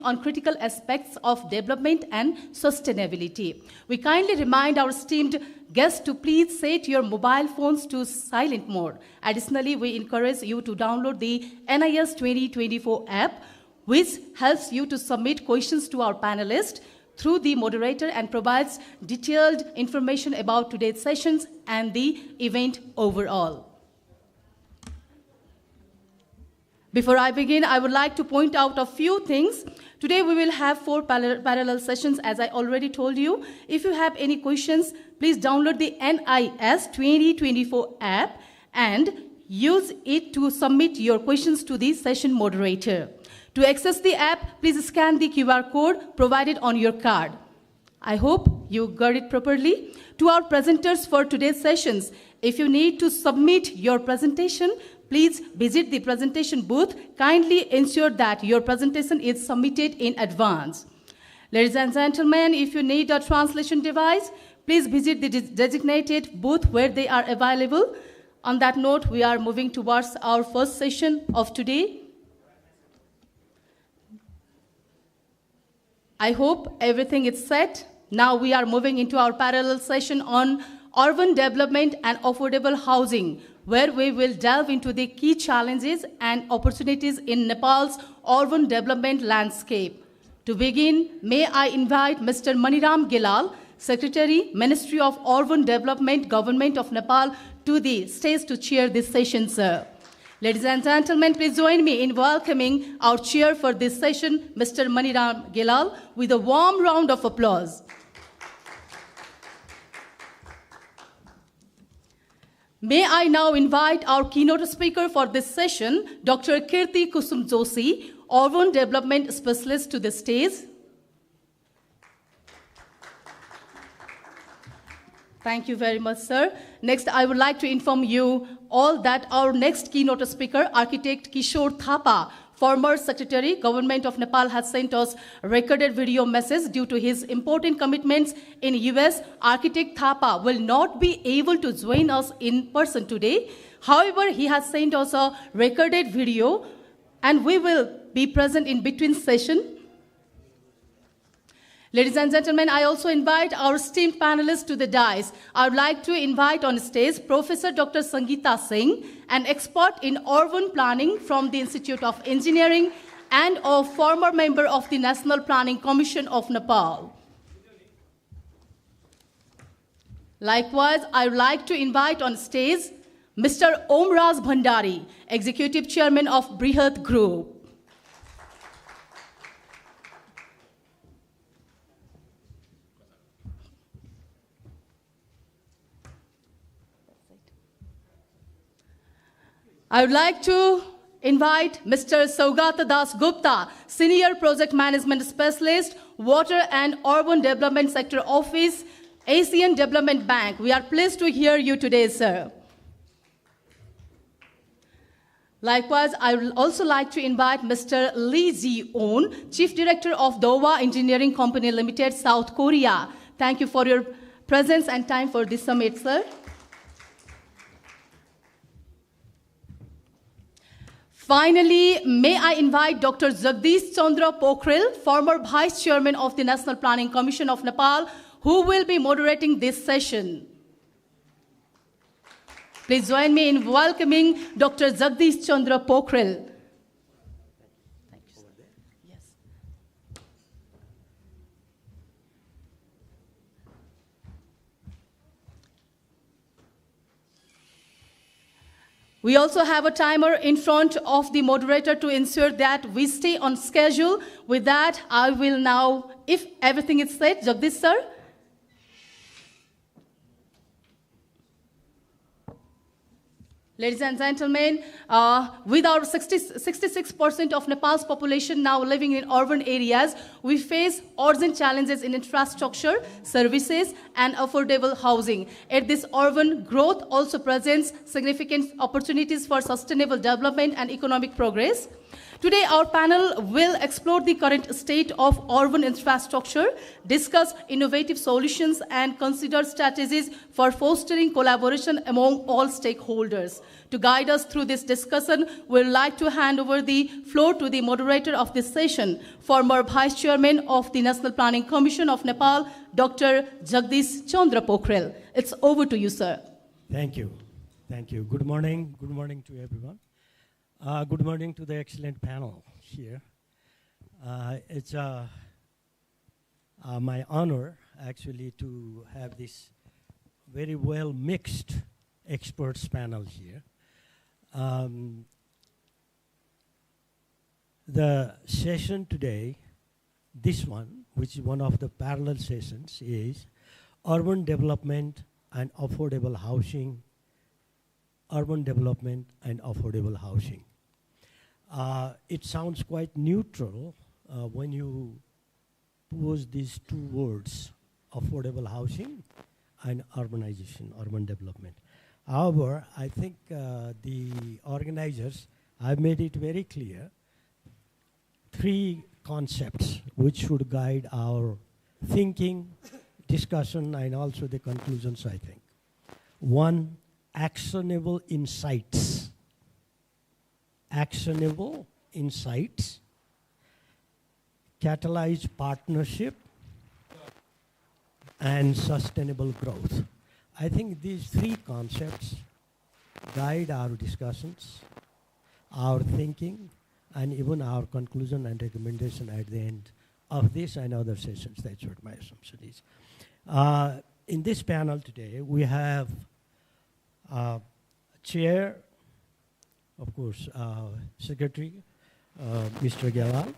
on critical aspects of development and sustainability. We kindly remind our esteemed guests to please set your mobile phones to silent mode. Additionally, we encourage you to download the NIS 2024 app, which helps you to submit questions to our panelists through the moderator and provides detailed information about today's sessions and the event overall. Before I begin, I would like to point out a few things. Today we will have 4 parallel sessions, as I already told you. If you have any questions, please download the NIS 2024 app and use it to submit your questions to the session moderator. To access the app, please scan the QR code provided on your card. I hope you got it properly. To our presenters for today's sessions, if you need to submit your presentation, please visit the presentation booth. Kindly ensure that your presentation is submitted in advance. Ladies and gentlemen, if you need a translation device, please visit the designated booth where they are available. On that note, we are moving towards our first session of today. I hope everything is set. Now we are moving into our parallel session on urban development and affordable housing, where we will delve into the key challenges and opportunities in Nepal's urban development landscape. To begin, may I invite Mr. Maniram Gilal, Secretary, Ministry of Urban Development, Government of Nepal, to the stage to chair this session, sir. Ladies and gentlemen, please join me in welcoming our chair for this session, Mr. Maniram Gilal, with a warm round of applause. May I now invite our keynote speaker for this session, Dr. Kirti Kusum Joshi, Urban Development Specialist, to the stage. Thank you very much, sir. Next, I would like to inform you all that our next keynote speaker, Architect Kishore Thapa, former Secretary, Government of Nepal, has sent us a recorded video message. Due to his important commitments in US, Architect Thapa will not be able to join us in person today. However, he has sent us a recorded video, and we will be present in between session. Ladies and gentlemen, I also invite our esteemed panelists to the dais. I would like to invite on stage Professor Dr. Sangeeta Singh, an expert in urban planning from the Institute of Engineering and a former member of the National Planning Commission of Nepal. Likewise, I would like to invite on stage Mr. Omraj Bhandari, Executive Chairman of Brihat Group. I would like to invite Mr. Saugata Das Gupta, Senior Project Management Specialist, Water and Urban Development Sector Office, Asian Development Bank. We are pleased to hear you today, sir. Likewise, I would also like to invite Mr. Lee Ji-on, Chief Director of Dowa Engineering Company Limited, South Korea. Thank you for your presence and time for this summit, sir. Finally, may I invite Dr. Jagdish Chandra Pokhrel, former Vice Chairman of the National Planning Commission of Nepal, who will be moderating this session. Please join me in welcoming Dr. Jagdish Chandra Pokhrel. Thank you, sir. Yes. We also have a timer in front of the moderator to ensure that we stay on schedule. With that, I will now, if everything is set, Jagdish sir. Ladies and gentlemen, with our 66% of Nepal's population now living in urban areas, we face urgent challenges in infrastructure, services, and affordable housing. Yet this urban growth also presents significant opportunities for sustainable development and economic progress. Today, our panel will explore the current state of urban infrastructure, discuss innovative solutions, and consider strategies for fostering collaboration among all stakeholders. To guide us through this discussion, we'd like to hand over the floor to the moderator of this session, former Vice Chairman of the National Planning Commission of Nepal, Dr. Jagdish Chandra Pokhrel. It's over to you, sir. Thank you. Thank you. Good morning. Good morning to everyone. Good morning to the excellent panel here. It's my honor, actually, to have this very well mixed experts panel here. The session today, this one, which is one of the parallel sessions, is urban development and affordable housing. Urban development and affordable housing. It sounds quite neutral when you pose these two words, affordable housing and urbanization, urban development. However, I think the organizers have made it very clear, three concepts which should guide our thinking, discussion, and also the conclusions, I think. One, actionable insights. Actionable insights, catalyze partnership, and sustainable growth. I think these three concepts guide our discussions, our thinking, and even our conclusion and recommendation at the end of this and other sessions. That's what my assumption is. In this panel today, we have chair, of course, secretary, Mr. Gelal,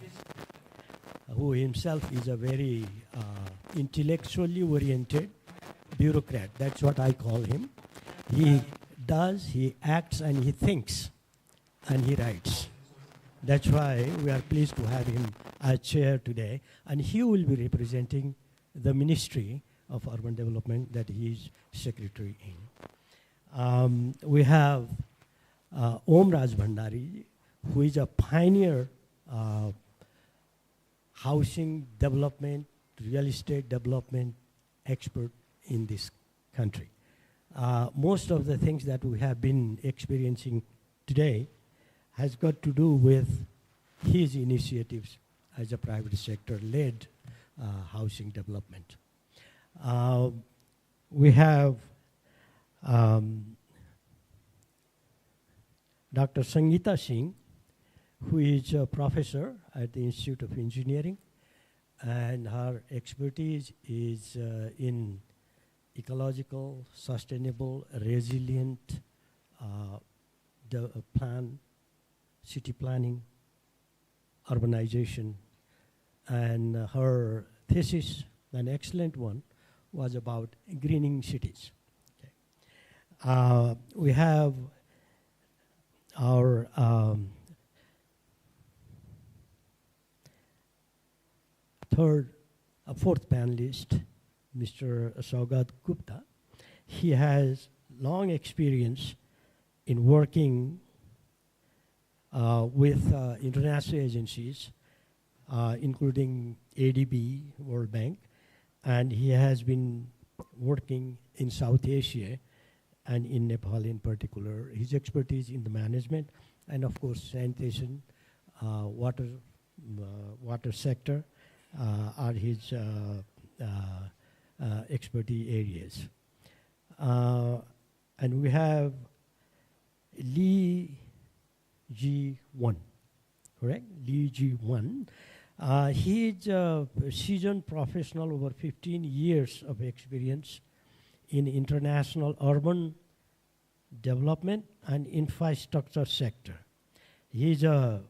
who himself is a very intellectually oriented bureaucrat. That's what I call him. He does, he acts, and he thinks, and he writes. That's why we are pleased to have him as chair today, and he will be representing the Ministry of Urban Development that he is secretary in. We have Om Raj Bhandari, who is a pioneer housing development, real estate development expert in this country. Most of the things that we have been experiencing today has got to do with his initiatives as a private sector-led housing development. We have Dr. Sangeeta Singh, who is a professor at the Institute of Engineering, and her expertise is in ecological, sustainable, resilient city planning, urbanization, and her thesis, an excellent one, was about greening cities. Okay. We have our fourth panelist, Mr. Saugat Gupta. He has long experience in working with international agencies, including ADB, World Bank, and he has been working in South Asia and in Nepal in particular. His expertise in the management and, of course, sanitation, water sector are his expertise areas. And we have Lee Ji-won, correct? Lee Ji-won. He is a seasoned professional, over 15 years of experience in international urban development and infrastructure sector. He is a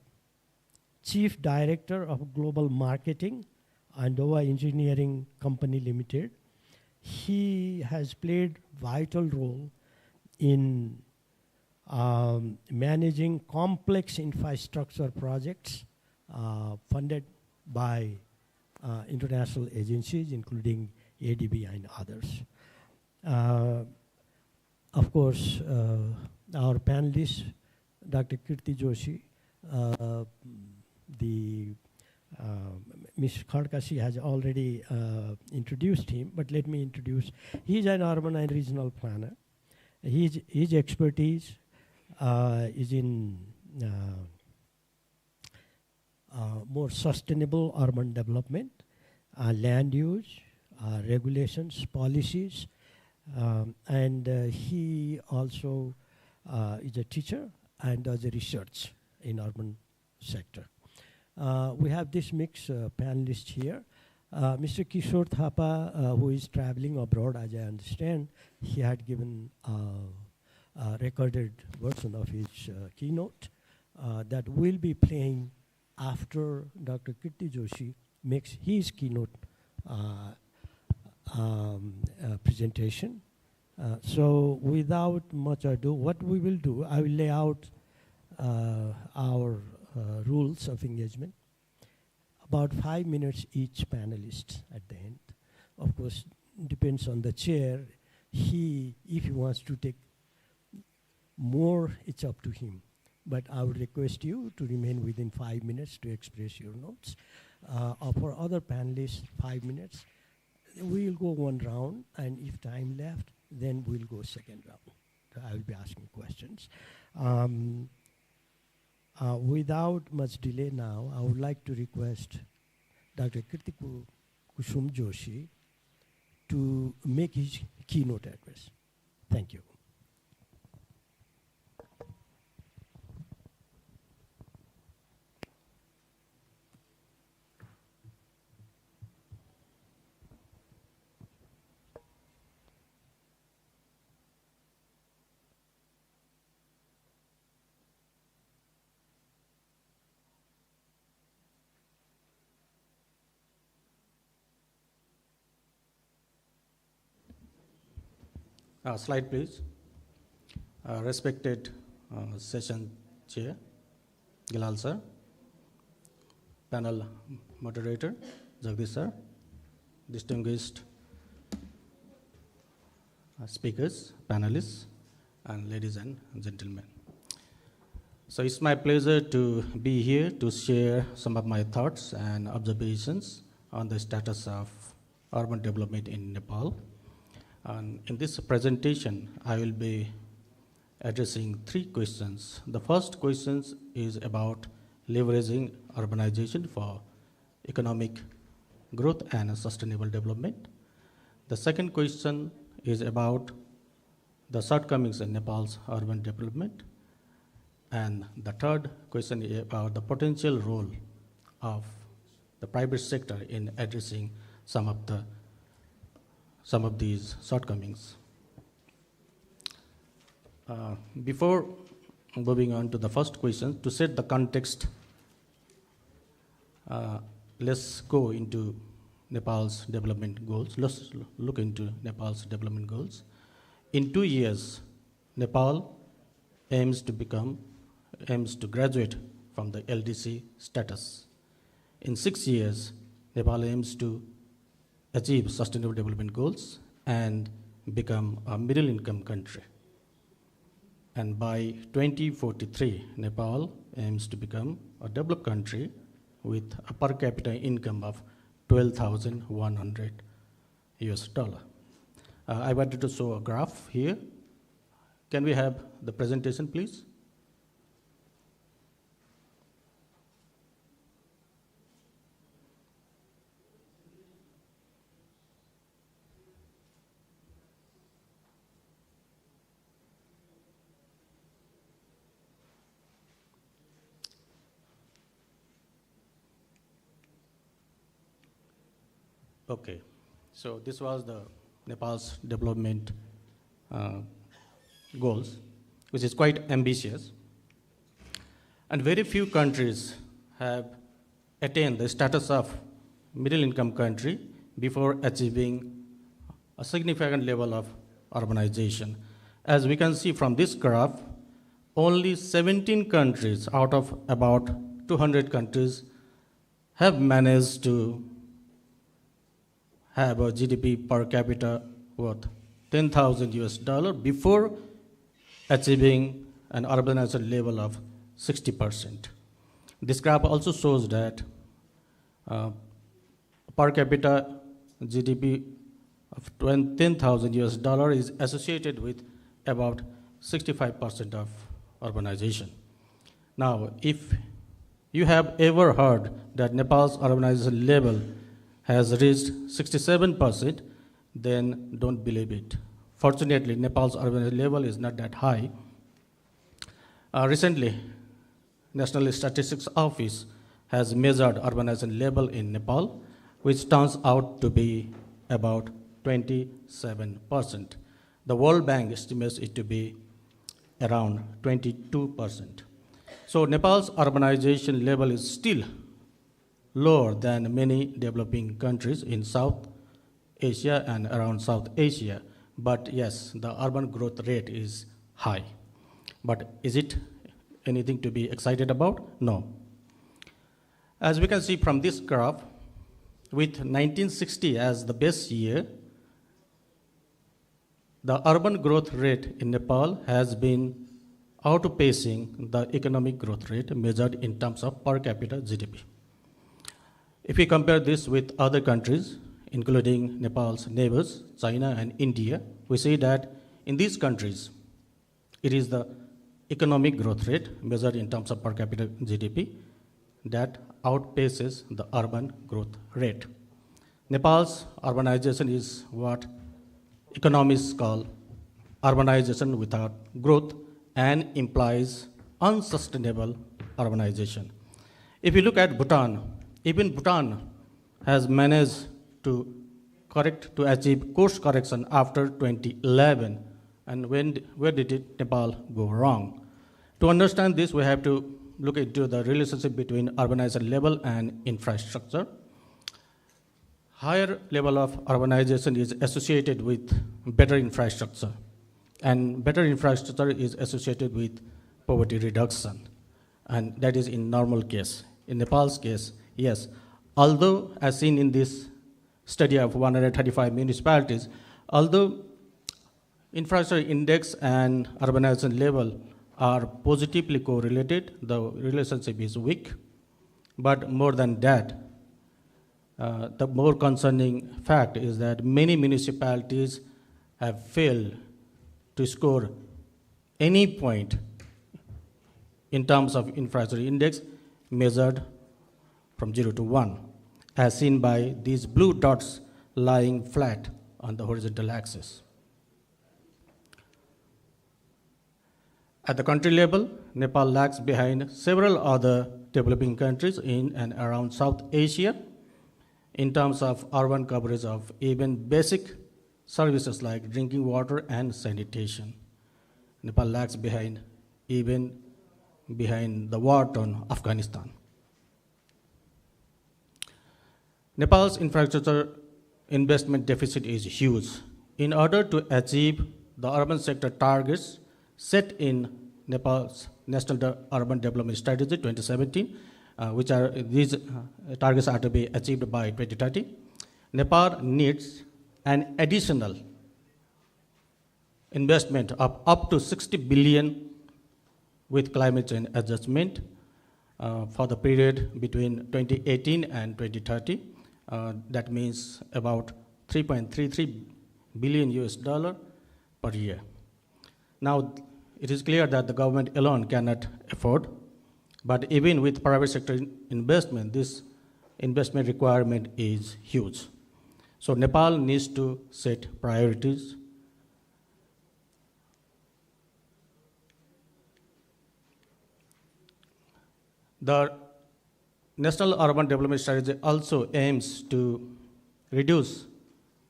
chief director of global marketing and Doha Engineering Company Limited. He has played vital role in managing complex infrastructure projects funded by international agencies, including ADB and others. Of course, our panelist, Dr. Kirti Joshi, the Ms. Kharkasi has already introduced him, but let me introduce. He's an urban and regional planner. His expertise is in more sustainable urban development, land use, regulations, policies, and he also is a teacher and does research in urban sector. We have this mix panelists here. Mr. Kishore Thapa, who is traveling abroad, as I understand, he had given a recorded version of his keynote that will be playing after Dr. Kirti Joshi makes his keynote presentation. So without much ado, what we will do, I will lay out our rules of engagement. About 5 minutes each panelist at the end. Of course, depends on the chair. If he wants to take more, it's up to him. But I would request you to remain within 5 minutes to express your notes. For other panelists, 5 minutes. We'll go one round, and if time left, then we'll go second round. I will be asking questions. Without much delay now, I would like to request Dr. Kirti Kusum Joshi to make his keynote address. Thank you. Slide, please. Respected session chair, Gilal sir, panel moderator, Jagdish sir, distinguished speakers, panelists, and ladies and gentlemen. So it's my pleasure to be here to share some of my thoughts and observations on the status of urban development in Nepal. And in this presentation, I will be addressing 3 questions. The first question is about leveraging urbanization for economic growth and sustainable development. The second question is about the shortcomings in Nepal's urban development. And the third question is about the potential role of the private sector in addressing some of these shortcomings. Before moving on to the first question, to set the context, let's go into Nepal's development goals. Let's look into Nepal's development goals. In 2 years, Nepal aims to graduate from the LDC status. In 6 years, Nepal aims to achieve sustainable development goals and become a middle income country. And by 2043, Nepal aims to become a developed country with a per capita income of $12,100. I wanted to show a graph here. Can we have the presentation, please? Okay, so this was the Nepal's development goals, which is quite ambitious. And very few countries have attained the status of middle income country before achieving a significant level of urbanization. As we can see from this graph, only 17 countries out of about 200 countries have managed to have a GDP per capita worth $10,000 before achieving an urbanization level of 60%. This graph also shows that per capita GDP of 10,000 US dollar is associated with about 65% of urbanization. Now, if you have ever heard that Nepal's urbanization level has reached 67%, then don't believe it. Fortunately, Nepal's urbanization level is not that high. Recently, National Statistics Office has measured urbanization level in Nepal, which turns out to be about 27%. The World Bank estimates it to be around 22%. So Nepal's urbanization level is still lower than many developing countries in South Asia and around South Asia. But yes, the urban growth rate is high. But is it anything to be excited about? No. As we can see from this graph, with 1960 as the base year, the urban growth rate in Nepal has been outpacing the economic growth rate measured in terms of per capita GDP. If we compare this with other countries, including Nepal's neighbors, China and India, we see that in these countries, it is the economic growth rate measured in terms of per capita GDP that outpaces the urban growth rate. Nepal's urbanization is what economists call urbanization without growth and implies unsustainable urbanization. If you look at Bhutan, even Bhutan has managed to achieve course correction after 2011. And where did Nepal go wrong? To understand this, we have to look into the relationship between urbanization level and infrastructure. Higher level of urbanization is associated with better infrastructure, and better infrastructure is associated with poverty reduction, and that is in normal case. In Nepal's case, yes, although as seen in this study of 135 municipalities, although infrastructure index and urbanization level are positively correlated, the relationship is weak. But more than that, the more concerning fact is that many municipalities have failed to score any point in terms of infrastructure index measured from 0 to 1, as seen by these blue dots lying flat on the horizontal axis. At the country level, Nepal lags behind several other developing countries in and around South Asia in terms of urban coverage of even basic services like drinking water and sanitation. Nepal lags behind even behind the war-torn Afghanistan. Nepal's infrastructure investment deficit is huge. In order to achieve the urban sector targets set in Nepal's National Urban Development Strategy 2017, which are these targets are to be achieved by 2030, Nepal needs an additional investment of up to 60 billion with climate change adjustment for the period between 2018 and 2030. That means about 3.33 billion US dollar per year. Now, it is clear that the government alone cannot afford, but even with private sector investment, this investment requirement is huge. So Nepal needs to set priorities. The National Urban Development Strategy also aims to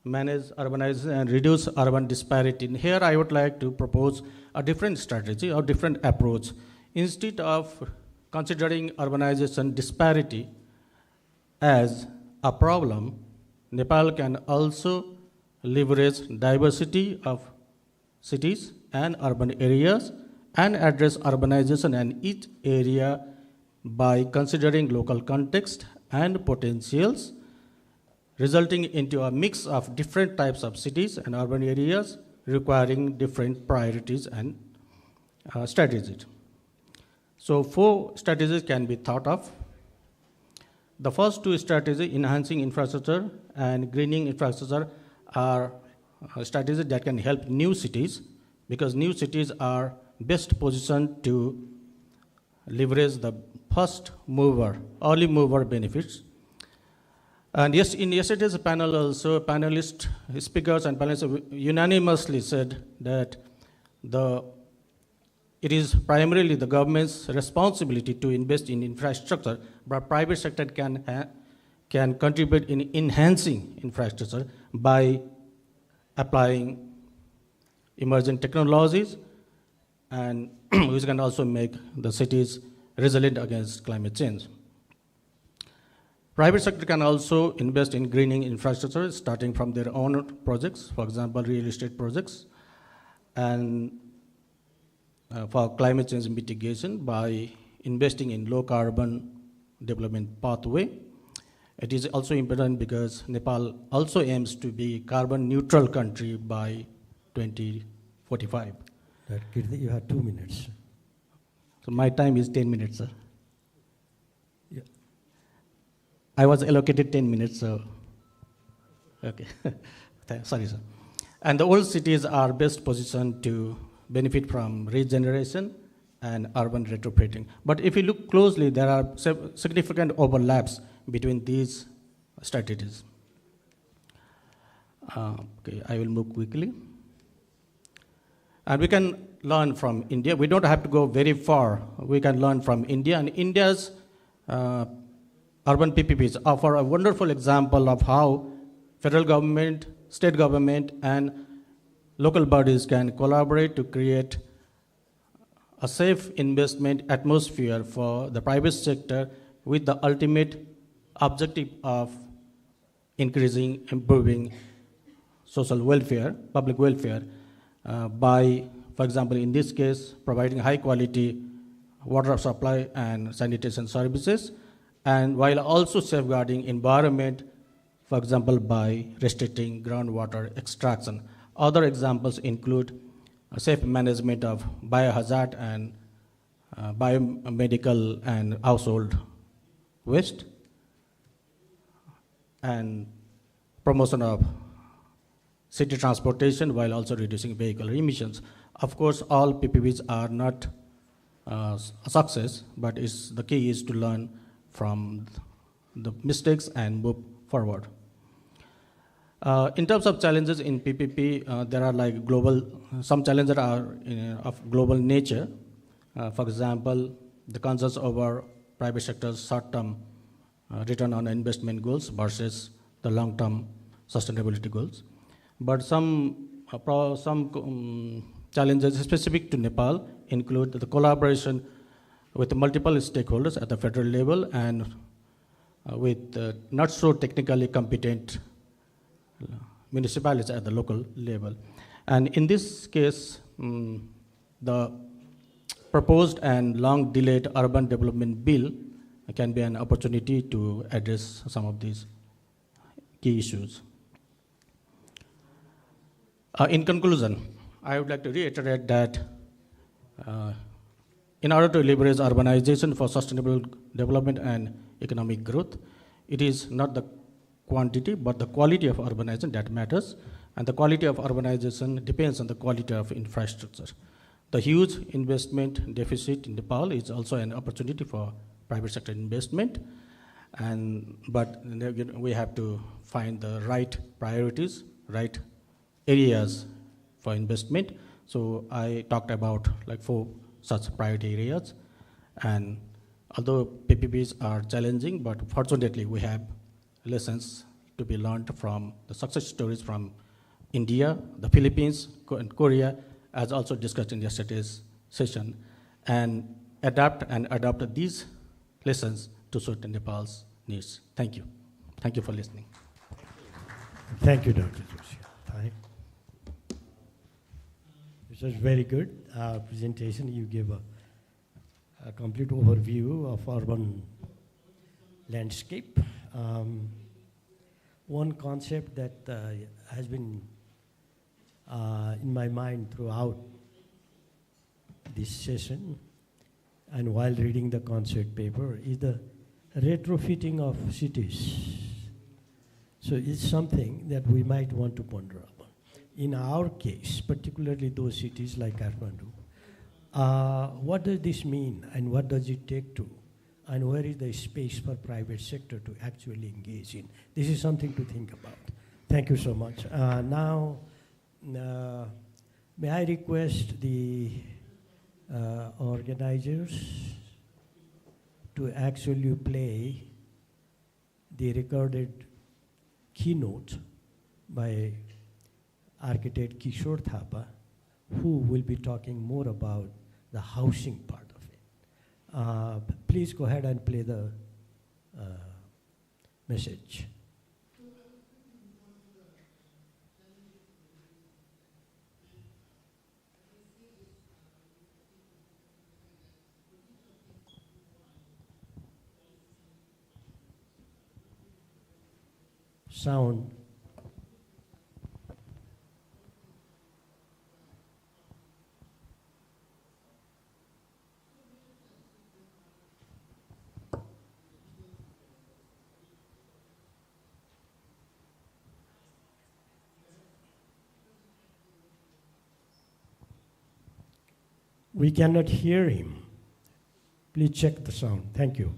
manage urbanization and reduce urban disparity. And here I would like to propose a different strategy or different approach. Instead of considering urbanization disparity as a problem, Nepal can also leverage diversity of cities and urban areas and address urbanization in each area by considering local context and potentials, resulting into a mix of different types of cities and urban areas requiring different priorities and strategies. So 4 strategies can be thought of. The first 2 strategies, enhancing infrastructure and greening infrastructure, are strategies that can help new cities, because new cities are best positioned to leverage the first mover, early mover benefits. And yes, in yesterday's panel also, panelists, speakers and panelists unanimously said that it is primarily the government's responsibility to invest in infrastructure, but private sector can contribute in enhancing infrastructure by applying emerging technologies, and which can also make the cities resilient against climate change. Private sector can also invest in greening infrastructure, starting from their own projects, for example, real estate projects, and for climate change mitigation by investing in low carbon development pathway. It is also important because Nepal also aims to be carbon neutral country by 2045. Kirti, you have 2 minutes. So my time is 10 minutes, sir. Yeah. I was allocated 10 minutes, so okay. Sorry, sir. And the old cities are best positioned to benefit from regeneration and urban retrofitting. But if you look closely, there are significant overlaps between these strategies. Okay, I will move quickly. And we can learn from India. We don't have to go very far. We can learn from India. And India's urban PPPs offer a wonderful example of how federal government, state government, and local bodies can collaborate to create a safe investment atmosphere for the private sector with the ultimate objective of improving social welfare, public welfare, by, for example, in this case, providing high quality water supply and sanitation services, and while also safeguarding environment, for example, by restricting groundwater extraction. Other examples include safe management of biohazard and biomedical and household waste, and promotion of city transportation while also reducing vehicle emissions. Of course, all PPPs are not a success, but the key is to learn from the mistakes and move forward. In terms of challenges in PPP, there are like some challenges are of global nature. For example, the concerns over private sector's short-term return on investment goals versus the long-term sustainability goals. But some challenges specific to Nepal include the collaboration with multiple stakeholders at the federal level and with not so technically competent municipalities at the local level. And in this case, the proposed and long delayed urban development bill can be an opportunity to address some of these key issues. In conclusion, I would like to reiterate that in order to leverage urbanization for sustainable development and economic growth, it is not the quantity but the quality of urbanization that matters, and the quality of urbanization depends on the quality of infrastructure. The huge investment deficit in Nepal is also an opportunity for private sector investment, but we have to find the right priorities, right areas for investment. So I talked about like 4 such priority areas, and although PPPs are challenging, but fortunately we have lessons to be learned from the success stories from India, the Philippines, and Korea, as also discussed in yesterday's session, and adopt these lessons to suit Nepal's needs. Thank you. Thank you for listening. Thank you, Dr. Joshi. This was very good presentation. You gave a complete overview of urban landscape. One concept that has been in my mind throughout this session and while reading the concept paper, is the retrofitting of cities. So it's something that we might want to ponder upon. In our case, particularly those cities like Kathmandu, what does this mean and what does it take to, and where is the space for private sector to actually engage in? This is something to think about. Thank you so much. Now, may I request the organizers to actually play the recorded keynote by architect Kishore Thapa, who will be talking more about the housing part of it. Please go ahead and play the message. Sound. We cannot hear him. Please check the sound. Thank you.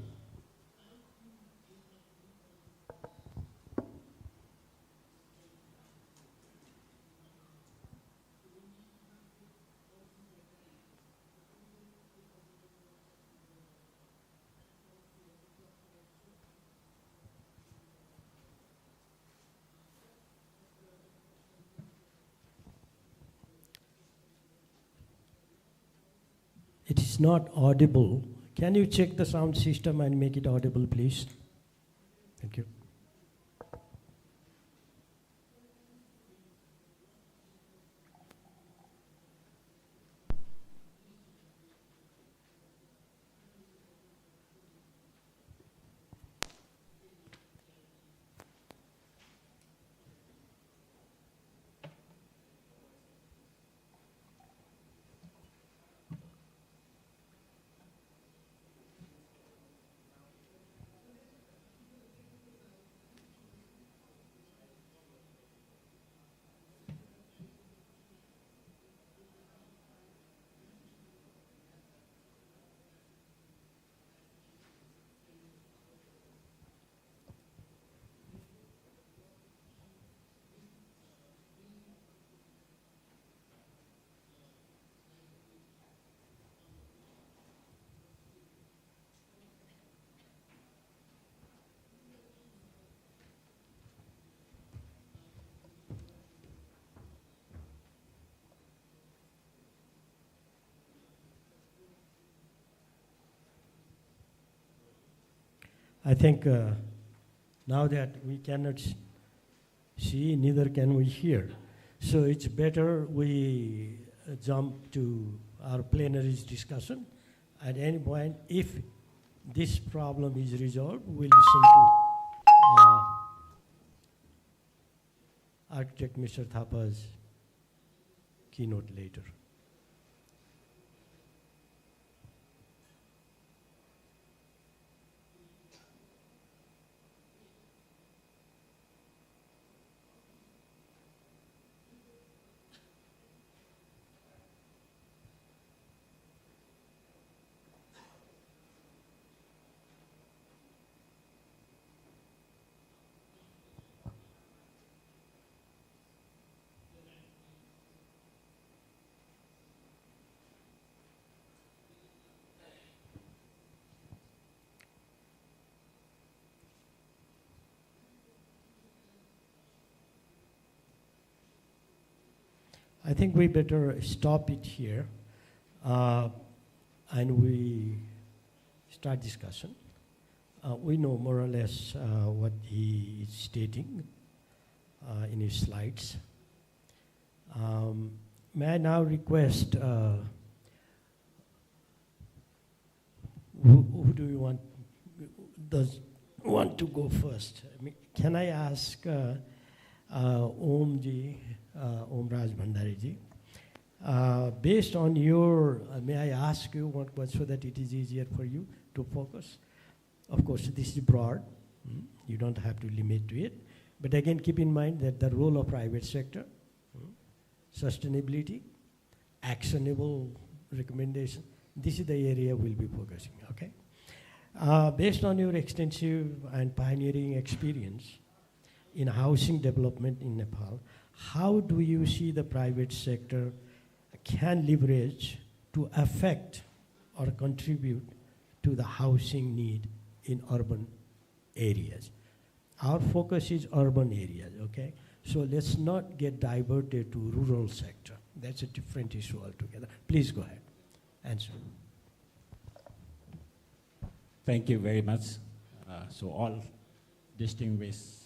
It is not audible. Can you check the sound system and make it audible, please? Thank you. I think now that we cannot see, neither can we hear. So it's better we jump to our plenary's discussion. At any point, if this problem is resolved, we'll listen to Architect Mr. Thapa's keynote later. I think we better stop it here and we start discussion. We know more or less what he is stating in his slides. May I now request, who do you want, does want to go first? I mean, can I ask Om Raj Bhandari ji Based on your, may I ask you one question so that it is easier for you to focus? Of course, this is broad. You don't have to limit to it. But again, keep in mind that the role of private sector, sustainability, actionable recommendation, this is the area we'll be focusing, okay? Based on your extensive and pioneering experience in housing development in Nepal, how do you see the private sector can leverage to affect or contribute to the housing need in urban areas? Our focus is urban areas, okay? So let's not get diverted to rural sector. That's a different issue altogether. Please go ahead. Answer. Thank you very much. So all distinguished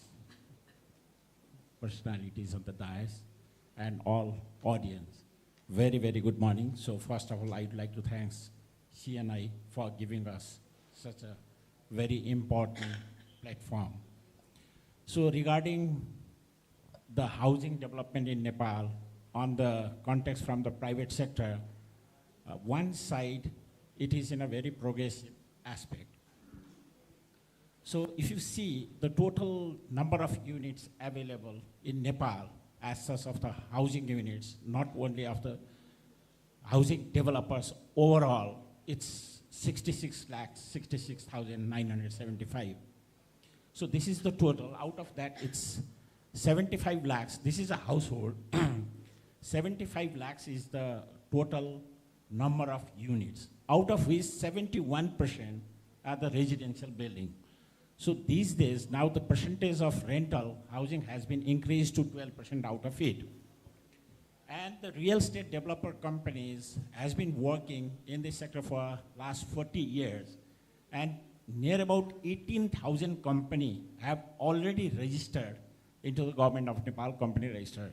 personalities on the dais and all audience, very, very good morning. So first of all, I'd like to thank CNI for giving us such a very important platform. So regarding the housing development in Nepal, on the context from the private sector, one side, it is in a very progressive aspect. So if you see the total number of units available in Nepal as such of the housing units, not only of the housing developers overall, it's 66,975. So this is the total. Out of that, it's 75 lakhs. This is a household. 75 lakhs is the total number of units, out of which 71% are the residential building. So these days, now the percentage of rental housing has been increased to 12% out of it. And the real estate developer companies has been working in this sector for last 40 years. And near about 18,000 companies have already registered into the government of Nepal, company registered.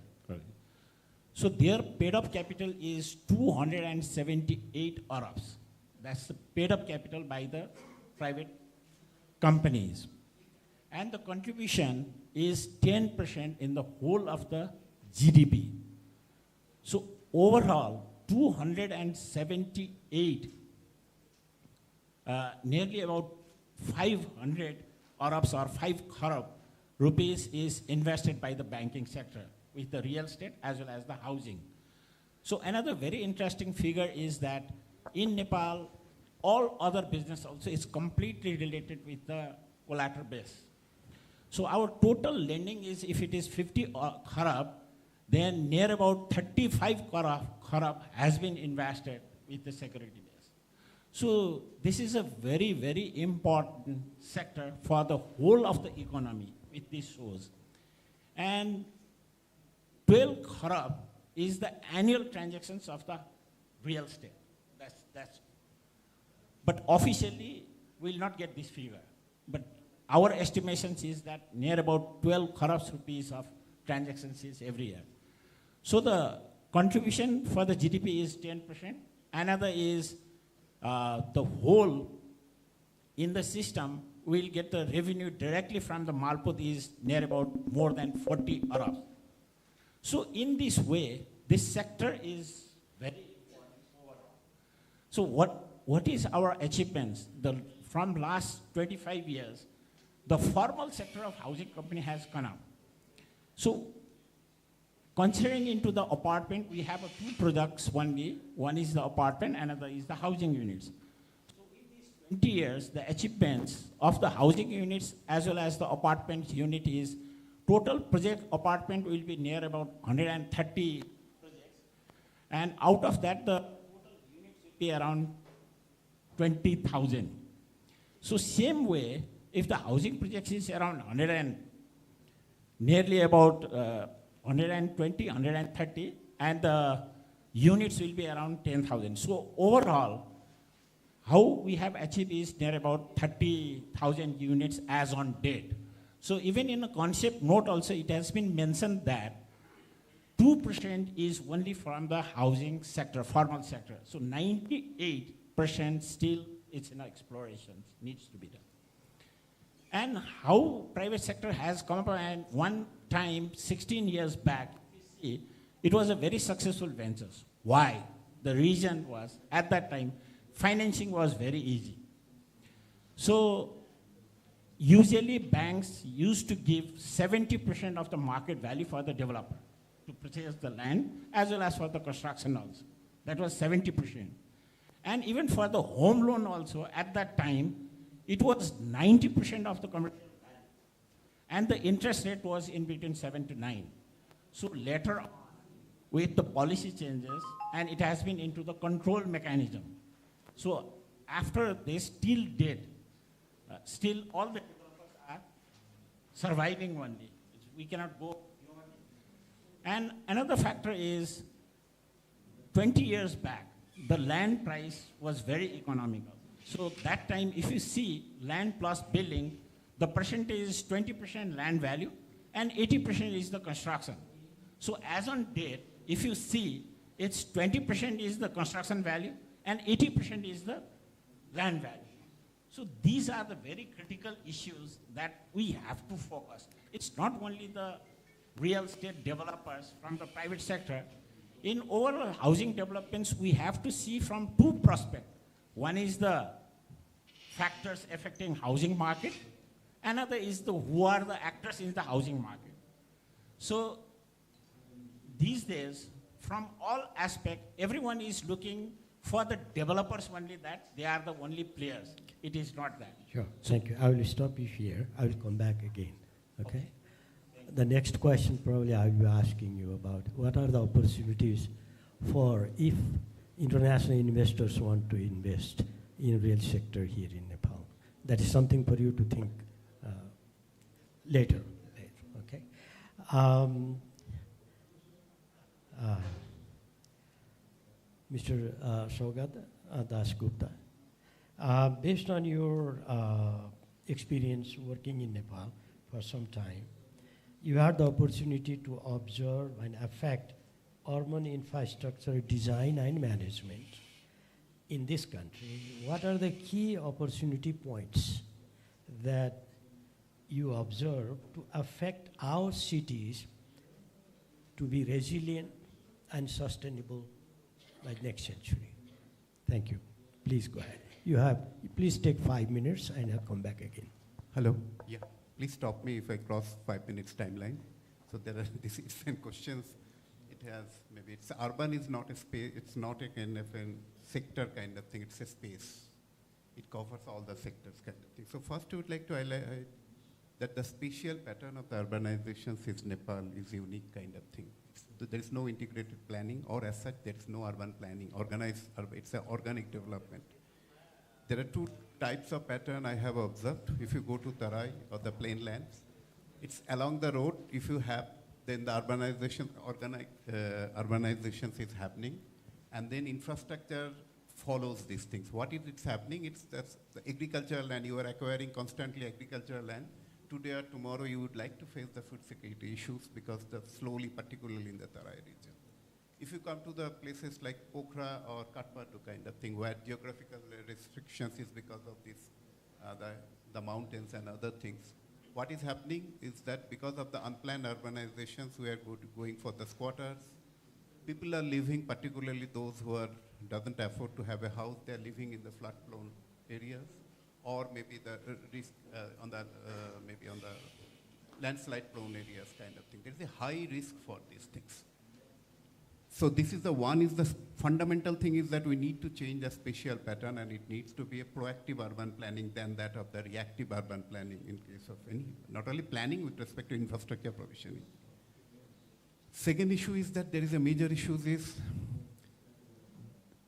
So their paid up capital is 278 Arabs. That's the paid up capital by the private companies. And the contribution is 10% in the whole of the GDP. So overall, 278, nearly about 500 Arabs or 5 crore rupees is invested by the banking sector with the real estate as well as the housing. So another very interesting figure is that in Nepal, all other business also is completely related with the collateral base. So our total lending is, if it is 50 crore, then near about 35 crore has been invested with the security base. So this is a very, very important sector for the whole of the economy with these shows. And 12 crore is the annual transactions of the real estate. That's. But officially, we'll not get this figure. But our estimations is that near about 12 crore rupees of transactions is every year. So the contribution for the GDP is 10%. Another is the whole in the system will get the revenue directly from the Malput is near about more than 40 Arabs. So in this way, this sector is very important overall. So what is our achievements? From last 25 years, the formal sector of housing company has gone up. So considering into the apartment, we have two products only. One is the apartment, another is the housing units. So in these 20 years, the achievements of the housing units as well as the apartment unit is total project apartment will be near about 130 projects. And out of that, the total units will be around 20,000. So same way, if the housing projects is around 100 and nearly about 120, 130, and the units will be around 10,000. So overall, how we have achieved is near about 30,000 units as on date. So even in a concept note also, it has been mentioned that 2% is only from the housing sector, formal sector. So 98% still it's in exploration, needs to be done. And how private sector has come up, and one time, 16 years back, it was a very successful venture. Why? The reason was, at that time, financing was very easy. So usually banks used to give 70% of the market value for the developer to purchase the land as well as for the construction also. That was 70%. And even for the home loan also, at that time, it was 90% of the commercial value. And the interest rate was in between 7 to 9. So later on, with the policy changes, and it has been into the control mechanism. So after they still did, still all the developers are surviving only. We cannot go beyond it. And another factor is 20 years back, the land price was very economical. So that time, if you see land plus building, the percentage is 20% land value and 80% is the construction. So as on date, if you see, it's 20% is the construction value and 80% is the land value. So these are the very critical issues that we have to focus. It's not only the real estate developers from the private sector. In overall housing developments, we have to see from two perspectives. One is the factors affecting housing market. Another is who are the actors in the housing market. So these days, from all aspects, everyone is looking for the developers only, that they are the only players. It is not that. Sure, thank you. I will stop you here. I will come back again, okay? The next question probably I will be asking you about what are the opportunities for if international investors want to invest in real sector here in Nepal. That is something for you to think later, okay? Mr. Saugata Dasgupta, based on your experience working in Nepal for some time, you had the opportunity to observe and affect urban infrastructure design and management in this country. What are the key opportunity points that you observe to affect our cities to be resilient and sustainable by next century? Thank you. Please go ahead. Please take 5 minutes and I'll come back again. Hello. Yeah. Please stop me if I cross 5 minutes timeline. So there are disease and questions. It has, maybe it's urban is not a space, it's not a kind of a sector kind of thing, it's a space. It covers all the sectors kind of thing. So first I would like to highlight that the spatial pattern of the urbanizations in Nepal is unique kind of thing. There is no integrated planning, or as such, there is no urban planning, it's an organic development. There are two types of pattern I have observed. If you go to Tarai or the plain lands, it's along the road. If you have, then the urbanization, urbanizations is happening, and then infrastructure follows these things. What is it's happening? It's the agricultural land. You are acquiring constantly agricultural land. Today or tomorrow, you would like to face the food security issues because slowly, particularly in the Tarai region. If you come to the places like Pokhara or Kathmandu kind of thing, where geographical restrictions is because of this, the mountains and other things, what is happening is that because of the unplanned urbanizations, we are going for the squatters. People are living, particularly those who doesn't afford to have a house, they are living in the flood-prone areas, or maybe the risk maybe on the landslide-prone areas kind of thing. There is a high risk for these things. So this is the fundamental thing is that we need to change the spatial pattern, and it needs to be a proactive urban planning than that of the reactive urban planning in case of any, not only planning with respect to infrastructure provisioning. Second issue is that there is a major issue is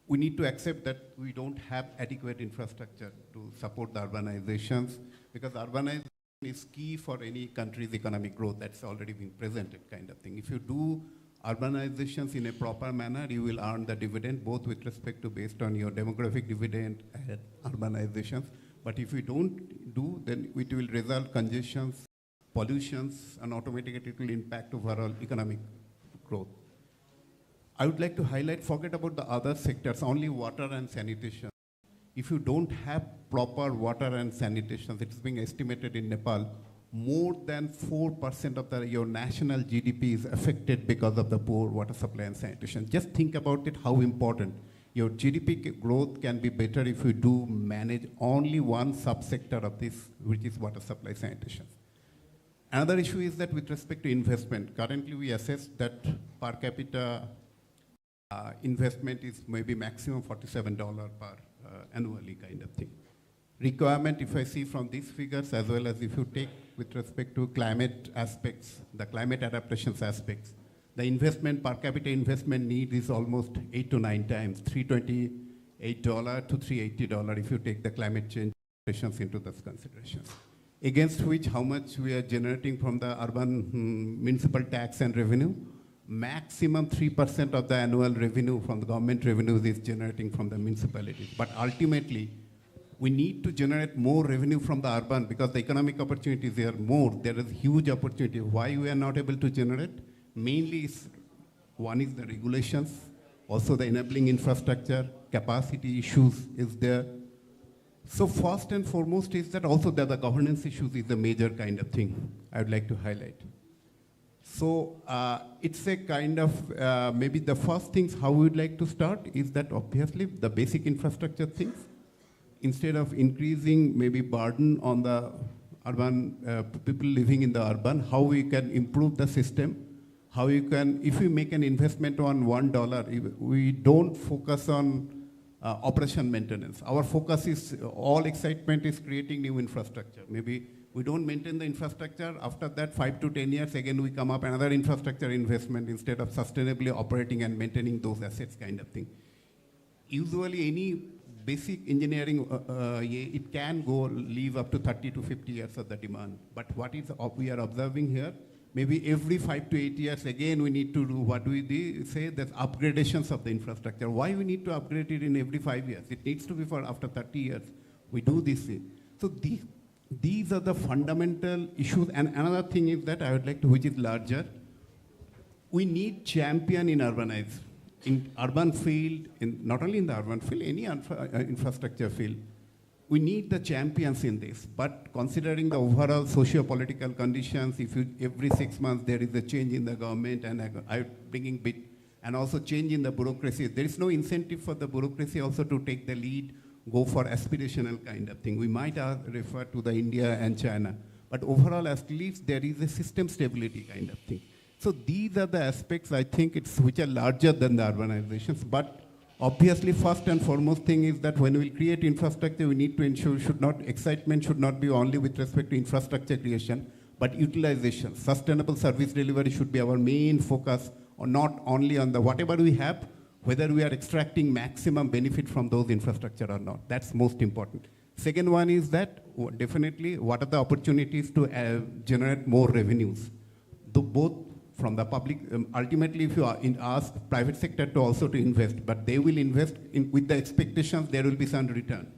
we need to accept that we don't have adequate infrastructure to support the urbanizations, because urbanization is key for any country's economic growth. That's already been presented kind of thing. If you do urbanizations in a proper manner, you will earn the dividend, both with respect to based on your demographic dividend and urbanizations. But if we don't do, then it will result congestions, pollutions, and automatically it will impact overall economic growth. I would like to highlight, forget about the other sectors, only water and sanitation. If you don't have proper water and sanitation, it is being estimated in Nepal, more than 4% of your national GDP is affected because of the poor water supply and sanitation. Just think about it, how important. Your GDP growth can be better if you do manage only one subsector of this, which is water supply sanitation. Another issue is that with respect to investment, currently we assess that per capita investment is maybe maximum $47 per annually kind of thing. Requirement, if I see from these figures, as well as if you take with respect to climate aspects, the climate adaptations aspects, the investment, per capita investment need is almost 8 to 9 times, $328 to $380 if you take the climate change adaptations into those considerations. Against which, how much we are generating from the urban municipal tax and revenue? Maximum 3% of the annual revenue from the government revenues is generating from the municipalities. But ultimately, we need to generate more revenue from the urban because the economic opportunities are more. There is huge opportunity. Why we are not able to generate? Mainly, one is the regulations, also the enabling infrastructure, capacity issues is there. So first and foremost is that also that the governance issues is the major kind of thing I would like to highlight. So it's a kind of, maybe the first things how we would like to start is that obviously the basic infrastructure things, instead of increasing maybe burden on the urban people living in the urban, how we can improve the system, how you can, if we make an investment on $1, we don't focus on operation maintenance. Our focus is, all excitement is creating new infrastructure. Maybe we don't maintain the infrastructure, after that 5 to 10 years, again we come up another infrastructure investment instead of sustainably operating and maintaining those assets kind of thing. Usually any basic engineering, it can go live up to 30 to 50 years of the demand. But what is we are observing here, maybe every 5 to 8 years, again we need to do what we say, that upgradations of the infrastructure. Why we need to upgrade it in every 5 years? It needs to be for after 30 years. We do this thing. So these are the fundamental issues. And another thing is that I would like to, which is larger, we need champion in urbanized. In urban field, not only in the urban field, any infrastructure field, we need the champions in this. But considering the overall socio-political conditions, if every 6 months there is a change in the government and I'm bringing bit, and also change in the bureaucracy, there is no incentive for the bureaucracy also to take the lead, go for aspirational kind of thing. We might refer to the India and China, but overall at least there is a system stability kind of thing. So these are the aspects I think which are larger than the urbanizations, but obviously first and foremost thing is that when we create infrastructure, we need to ensure excitement should not be only with respect to infrastructure creation, but utilization. Sustainable service delivery should be our main focus, or not only on the whatever we have, whether we are extracting maximum benefit from those infrastructure or not. That's most important. Second one is that definitely what are the opportunities to generate more revenues? Both from the public, ultimately if you ask private sector to also to invest, but they will invest with the expectations there will be some return.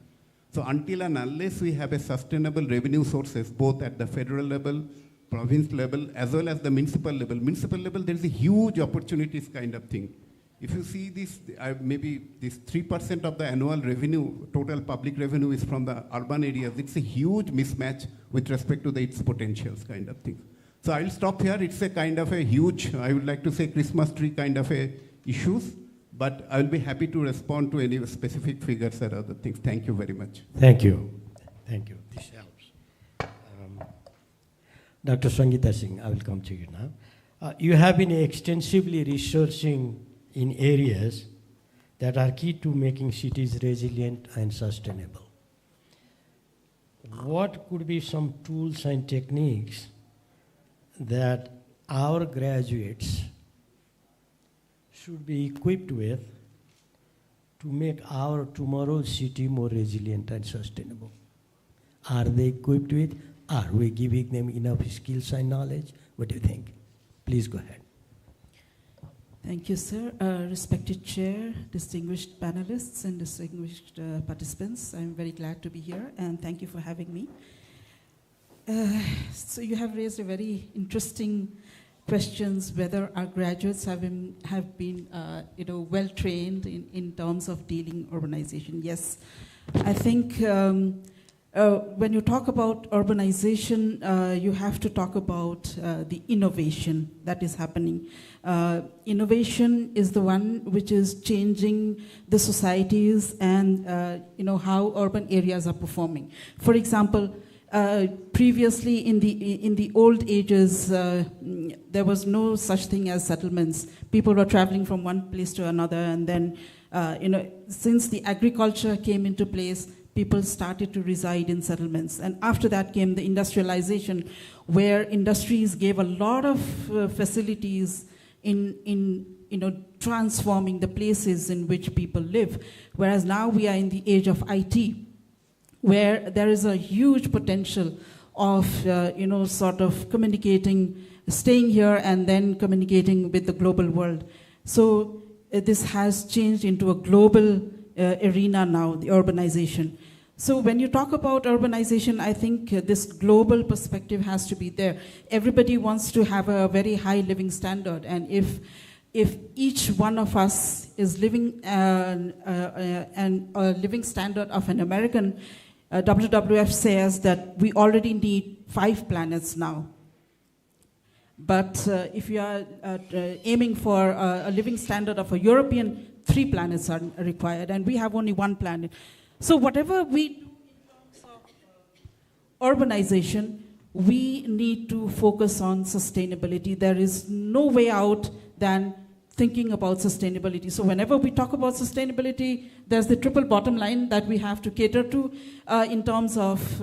So until and unless we have a sustainable revenue sources, both at the federal level, province level, as well as the municipal level there is a huge opportunities kind of thing. If you see this, maybe this 3% of the annual revenue, total public revenue is from the urban areas. It's a huge mismatch with respect to its potentials kind of thing. So I'll stop here. It's a kind of a huge, I would like to say Christmas tree kind of a issues, but I'll be happy to respond to any specific figures or other things. Thank you very much. Thank you. Thank you. This helps. Dr. Sangeeta Singh, I will come to you now. You have been extensively researching in areas that are key to making cities resilient and sustainable. What could be some tools and techniques that our graduates should be equipped with to make our tomorrow's city more resilient and sustainable? Are they equipped with? Are we giving them enough skills and knowledge? What do you think? Please go ahead. Thank you, sir. Respected chair, distinguished panelists, and distinguished participants, I'm very glad to be here, and thank you for having me. So you have raised a very interesting questions whether our graduates have been well trained in terms of dealing urbanization. Yes, I think when you talk about urbanization, you have to talk about the innovation that is happening. Innovation is the one which is changing the societies and how urban areas are performing. For example, previously in the old ages, there was no such thing as settlements. People were traveling from one place to another, and then since the agriculture came into place, people started to reside in settlements. And after that came the industrialization, where industries gave a lot of facilities in transforming the places in which people live. Whereas now we are in the age of IT, where there is a huge potential of sort of communicating, staying here and then communicating with the global world. So this has changed into a global arena now, the urbanization. So when you talk about urbanization, I think this global perspective has to be there. Everybody wants to have a very high living standard, and if each one of us is living a living standard of an American, WWF says that we already need 5 planets now. But if you are aiming for a living standard of a European, 3 planets are required, and we have only 1 planet. So whatever we do in terms of urbanization, we need to focus on sustainability. There is no way out than thinking about sustainability. So whenever we talk about sustainability, there's the triple bottom line that we have to cater to in terms of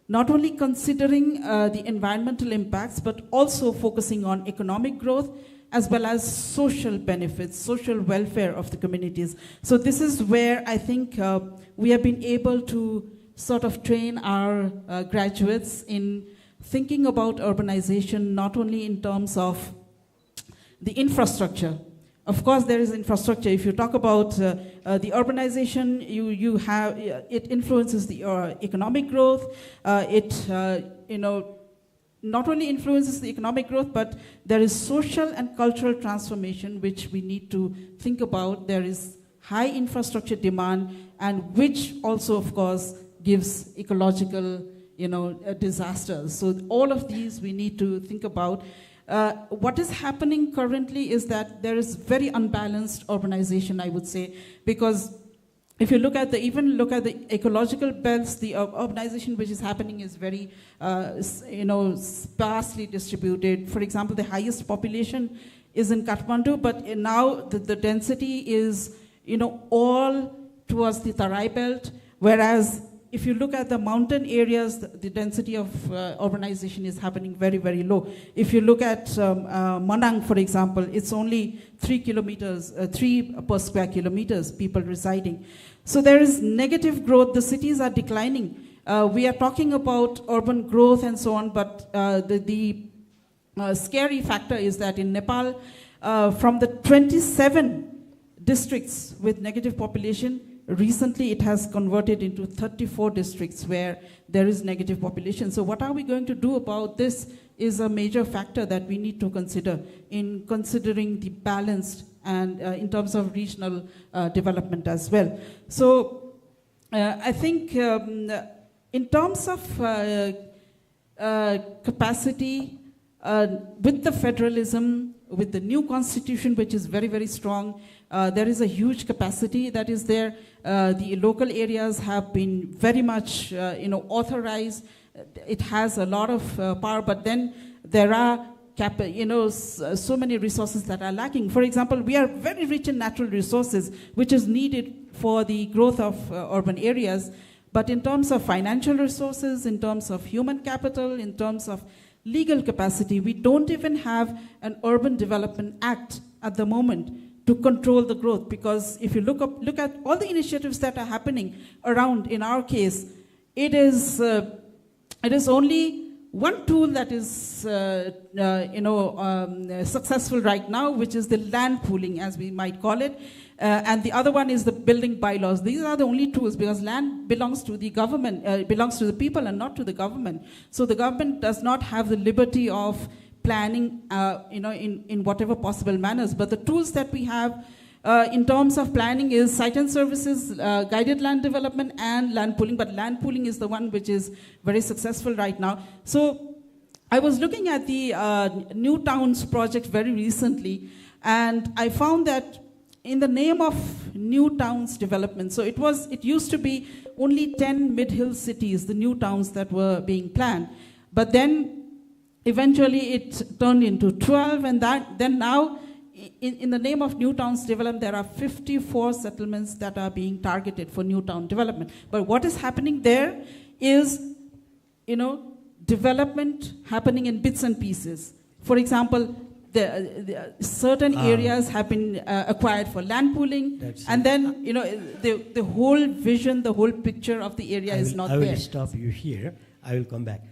not only considering the environmental impacts, but also focusing on economic growth, as well as social benefits, social welfare of the communities. So this is where I think we have been able to sort of train our graduates in thinking about urbanization, not only in terms of the infrastructure. Of course, there is infrastructure. If you talk about the urbanization, it influences the economic growth. Not only influences the economic growth, but there is social and cultural transformation which we need to think about. There is high infrastructure demand, and which also, of course, gives ecological, disasters. So all of these we need to think about. What is happening currently is that there is very unbalanced urbanization, I would say, because if you look at the ecological belts, the urbanization which is happening is very, sparsely distributed. For example, the highest population is in Kathmandu, but now the density is, all towards the Tarai belt, whereas if you look at the mountain areas, the density of urbanization is happening very, very low. If you look at Manang, for example, it's only 3 per square kilometers, people residing. So there is negative growth. The cities are declining. We are talking about urban growth and so on, but the scary factor is that in Nepal, from the 27 districts with negative population, recently it has converted into 34 districts where there is negative population. So what are we going to do about this is a major factor that we need to consider in considering the balanced and in terms of regional development as well. So I think in terms of capacity, with the federalism, with the new constitution, which is very, very strong, there is a huge capacity that is there. The local areas have been very much, authorized. It has a lot of power, but then there are so many resources that are lacking. For example, we are very rich in natural resources, which is needed for the growth of urban areas. But in terms of financial resources, in terms of human capital, in terms of legal capacity, we don't even have an Urban Development Act at the moment to control the growth. Because if you look at all the initiatives that are happening around, in our case, it is only one tool that is successful right now, which is the land pooling, as we might call it, and the other one is the building bylaws. These are the only tools, because land belongs to the government, belongs to the people and not to the government. So the government does not have the liberty of planning, in whatever possible manners. But the tools that we have in terms of planning is site and services, guided land development, and land pooling. But land pooling is the one which is very successful right now. So I was looking at the New Towns project very recently, and I found that in the name of New Towns development, so it used to be only 10 mid-hill cities, the new towns that were being planned. But then eventually it turned into 12, and then now in the name of New Towns development, there are 54 settlements that are being targeted for New Town development. But what is happening there is, development happening in bits and pieces. For example, the certain areas have been acquired for land pooling, and then the whole vision, the whole picture of the area is not there. I will stop you here. I will come back.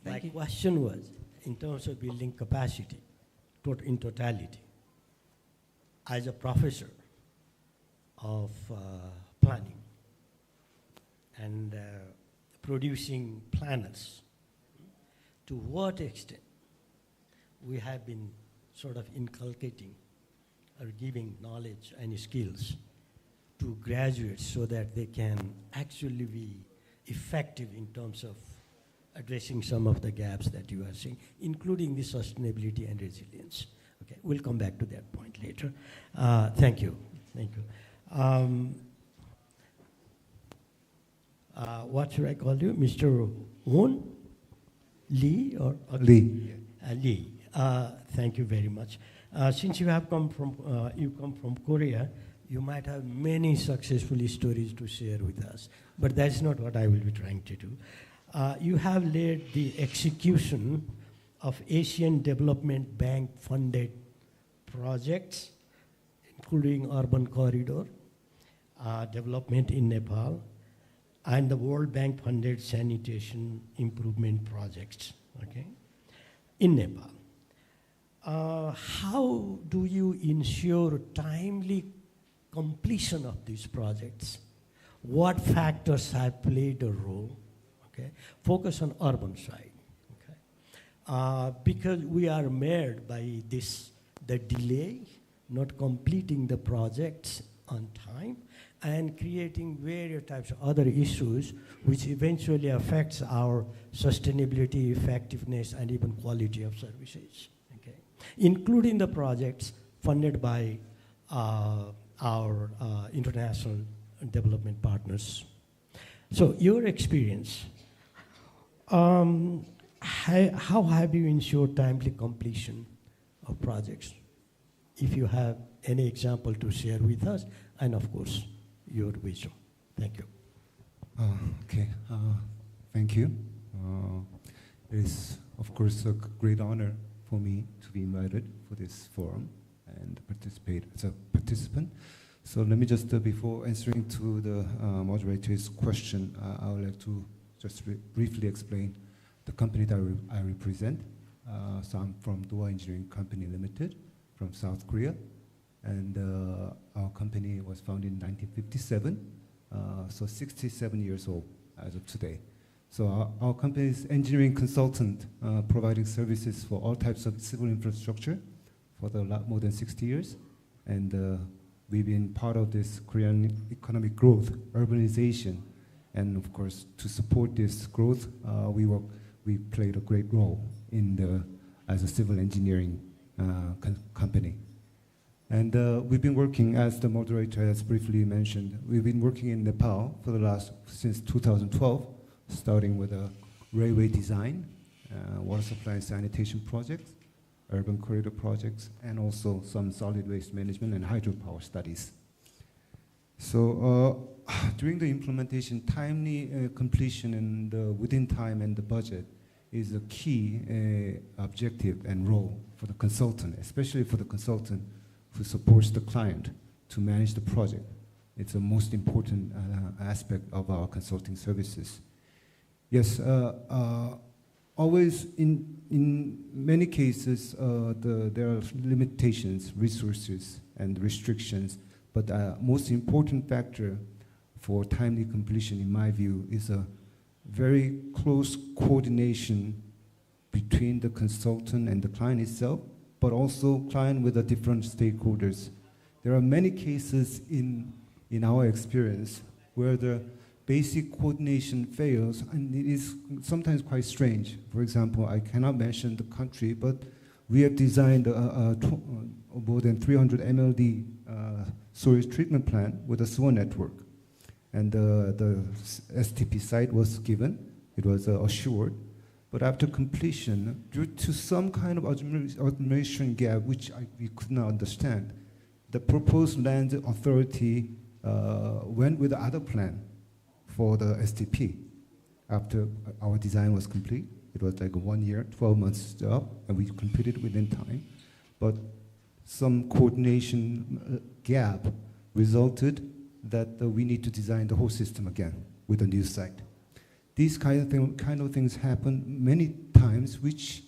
Thank you. My question was, in terms of building capacity, in totality, as a professor of planning and producing planners, to what extent we have been sort of inculcating or giving knowledge and skills to graduates so that they can actually be effective in terms of addressing some of the gaps that you are seeing, including the sustainability and resilience. Okay, we'll come back to that point later. Thank you. Thank you. What should I call you? Mr. Won? Lee or Lee? Lee. Thank you very much. Since you come from Korea, you might have many successful stories to share with us, but that's not what I will be trying to do. You have led the execution of Asian Development Bank funded projects, including urban corridor development in Nepal, and the World Bank funded sanitation improvement projects, okay, in Nepal. How do you ensure timely completion of these projects? What factors have played a role? Okay, focus on urban side. Okay, because we are marred by the delay, not completing the projects on time, and creating various types of other issues which eventually affects our sustainability, effectiveness, and even quality of services, okay? Including the projects funded by our international development partners. So your experience, how have you ensured timely completion of projects? If you have any example to share with us, and of course, your wisdom. Thank you. Okay, thank you. It is, of course, a great honor for me to be invited for this forum and participate as a participant. So let me just, before answering to the moderator's question, I would like to just briefly explain the company that I represent. So I'm from Doha Engineering Company Limited from South Korea. And our company was founded in 1957, so 67 years old as of today. So our company is engineering consultant, providing services for all types of civil infrastructure for more than 60 years. And we've been part of this Korean economic growth, urbanization. And of course, to support this growth, we played a great role as a civil engineering company. And we've been working, as the moderator has briefly mentioned, we've been working in Nepal since 2012, starting with a railway design, water supply and sanitation projects, urban corridor projects, and also some solid waste management and hydropower studies. So during the implementation, timely completion and within time and the budget is a key objective and role for the consultant, especially for the consultant who supports the client to manage the project. It's the most important aspect of our consulting services. Yes, always in many cases, there are limitations, resources, and restrictions, but the most important factor for timely completion, in my view, is a very close coordination between the consultant and the client itself, but also client with the different stakeholders, there are many cases in our experience where the basic coordination fails, and it is sometimes quite strange. For example, I cannot mention the country, but we have designed more than 300 MLD sewage treatment plant with a sewer network. And the STP site was given, it was assured. But after completion, due to some kind of administration gap, which we could not understand, the proposed land authority went with the other plan for the STP. After our design was complete, it was like a 1 year, 12 months job, and we completed within time. But some coordination gap resulted that we need to design the whole system again with a new site. These kind of things happen many times, which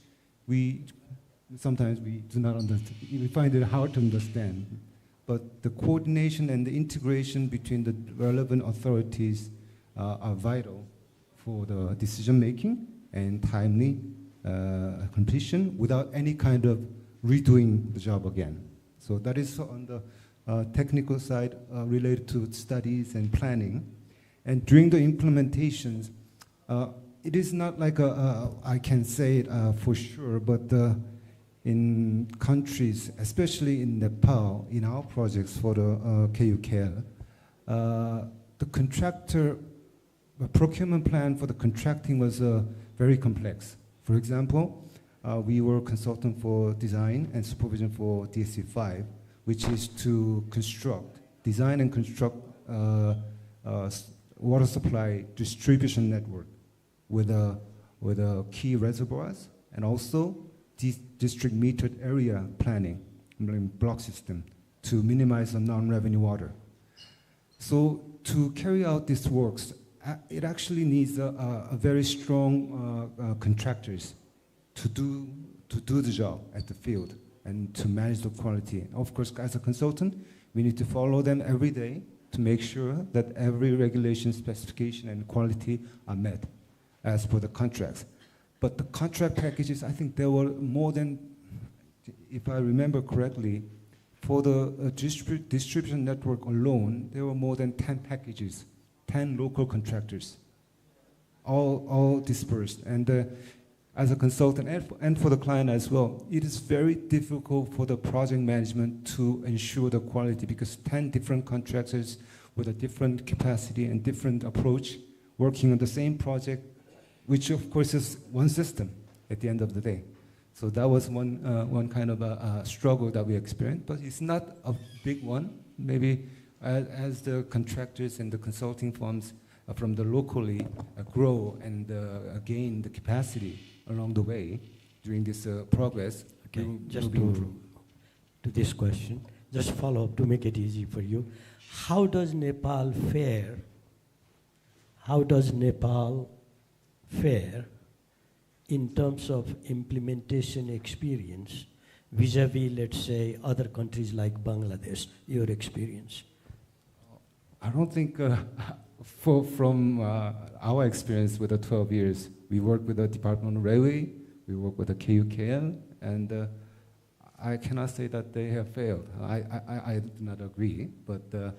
sometimes we do not understand. We find it hard to understand. But the coordination and the integration between the relevant authorities are vital for the decision making and timely completion without any kind of redoing the job again. So that is on the technical side related to studies and planning. And during the implementations, it is not like I can say it for sure, but in countries, especially in Nepal, in our projects for the KUKL, the contractor procurement plan for the contracting was very complex. For example, we were consultant for design and supervision for DSC5, which is to design and construct water supply distribution network with a key reservoirs and also district metered area planning, block system to minimize the non-revenue water. So to carry out these works, it actually needs a very strong contractors to do the job at the field and to manage the quality. Of course, as a consultant, we need to follow them every day to make sure that every regulation, specification, and quality are met as per the contracts. But the contract packages, I think there were more than, if I remember correctly, for the distribution network alone, there were more than 10 packages, 10 local contractors, all dispersed. And as a consultant and for the client as well, it is very difficult for the project management to ensure the quality because 10 different contractors with a different capacity and different approach working on the same project, which of course is one system at the end of the day. So that was one kind of a struggle that we experienced, but it's not a big one. Maybe as the contractors and the consulting firms from the locally grow and gain the capacity along the way during this progress. Okay, just to this question, just follow up to make it easy for you. How does Nepal fare? How does Nepal fare in terms of implementation experience vis-a-vis, let's say, other countries like Bangladesh, your experience? I don't think, from our experience with the 12 years, we work with the Department of Railway, we work with the KUKL, and I cannot say that they have failed. I do not agree, but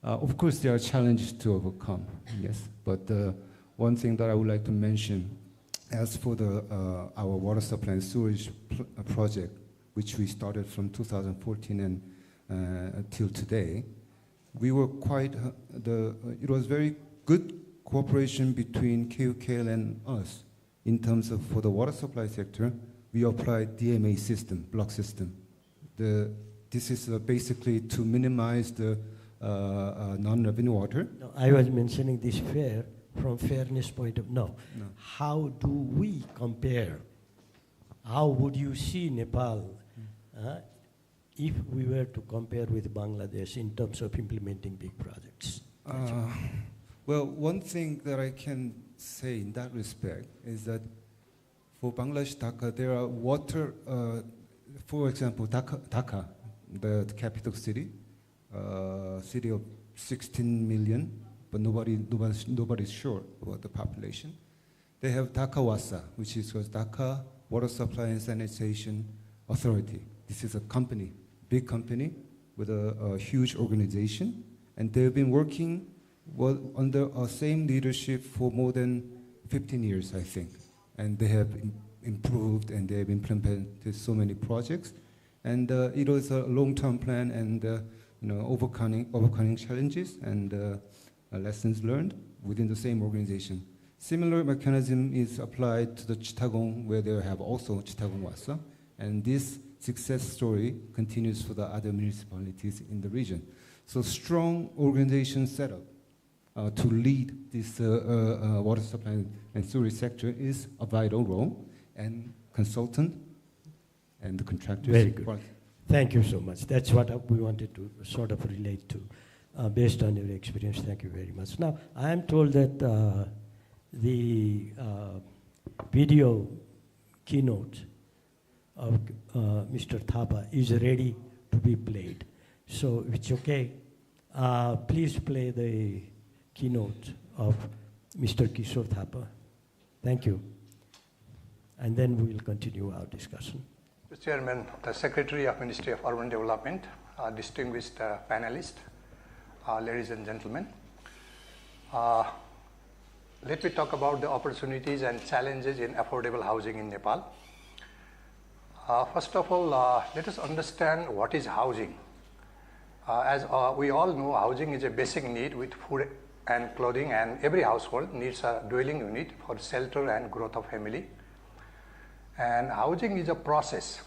of course there are challenges to overcome, yes. But one thing that I would like to mention, as for our water supply and sewage project, which we started from 2014 and until today, we were quite, it was very good cooperation between KUKL and us in terms of, for the water supply sector, we applied DMA system, block system. This is basically to minimize the non-revenue water. No, I was mentioning this fair from fairness point of no. How do we compare? How would you see Nepal if we were to compare with Bangladesh in terms of implementing big projects? Well, one thing that I can say in that respect is that for Bangladesh, Dhaka, there are water, for example, Dhaka, the capital city, city of 16 million, but nobody's sure about the population. They have Dhaka Wasa, which is Dhaka Water Supply and Sanitation Authority. This is a company, big company, with a huge organization, and they've been working under our same leadership for more than 15 years, I think. And they have improved and they have implemented so many projects. And it was a long-term plan and overcoming challenges and lessons learned within the same organization. Similar mechanism is applied to the Chittagong, where they have also Chittagong Wasa, and this success story continues for the other municipalities in the region. So strong organization setup to lead this water supply and sewage sector is a vital role, and consultant and the contractors. Very good. Thank you so much. That's what we wanted to sort of relate to based on your experience. Thank you very much. Now, I am told that the video keynote of Mr. Thapa is ready to be played. So if it's okay, please play the keynote of Mr. Kishore Thapa. Thank you. And then we will continue our discussion. Mr. Chairman, the Secretary of Ministry of Urban Development, distinguished panelists, ladies and gentlemen. Let me talk about the opportunities and challenges in affordable housing in Nepal. First of all, let us understand what is housing. As we all know, housing is a basic need with food and clothing, and every household needs a dwelling unit for shelter and growth of family. And housing is a process,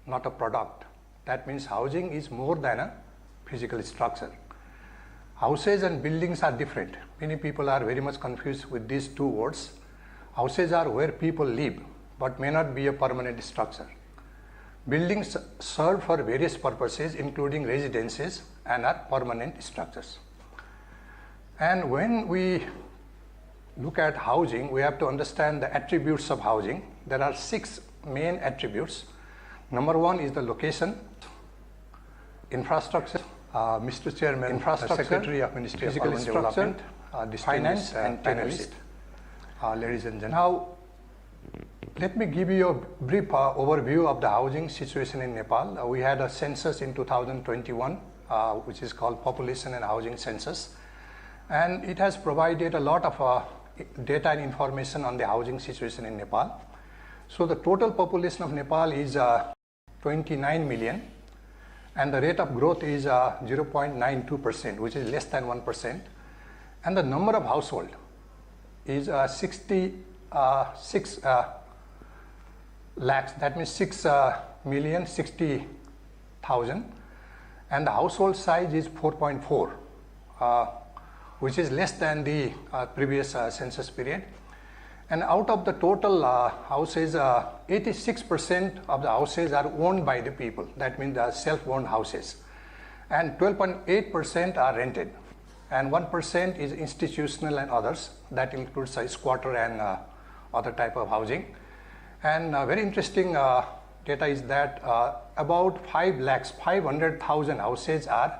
not a product. That means housing is more than a physical structure. Houses and buildings are different. Many people are very much confused with these two words. Houses are where people live, but may not be a permanent structure. Buildings serve for various purposes, including residences, and are permanent structures. And when we look at housing, we have to understand the attributes of housing. There are 6 main attributes. Number 1 is the location, infrastructure, Mr. Chairman, infrastructure, Secretary of Ministry of Urban Development, finance and panelists, ladies and gentlemen. Now, let me give you a brief overview of the housing situation in Nepal. We had a census in 2021, which is called Population and Housing Census. And it has provided a lot of data and information on the housing situation in Nepal. So the total population of Nepal is 29 million, and the rate of growth is 0.92%, which is less than 1%. And the number of household is 66 lakhs, that means 6,060,000, and the household size is 4.4, which is less than the previous census period. And out of the total houses, 86% of the houses are owned by the people. That means they are self-owned houses. And 12.8% are rented. And 1% is institutional and others. That includes a squatter and other type of housing. And very interesting data is that about 500,000 houses are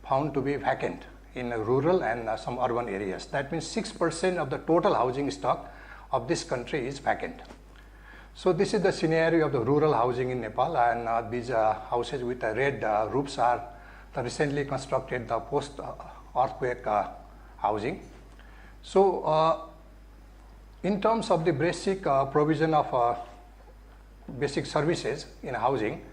found to be vacant in rural and some urban areas. That means 6% of the total housing stock of this country is vacant. So this is the scenario of the rural housing in Nepal, and these houses with red roofs are the recently constructed the post-earthquake housing. So in terms of the basic provision of basic services in housing,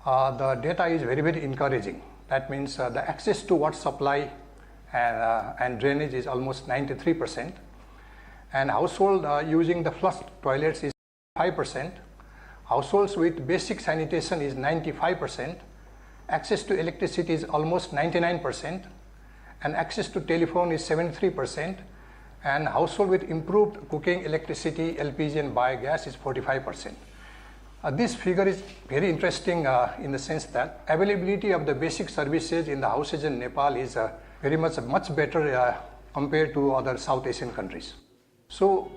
the data is very, very encouraging. That means the access to water supply and drainage is almost 93%. And household using the flush toilets is 5%. Households with basic sanitation is 95%. Access to electricity is almost 99%. And access to telephone is 73%. And household with improved cooking, electricity, LPG and biogas is 45%. This figure is very interesting in the sense that availability of the basic services in the houses in Nepal is very much better compared to other South Asian countries. So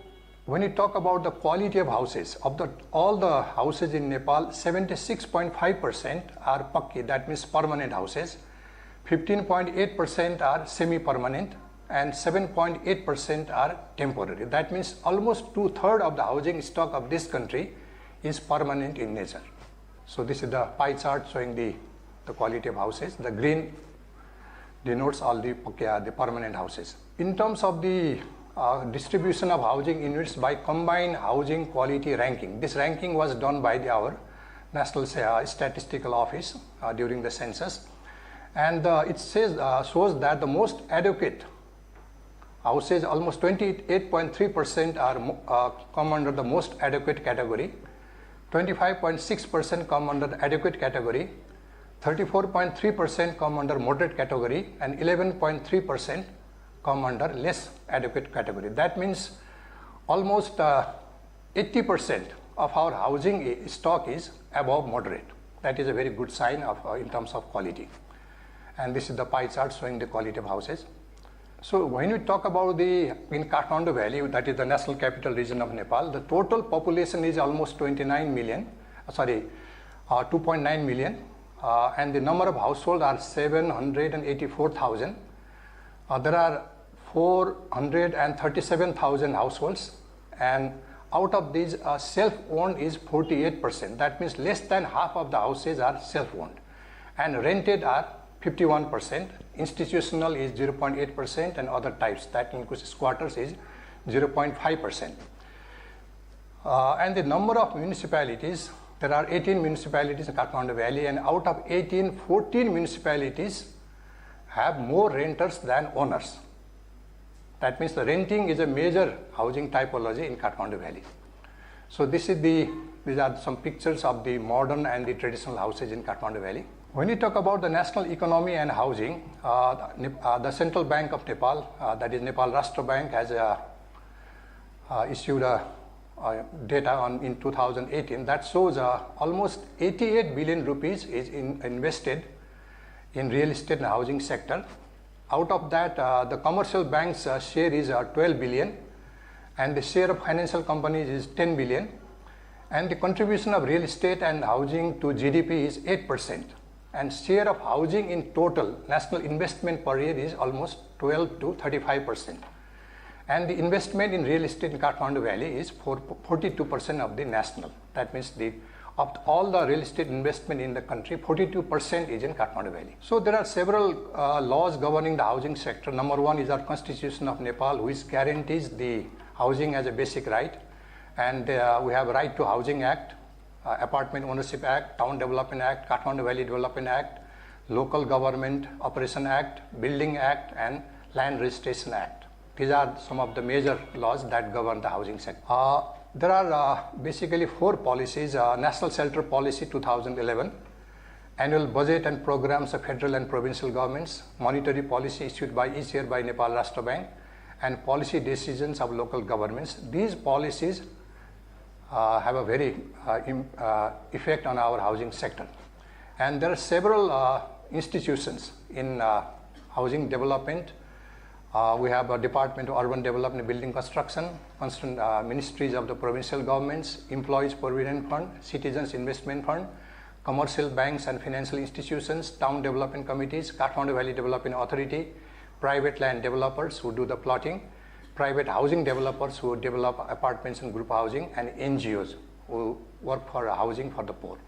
when you talk about the quality of houses, of all the houses in Nepal, 76.5% are pakki, that means permanent houses, 15.8% are semi-permanent, and 7.8% are temporary. That means almost 2/3 of the housing stock of this country is permanent in nature. So this is the pie chart showing the the quality of houses. The green denotes all the permanent houses. In terms of the distribution of housing units by combined housing quality ranking, this ranking was done by our National Statistical Office during the census, and it shows that the most adequate houses, almost 28.3% are come under the most adequate category, 25.6% come under the adequate category, 34.3% come under moderate category, and 11.3% come under less adequate category. That means almost 80% of our housing stock is above moderate. That is a very good sign of in terms of quality. And this is the pie chart showing the quality of houses. So when we talk about in Kathmandu Valley, that is the national capital region of Nepal, the total population is almost 2.9 million, and the number of households are 784,000. There are 437,000 households, and out of these, self-owned is 48%. That means less than half of the houses are self-owned, and rented are 51%. Institutional is 0.8%, and other types, that includes squatters, is 0.5%. And the number of municipalities, there are 18 municipalities in Kathmandu Valley, and out of 18, 14 municipalities have more renters than owners. That means the renting is a major housing typology in Kathmandu Valley. So these are some pictures of the modern and the traditional houses in Kathmandu Valley. When you talk about the national economy and housing, the Central Bank of Nepal, that is Nepal Rashtra Bank, has issued data in 2018 that shows almost 88 billion rupees is invested in real estate and housing sector. Out of that, the commercial banks' share is 12 billion, and the share of financial companies is 10 billion, and the contribution of real estate and housing to GDP is 8%, and share of housing in total national investment per year is almost 12 to 35%. And the investment in real estate in Kathmandu Valley is 42% of the national. That means of all the real estate investment in the country, 42% is in Kathmandu Valley. So there are several laws governing the housing sector. Number one is our Constitution of Nepal, which guarantees the housing as a basic right. And we have Right to Housing Act, Apartment Ownership Act, Town Development Act, Kathmandu Valley Development Act, Local Government Operation Act, Building Act, and Land Registration Act. These are some of the major laws that govern the housing sector. There are basically 4 policies: National Shelter Policy 2011, Annual Budget and Programs of Federal and Provincial Governments, Monetary Policy issued by each year by Nepal Rashtra Bank, and Policy Decisions of Local Governments. These policies have a very effect on our housing sector. And there are several institutions in housing development. We have a Department of Urban Development and Building Construction, ministries of the provincial governments, Employees Provident Fund, Citizens Investment Fund, commercial banks and financial institutions, town development committees, Kathmandu Valley Development Authority, private land developers who do the plotting, private housing developers who develop apartments and group housing, and NGOs who work for housing for the poor.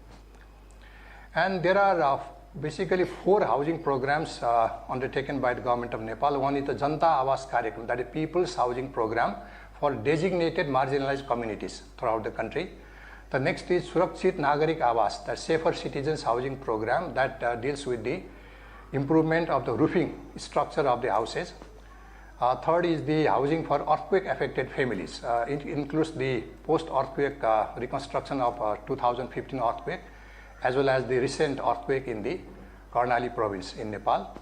And there are basically 4 housing programs undertaken by the government of Nepal. One is the Janta Awas Karyakram, that is People's Housing Program for designated marginalized communities throughout the country. The next is Surakshit Nagarik Awas, the Safer Citizens Housing Program that deals with the improvement of the roofing structure of the houses. Third is the housing for earthquake affected families. It includes the post-earthquake reconstruction of 2015 earthquake, as well as the recent earthquake in the Karnali province in Nepal.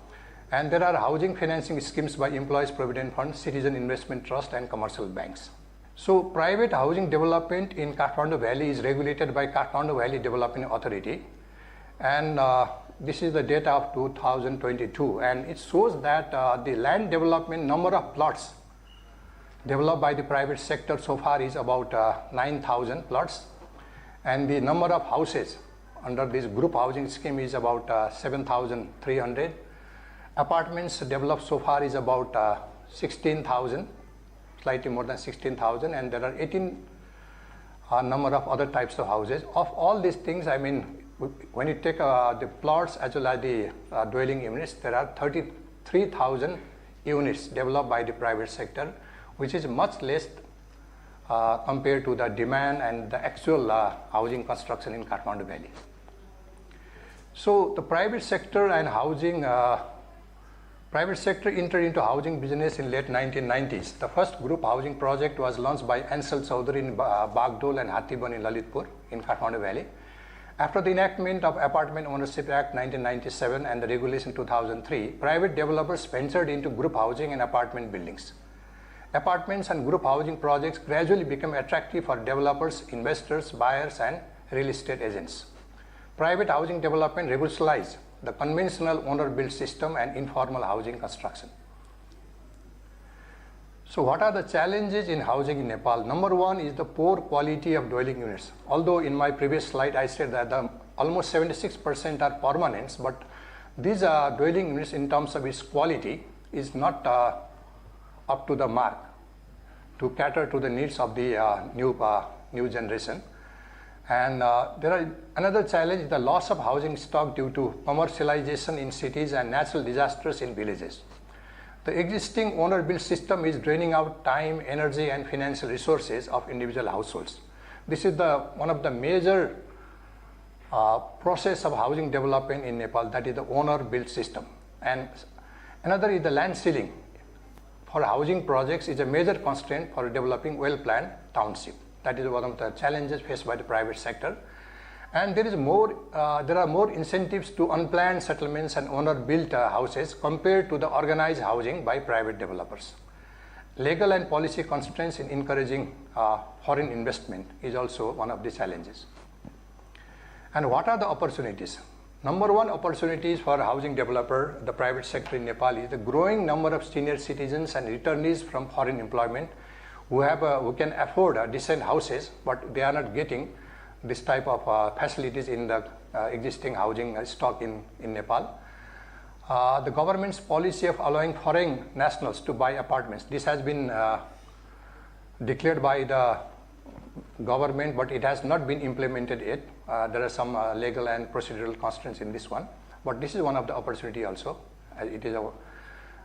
And there are housing financing schemes by Employees Provident Fund, Citizen Investment Trust, and commercial banks. So private housing development in Kathmandu Valley is regulated by Kathmandu Valley Development Authority. And this is the data of 2022. And it shows that the land development number of plots developed by the private sector so far is about 9,000 plots. And the number of houses under this group housing scheme is about 7,300. Apartments developed so far is about 16,000, slightly more than 16,000, and there are 18 number of other types of houses. Of all these things, I mean, when you take the plots as well as the dwelling units, there are 33,000 units developed by the private sector, which is much less compared to the demand and the actual housing construction in Kathmandu Valley. So the private sector and housing, private sector entered into housing business in late 1990s. The first group housing project was launched by Ansal Chaudhary in Bagdol and Hatibon in Lalitpur in Kathmandu Valley. After the enactment of Apartment Ownership Act 1997 and the Regulation 2003, private developers ventured into group housing and apartment buildings. Apartments and group housing projects gradually became attractive for developers, investors, buyers, and real estate agents. Private housing development revolutionized the conventional owner-built system and informal housing construction. So what are the challenges in housing in Nepal? Number one is the poor quality of dwelling units. Although in my previous slide I said that almost 76% are permanents, but these dwelling units in terms of its quality is not up to the mark to cater to the needs of the new generation. And another challenge is the loss of housing stock due to commercialization in cities and natural disasters in villages. The existing owner-built system is draining out time, energy, and financial resources of individual households. This is one of the major process of housing development in Nepal, that is the owner-built system. And another is the land ceiling for housing projects is a major constraint for developing well-planned township. That is one of the challenges faced by the private sector. And there are more incentives to unplanned settlements and owner-built houses compared to the organized housing by private developers. Legal and policy constraints in encouraging foreign investment is also one of the challenges. And what are the opportunities? Number one opportunities for housing developer, the private sector in Nepal, is the growing number of senior citizens and returnees from foreign employment who can afford decent houses, but they are not getting this type of facilities in the existing housing stock in Nepal. The government's policy of allowing foreign nationals to buy apartments, this has been declared by the government, but it has not been implemented yet. There are some legal and procedural constraints in this one, but this is one of the opportunity also.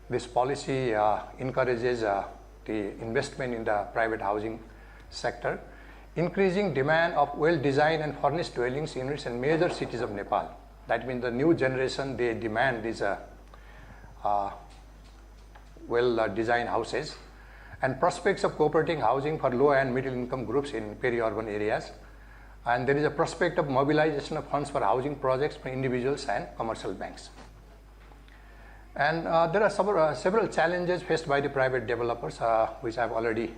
This policy encourages the investment in the private housing sector. Increasing demand of well-designed and furnished dwellings units in major cities of Nepal. That means the new generation, they demand these well-designed houses. And prospects of cooperating housing for low and middle income groups in peri-urban areas. And there is a prospect of mobilization of funds for housing projects for individuals and commercial banks. And there are several challenges faced by the private developers, which I have already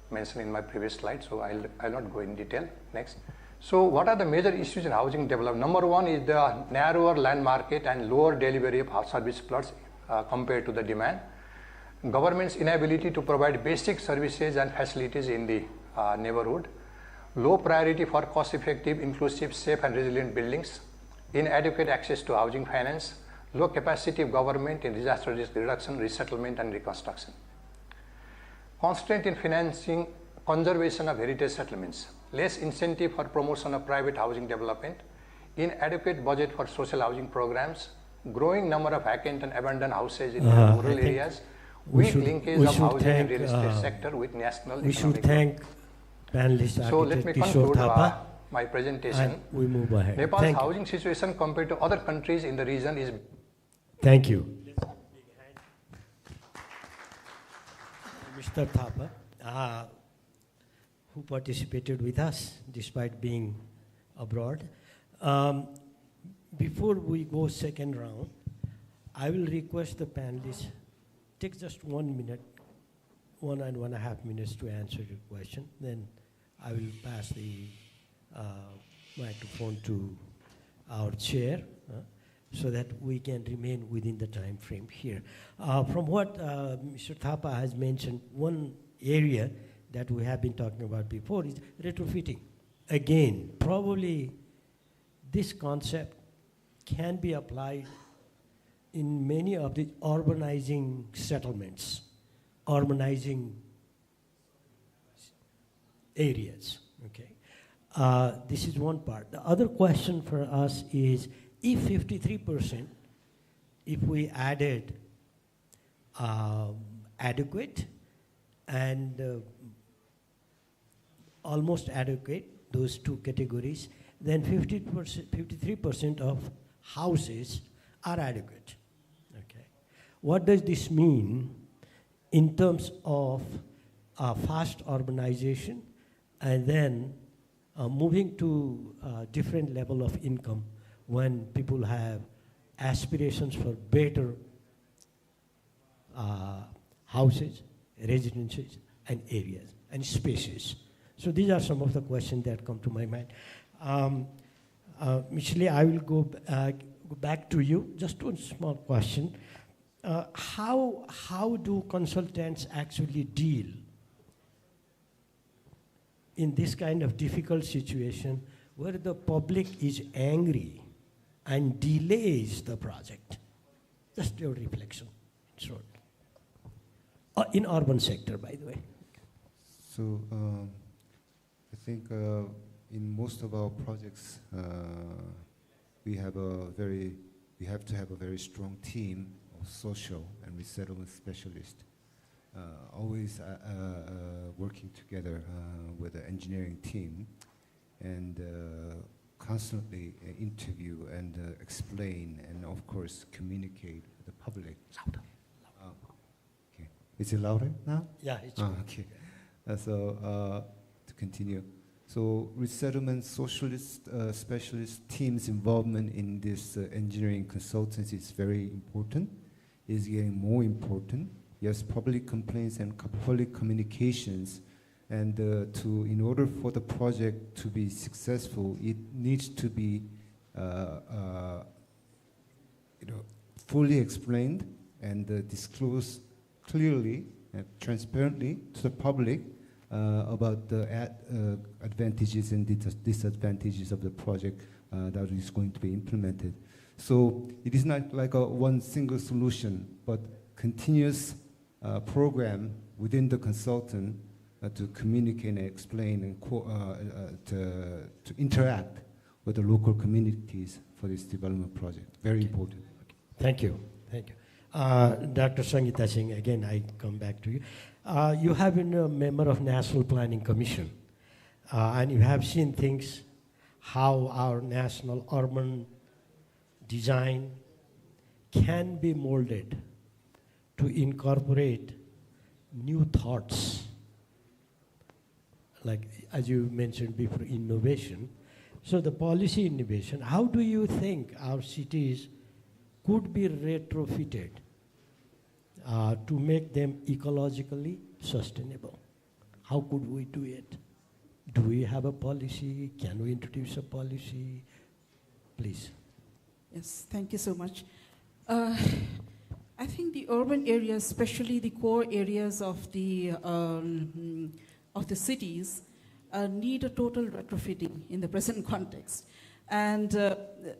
mentioned in my previous slide, so I'll not go in detail. Next. So what are the major issues in housing development? Number one is the narrower land market and lower delivery of service plots compared to the demand. Government's inability to provide basic services and facilities in the neighborhood. Low priority for cost-effective, inclusive, safe and resilient buildings. Inadequate access to housing finance. Low capacity of government in disaster risk reduction, resettlement and reconstruction. Constraint in financing conservation of heritage settlements, less incentive for promotion of private housing development, inadequate budget for social housing programs, growing number of vacant and abandoned houses in rural areas, weak linkage of housing and real estate sector with national we economic should thank panelist So let me conclude my presentation. And we move ahead. Nepal's housing situation compared to other countries in the region is... Thank you. Mr. Thapa, who participated with us despite being abroad. Before we go second round, I will request the panelists take just 1 minute, 1.5 minutes to answer your question. Then I will pass the microphone to our chair so that we can remain within the time frame here. From what Mr. Thapa has mentioned, one area that we have been talking about before is retrofitting. Again, probably this concept can be applied in many of the urbanizing settlements, urbanizing areas, okay? This is one part. The other question for us is, if 53%, if we added adequate and almost adequate, those two categories, then 53% of houses are adequate. Okay. What does this mean in terms of fast urbanization and then moving to different level of income when people have aspirations for better houses, residences, and areas, and spaces? So these are some of the questions that come to my mind. Michelle, I will go back to you. Just one small question. How do consultants actually deal in this kind of difficult situation where the public is angry and delays the project? Just your reflection, short. In urban sector, by the way. So I think in most of our projects, we have to have a very strong team of social and resettlement specialists, always working together with the engineering team, and constantly interview and explain, and of course communicate with the public. Louder. Okay. Is it louder now? Yeah, it's okay. To continue. So resettlement socialist specialist team's involvement in this engineering consultancy is very important. Is getting more important. Yes, public complaints and public communications, and in order for the project to be successful, it needs to be fully explained and disclosed clearly and transparently to the public about the advantages and disadvantages of the project that is going to be implemented. So it is not like a one single solution, but continuous program within the consultant to communicate and explain and to interact with the local communities for this development project. Very important. Okay. Thank you. Thank you. Dr. Sangeeta Singh, again, I come back to you. You have been a member of National Planning Commission, and you have seen things, how our national urban design can be molded to incorporate new thoughts, like as you mentioned before, innovation. So the policy innovation, how do you think our cities could be retrofitted to make them ecologically sustainable? How could we do it? Do we have a policy? Can we introduce a policy? Please. Yes, thank you so much. I think the urban areas, especially the core areas of the cities, need a total retrofitting in the present context. And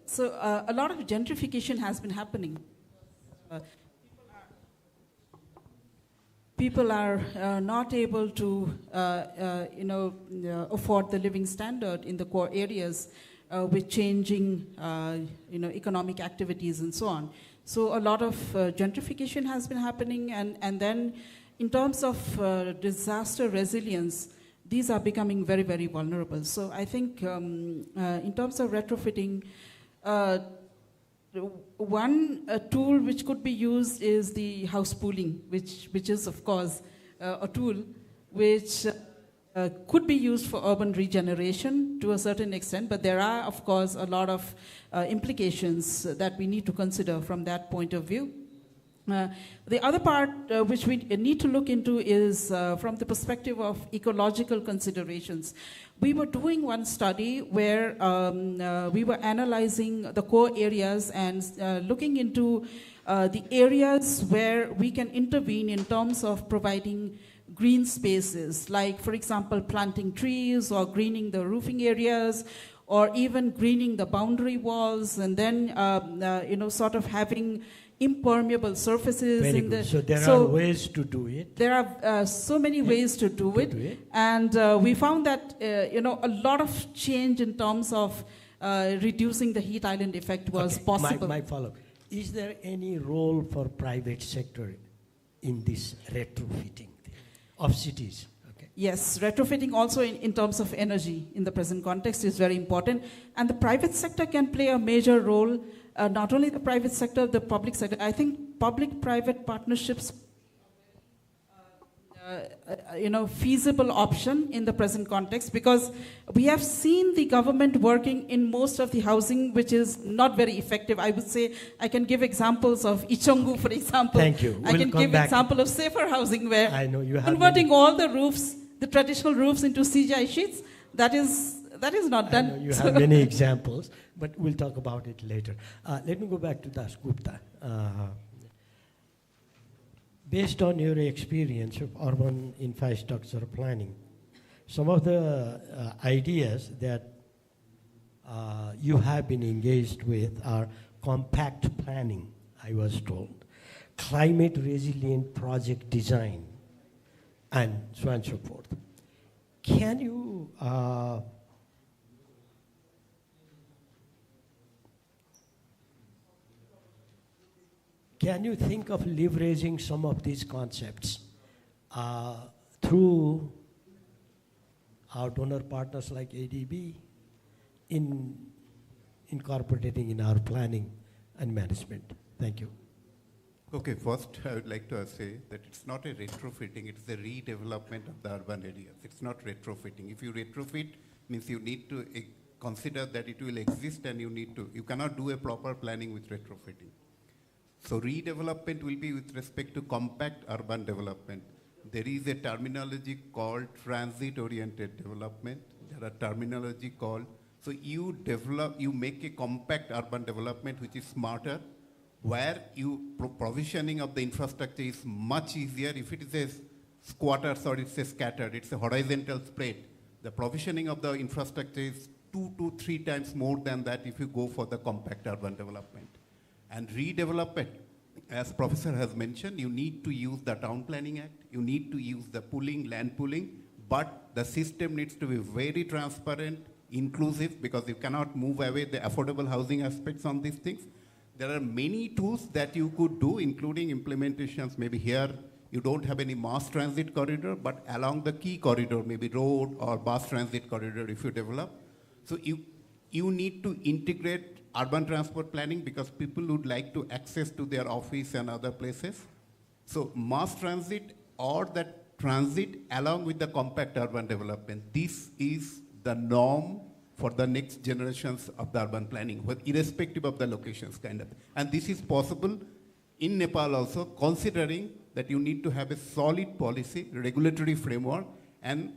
so a lot of gentrification has been happening. People are not able to, afford the living standard in the core areas with changing, economic activities and so on. So a lot of gentrification has been happening, and then in terms of disaster resilience, these are becoming very, very vulnerable. So I think in terms of retrofitting, one tool which could be used is the house pooling, which is, of course, a tool which could be used for urban regeneration to a certain extent, but there are, of course, a lot of implications that we need to consider from that point of view. The other part which we need to look into is from the perspective of ecological considerations. We were doing one study where we were analyzing the core areas and looking into the areas where we can intervene in terms of providing green spaces, like, for example, planting trees or greening the roofing areas, or even greening the boundary walls, and then sort of having impermeable surfaces. Very in good. the So there are ways to do it. There are so many ways to do it. And we found that a lot of change in terms of reducing the heat island effect was possible. My follow-up. Is there any role for private sector in this retrofitting of cities? Okay. Yes, retrofitting also in terms of energy in the present context is very important. And the private sector can play a major role, not only the private sector, the public sector. I think public-private partnerships feasible option in the present context, because we have seen the government working in most of the housing which is not very effective. I would say I can give examples of Ichongu, for example. Thank you. I can give example of safer housing where I know you have converting all the roofs, the traditional roofs, into CGI sheets, that is not done. I know you have many examples, but we'll talk about it later. Let me go back to Das Gupta. Based on your experience of urban infrastructure planning, some of the ideas that you have been engaged with are compact planning, I was told, climate resilient project design, and so on and so forth. Can you think of leveraging some of these concepts through our donor partners like ADB in incorporating in our planning and management? Thank you. Okay, first I would like to say that it's not a retrofitting, it's the redevelopment of the urban areas. It's not retrofitting. If you retrofit, means you need to consider that it will exist, and you cannot do a proper planning with retrofitting. So redevelopment will be with respect to compact urban development. There is a terminology called transit-oriented development. There are terminology called, so you make a compact urban development which is smarter, where provisioning of the infrastructure is much easier. If it is a squatters or it's a scattered, it's a horizontal spread, the provisioning of the infrastructure is 2 to 3 times more than that if you go for the compact urban development. And redevelopment, as Professor has mentioned, you need to use the Town Planning Act, you need to use the land pooling, but the system needs to be very transparent, inclusive, because you cannot move away the affordable housing aspects on these things. There are many tools that you could do, including implementations. Maybe here you don't have any mass transit corridor, but along the key corridor, maybe road or bus transit corridor if you develop. So you need to integrate urban transport planning, because people would like to access to their office and other places. So mass transit or that transit along with the compact urban development, this is the norm for the next generations of the urban planning, irrespective of the locations kind of. And this is possible in Nepal also, considering that you need to have a solid policy, regulatory framework, and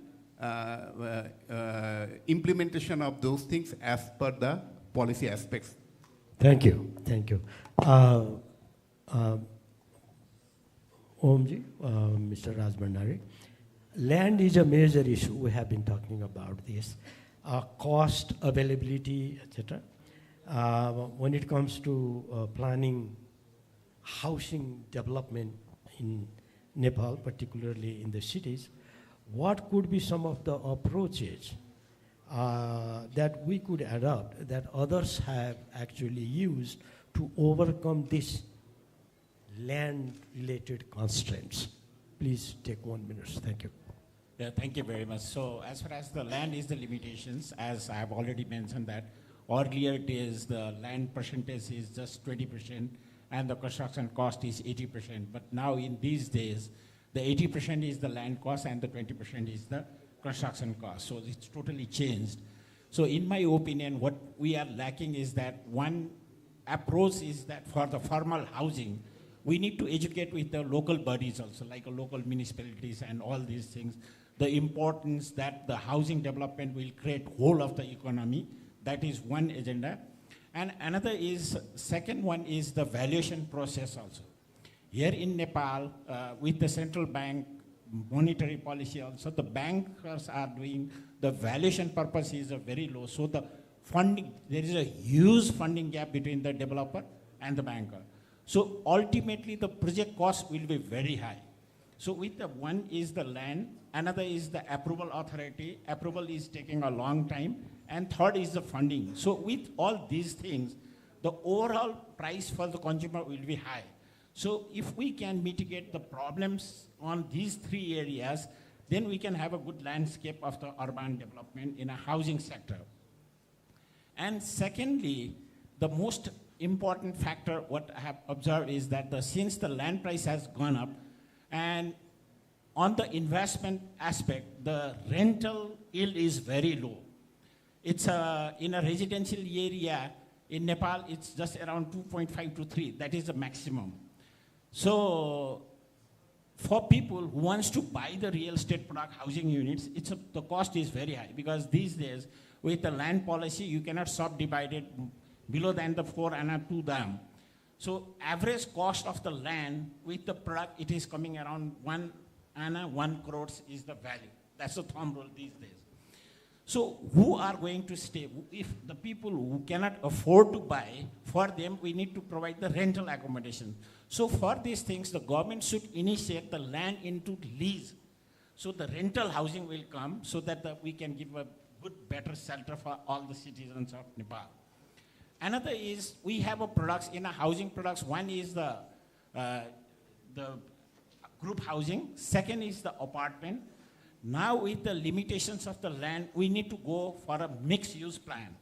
implementation of those things as per the policy aspects. Thank you. Thank you. Omji, Mr. Rajbhandari, land is a major issue. We have been talking about this. Cost, availability, etc. When it comes to planning housing development in Nepal, particularly in the cities, what could be some of the approaches that we could adopt that others have actually used to overcome these land-related constraints? Please take 1 minute. Thank you. Yeah, thank you very much. So as far as the land is the limitations, as I have already mentioned that earlier days the land percentage is just 20% and the construction cost is 80%. But now in these days, the 80% is the land cost and the 20% is the construction cost. So it's totally changed. So in my opinion, what we are lacking is that one approach is that for the formal housing, we need to educate with the local bodies also, like local municipalities and all these things, the importance that the housing development will create whole of the economy. That is one agenda. And another is, second one is the valuation process also. Here in Nepal, with the central bank monetary policy also, the bankers are doing, the valuation purpose is very low. So the funding, there is a huge funding gap between the developer and the banker. So ultimately the project cost will be very high. So with the one is the land, another is the approval authority, approval is taking a long time, and third is the funding. So with all these things, the overall price for the consumer will be high. So if we can mitigate the problems on these three areas, then we can have a good landscape of the urban development in a housing sector. And secondly, the most important factor what I have observed is that since the land price has gone up, and on the investment aspect, the rental yield is very low. It's in a residential area in Nepal, it's just around 2.5 to 3. That is the maximum. So for people who wants to buy the real estate product housing units, the cost is very high, because these days with the land policy, you cannot subdivide it below than the 4 and 2 dam. So average cost of the land with the product, it is coming around 1 crores is the value. That's the thumb rule these days. So who are going to stay? If the people who cannot afford to buy, for them we need to provide the rental accommodation. So for these things, the government should initiate the land into lease. So the rental housing will come so that we can give a good, better shelter for all the citizens of Nepal. Another is we have a products in a housing products. One is the group housing. Second is the apartment. Now with the limitations of the land, we need to go for a mixed use plan,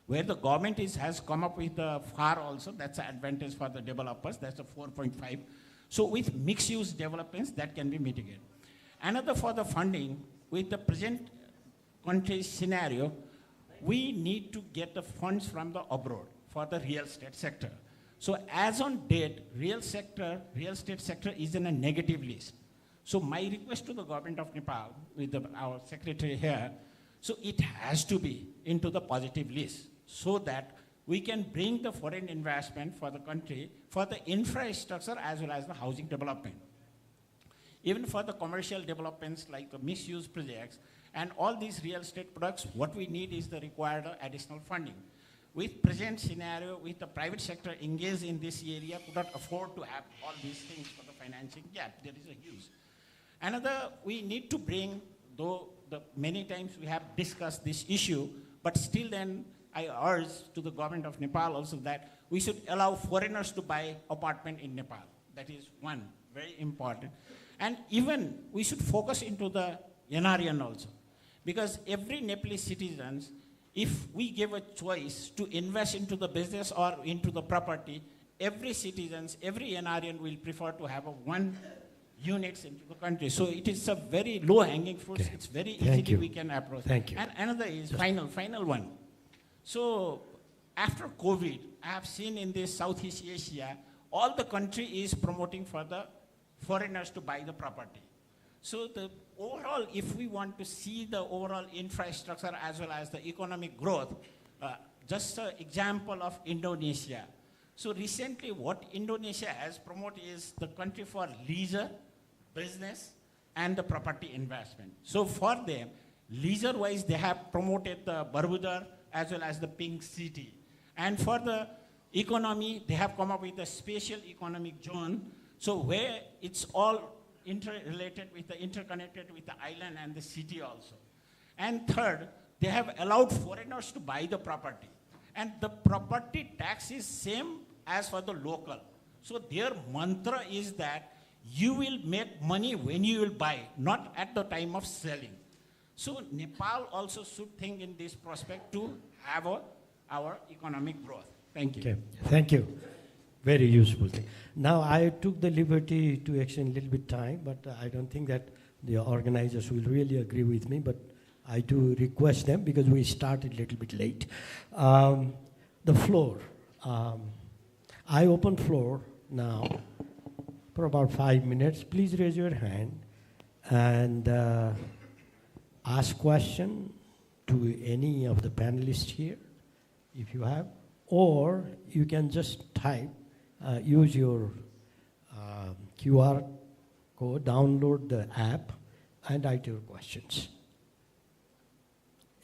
where the government has come up with the FAR also. That's an advantage for the developers. That's a 4.5. So with mixed use developments, that can be mitigated. Another for the funding, with the present country scenario, we need to get the funds from the abroad for the real estate sector. So as on date, real estate sector is in a negative list. So my request to the government of Nepal, with our secretary here, so it has to be into the positive list, so that we can bring the foreign investment for the country, for the infrastructure as well as the housing development. Even for the commercial developments like the mixed-use projects and all these real estate products, what we need is the required additional funding. With present scenario, with the private sector engaged in this area, could not afford to have all these things for the financing gap. There is a huge. Another, we need to bring, though many times we have discussed this issue, but still then I urge to the government of Nepal also that we should allow foreigners to buy apartment in Nepal. That is one, very important. And even we should focus into the NRN also. Because every Nepalese citizens, if we give a choice to invest into the business or into the property, every citizens, every NRN will prefer to have one units into the country. So it is a very low-hanging fruit. Okay. It's very easily we can approach. Thank you. And another is final one. So after COVID, I have seen in this Southeast Asia, all the country is promoting for the foreigners to buy the property. So the overall, if we want to see the overall infrastructure as well as the economic growth, just an example of Indonesia. So recently what Indonesia has promoted is the country for leisure, business, and the property investment. So for them, leisure-wise, they have promoted the Borobudur as well as the Pink City. And for the economy, they have come up with a special economic zone, so where it's all interrelated with the interconnected with the island and the city also. And third, they have allowed foreigners to buy the property. And the property tax is same as for the local. So their mantra is that you will make money when you will buy, not at the time of selling. So Nepal also should think in this prospect to have our economic growth. Thank you. Okay. Thank you. Very useful thing. Now I took the liberty to extend a little bit time, but I don't think that the organizers will really agree with me, but I do request them because we started a little bit late. The floor. I open floor now for about 5 minutes. Please raise your hand and ask question to any of the panelists here, if you have, or you can just type, use your QR code, download the app, and write your questions.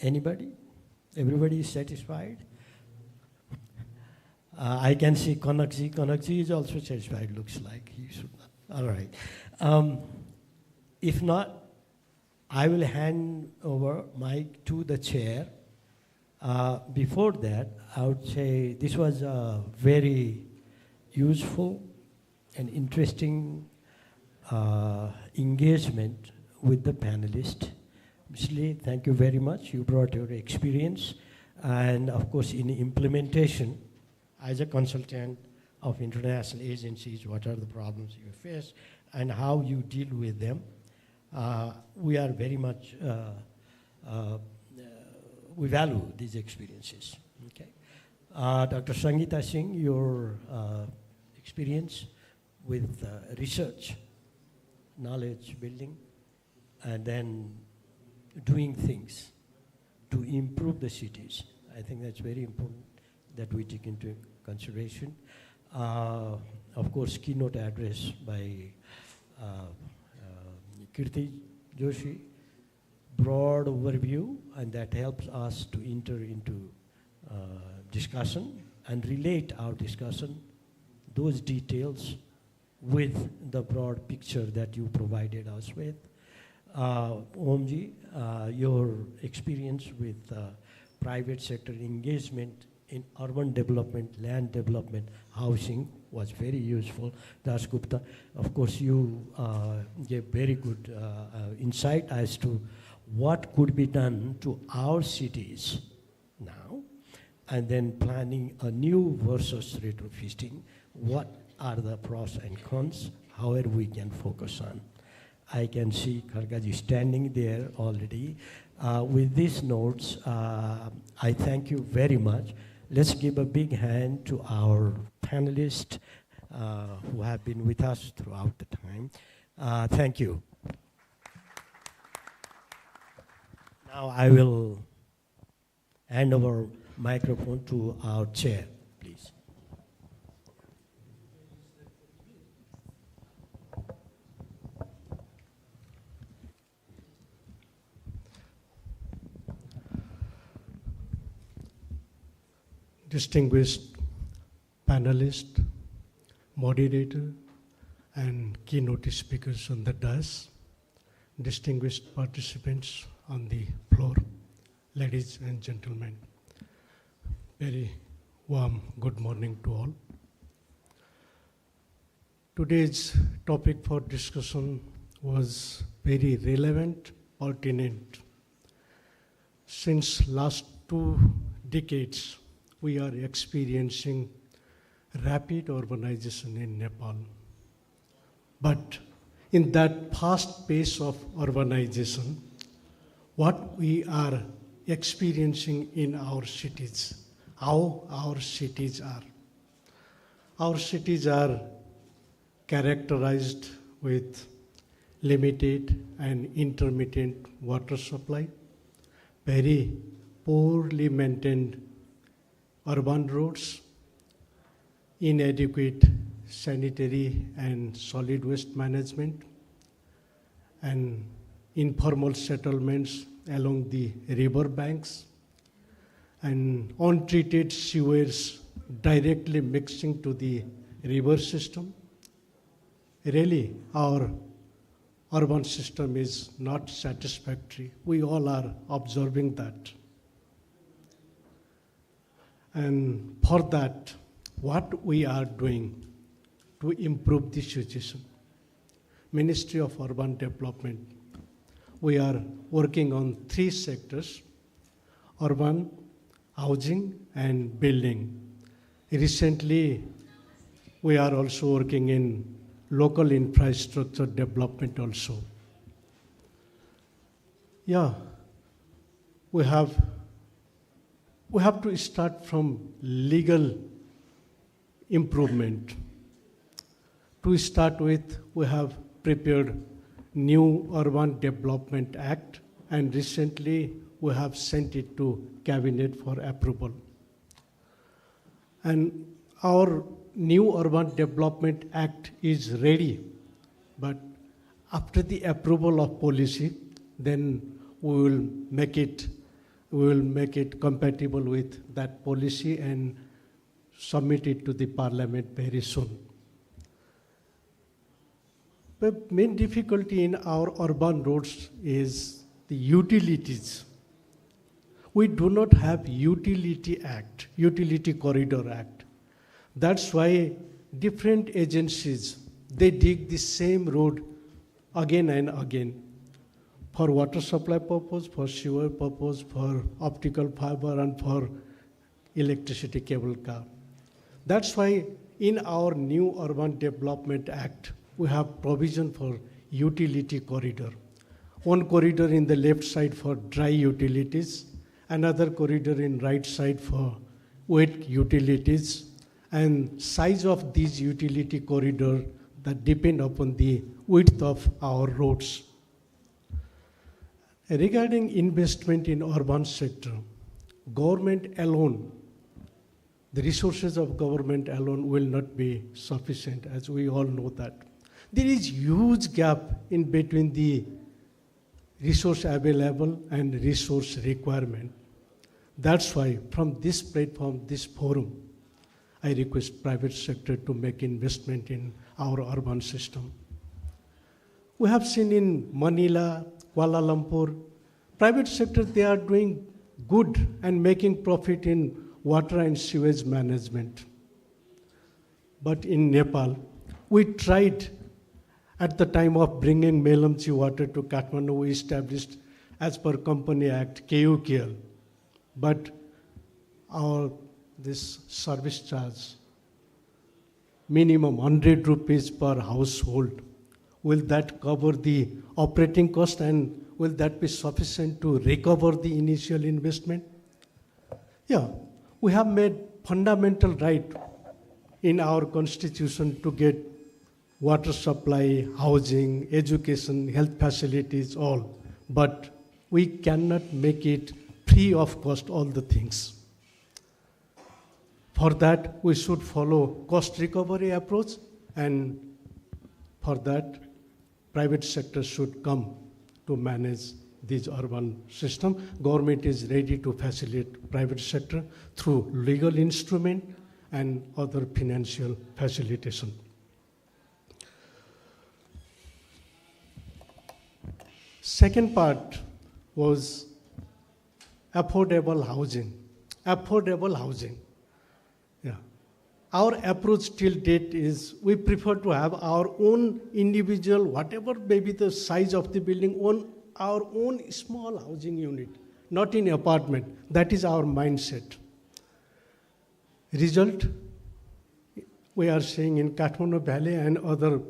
Anybody? Everybody is satisfied? I can see Konakji. Konakji is also satisfied, looks like. He should not. All right. If not, I will hand over mic to the chair. Before that, I would say this was a very useful and interesting engagement with the panelists. Ms. Lee, thank you very much. You brought your experience. And of course, in implementation, as a consultant of international agencies, what are the problems you face and how you deal with them. We are very much, we value these experiences. Okay. Dr. Sangeeta Singh, your experience with research, knowledge building, and then doing things to improve the cities. I think that's very important that we take into consideration. Of course, keynote address by Kirti Joshi, broad overview, and that helps us to enter into discussion and relate our discussion, those details, with the broad picture that you provided us with. Omji, your experience with private sector engagement in urban development, land development, housing was very useful. Das Gupta, of course, you gave very good insight as to what could be done to our cities now, and then planning a new versus retrofitting. What are the pros and cons? However, we can focus on. I can see Khargaji standing there already. With these notes, I thank you very much. Let's give a big hand to our panelists who have been with us throughout the time. Thank you. Now I will hand over microphone to our chair, please. Distinguished panelists, moderator, and keynote speakers on the dais, distinguished participants on the floor, ladies and gentlemen, very warm good morning to all. Today's topic for discussion was very relevant, pertinent. Since last 2 decades, we are experiencing rapid urbanization in Nepal. But in that fast pace of urbanization, what we are experiencing in our cities, how our cities are. Our cities are characterized with limited and intermittent water supply, very poorly maintained urban roads, inadequate sanitary and solid waste management, and informal settlements along the river banks, and untreated sewers directly mixing to the river system. Really, our urban system is not satisfactory. We all are observing that. And for that, what we are doing to improve the situation? Ministry of Urban Development, we are working on 3 sectors: urban, housing, and building. Recently, we are also working in local infrastructure development also. Yeah, we have to start from legal improvement. To start with, we have prepared new Urban Development Act, and recently we have sent it to Cabinet for approval. And our new Urban Development Act is ready, but after the approval of policy, then we will make it we will make it compatible with that policy and submit it to the Parliament very soon. The main difficulty in our urban roads is the utilities. We do not have utility act, utility corridor act. That's why different agencies, they dig the same road again and again for water supply purpose, for sewer purpose, for optical fiber, and for electricity cable car. That's why in our new Urban Development Act, we have provision for utility corridor. One corridor in the left side for dry utilities, another corridor in right side for wet utilities, and size of these utility corridor that depend upon the width of our roads. Regarding investment in urban sector, government alone, the resources of government alone will not be sufficient, as we all know that. There is huge gap in between the resource available and resource requirement. That's why from this platform, this forum, I request private sector to make investment in our urban system. We have seen in Manila, Kuala Lumpur, private sector, they are doing good and making profit in water and sewage management. But in Nepal, we tried at the time of bringing Melamchi water to Kathmandu, we established as per Company Act, KUKL. But this service charge, minimum 100 rupees per household, will that cover the operating cost, and will that be sufficient to recover the initial investment? Yeah, we have made fundamental right in our constitution to get water supply, housing, education, health facilities, all. But we cannot make it free of cost, all the things. For that, we should follow cost recovery approach, and for that, private sector should come to manage this urban system. Government is ready to facilitate private sector through legal instrument and other financial facilitation. Second part was affordable housing. Affordable housing. Yeah. Our approach till date is we prefer to have our own individual, whatever may be the size of the building, on our own small housing unit, not in apartment. That is our mindset. Result, we are seeing in Kathmandu Valley and other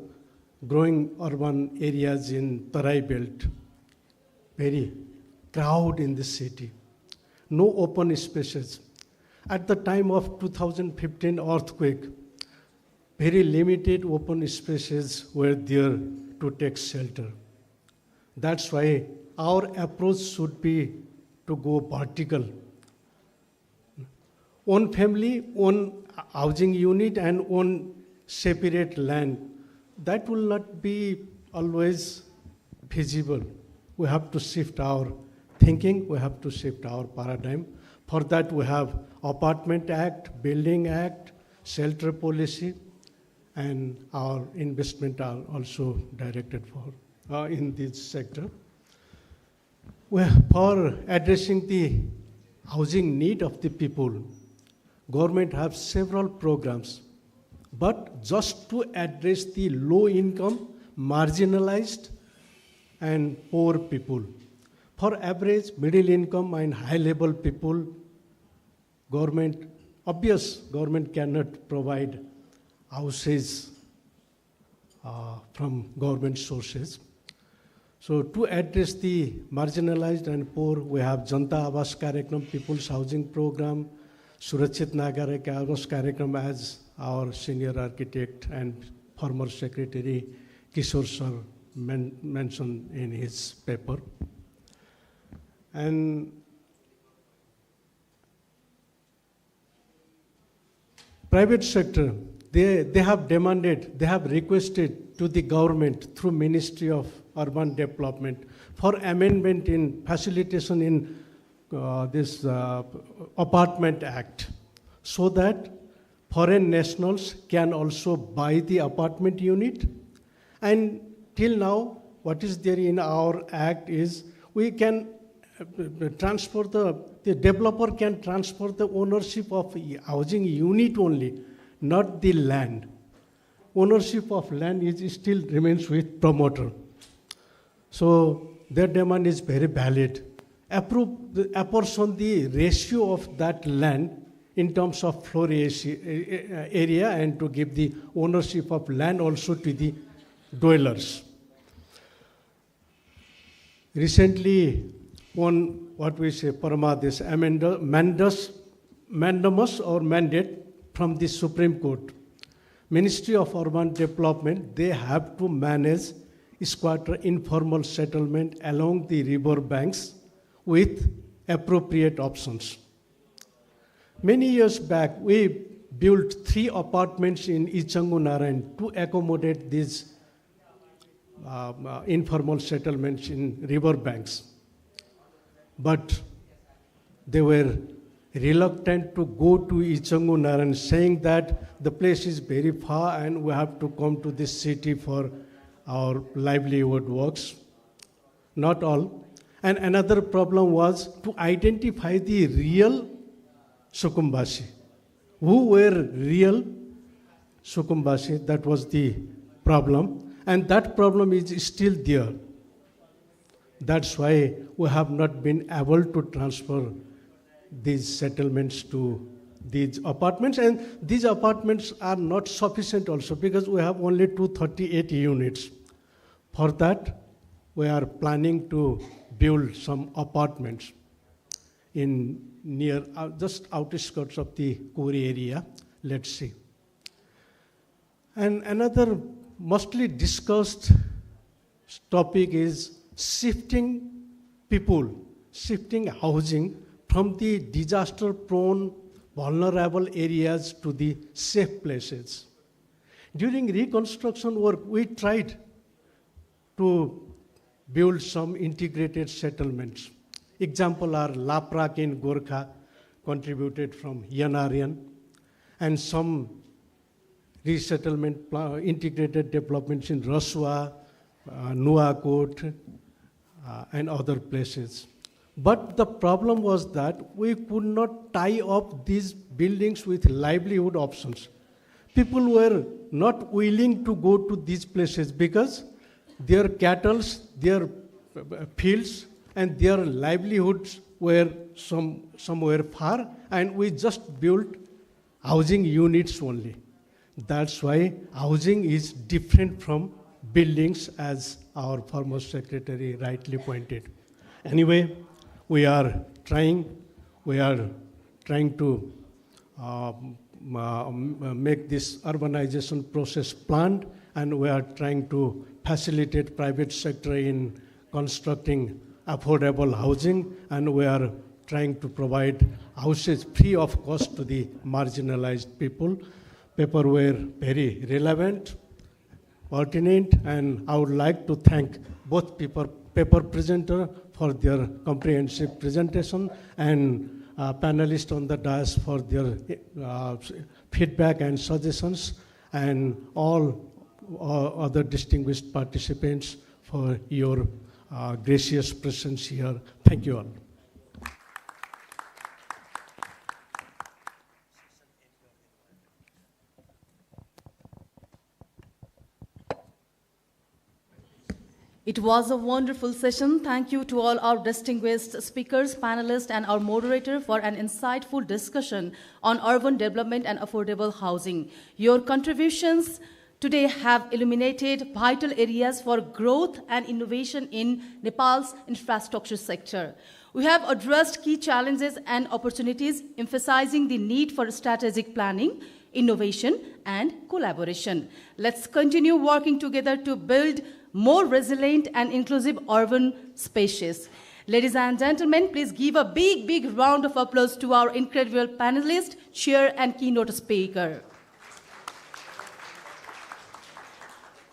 growing urban areas in Tarai Belt, very crowd in the city, no open spaces. At the time of 2015 earthquake, very limited open spaces were there to take shelter. That's why our approach should be to go vertical. One family, one housing unit, and one separate land. That will not be always feasible. We have to shift our thinking, we have to shift our paradigm. For that, we have Apartment Act, Building Act, shelter policy, and our investment are also directed for in this sector. For addressing the housing need of the people, government have several programs, but just to address the low income, marginalized, and poor people. For average, middle income, and high level people, government cannot provide houses from government sources. So to address the marginalized and poor, we have Janta Awas Karyakram, People's Housing Program, Surakshit Nagarika Awas Karyakram, as our senior architect and former secretary Kishore sir mentioned in his paper. And private sector, they have demanded, they have requested to the government through Ministry of Urban Development for amendment in facilitation in this Apartment Act, so that foreign nationals can also buy the apartment unit. And till now, what is there in our act is we can transfer the developer can transfer the ownership of housing unit only, not the land. Ownership of land is still remains with promoter. So their demand is very valid. Apportion the ratio of that land in terms of floor area and to give the ownership of land also to the dwellers. Recently, on what we say, this mandamus or mandate from the Supreme Court, Ministry of Urban Development, they have to manage squatter informal settlement along the river banks with appropriate options. Many years back, we built 3 apartments in Ichangunarayan to accommodate these informal settlements in river banks. But they were reluctant to go to Ichangunarayan, saying that the place is very far and we have to come to this city for our livelihood works. Not all. And another problem was to identify the real Sukumbasi. Who were real Sukumbasi? That was the problem. And that problem is still there. That's why we have not been able to transfer these settlements to these apartments. And these apartments are not sufficient also because we have only 238 units. For that, we are planning to build some apartments in near, just outskirts of the core area. Let's see. And another mostly discussed topic is shifting people, shifting housing from the disaster-prone, vulnerable areas to the safe places. During reconstruction work, we tried to build some integrated settlements. Example are Laprak in Gorkha, contributed from Yanarian, and some resettlement integrated developments in Raswa, Nuakot, and other places. But the problem was that we could not tie up these buildings with livelihood options. People were not willing to go to these places because their cattle, their fields, and their livelihoods were somewhere far, and we just built housing units only. That's why housing is different from buildings, as our former secretary rightly pointed. Anyway, we are trying to make this urbanization process planned, and we are trying to facilitate private sector in constructing affordable housing, and we are trying to provide houses free of cost to the marginalized people. Papers were very relevant, pertinent, and I would like to thank both paper presenter for their comprehensive presentation and panelists on the dais for their feedback and suggestions, and all other distinguished participants for your gracious presence here. Thank you all. It was a wonderful session. Thank you to all our distinguished speakers, panelists, and our moderator for an insightful discussion on urban development and affordable housing. Your contributions today have illuminated vital areas for growth and innovation in Nepal's infrastructure sector. We have addressed key challenges and opportunities, emphasizing the need for strategic planning, innovation, and collaboration. Let's continue working together to build more resilient and inclusive urban spaces. Ladies and gentlemen, please give a big, big round of applause to our incredible panelist, chair, and keynote speaker.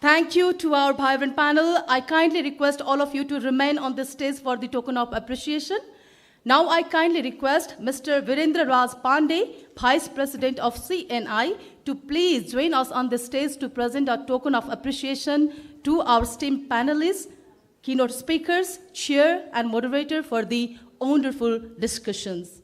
Thank you to our vibrant panel. I kindly request all of you to remain on the stage for the token of appreciation. Now I kindly request Mr. Virendra Raj Pandey, Vice President of CNI, to please join us on the stage to present a token of appreciation to our esteemed panelists, keynote speakers, chair, and moderator for the wonderful discussions.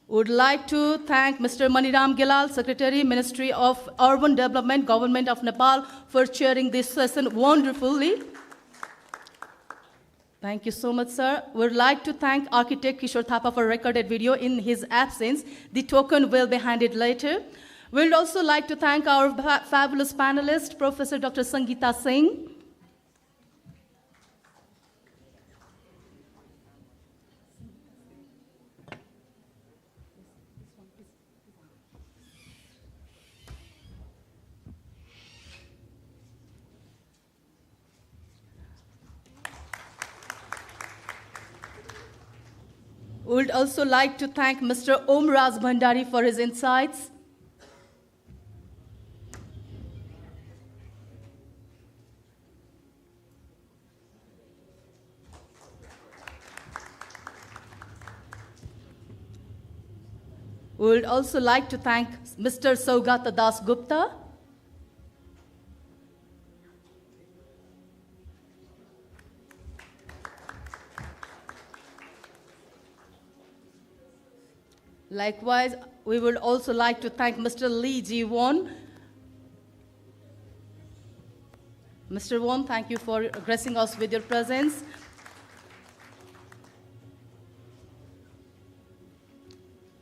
Would like to thank Mr. Maniram Gilal, Secretary, Ministry of Urban Development, Government of Nepal, for chairing this session wonderfully. Thank you so much, sir. Would like to thank architect Kishore Thapa for recorded video in his absence. The token will be handed later. We'd also like to thank our fabulous panelist, Professor Dr. Sangeeta Singh. We would also like to thank Mr. Om Raj Bhandari for his insights. We would also like to thank Mr. Saugata Das Gupta. Likewise, we would also like to thank Mr. Lee Ji Won. Mr. Won, thank you for gracing us with your presence.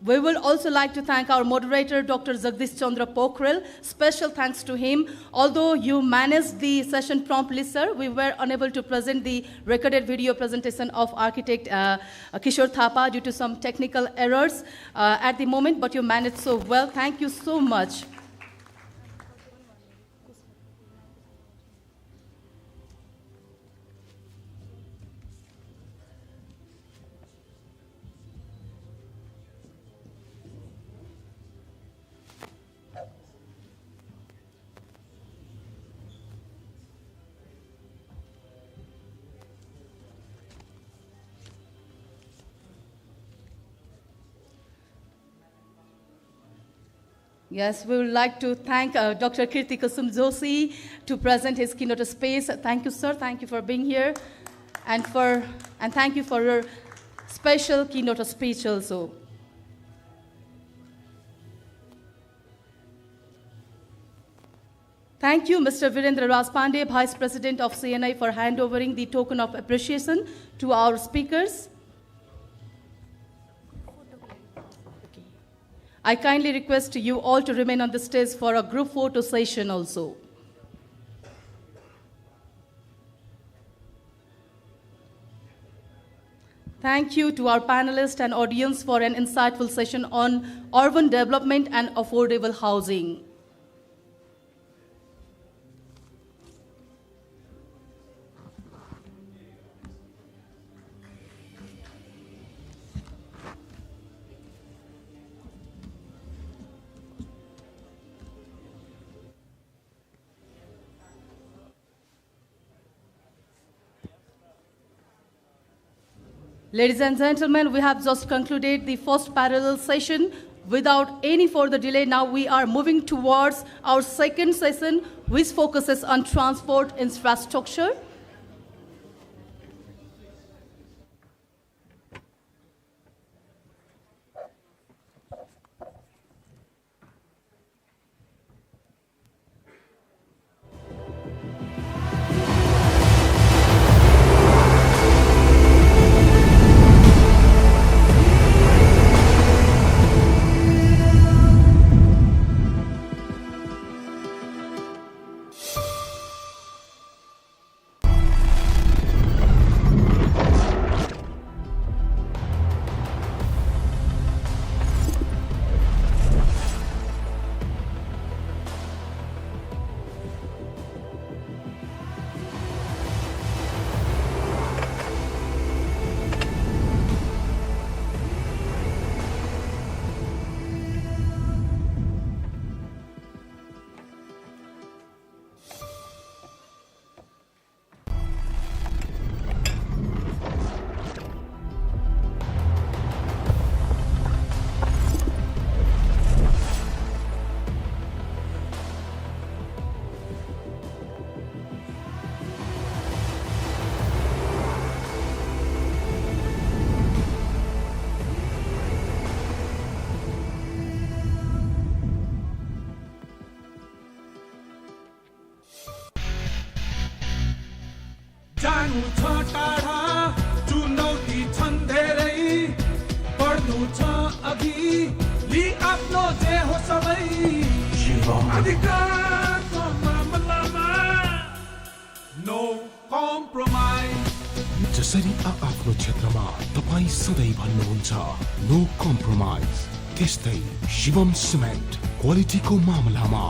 We will also like to thank our moderator, Dr. Jagdish Chandra Pokhrel. Special thanks to him. Although you managed the session promptly, sir, we were unable to present the recorded video presentation of architect Kishore Thapa due to some technical errors at the moment, but you managed so well. Thank you so much. Yes, we would like to thank Dr. Kirti Kusum Joshi to present his keynote space. Thank you, sir. Thank you for being here. And thank you for your special keynote speech also. Thank you, Mr. Virendra Raj Pandey, Vice President of CNI, for handovering the token of appreciation to our speakers. I kindly request you all to remain on the stage for a group photo session also. Thank you to our panelists and audience for an insightful session on urban development and affordable housing. Ladies and gentlemen, we have just concluded the first parallel session. Without any further delay, now we are moving towards our second session, which focuses on transport infrastructure. जसरी आफ्नो क्षेत्रमा तपाई सधैं भन्नुहुन्छ no compromise, त्यस्तै Shivam cement क्वालिटीको मामलामा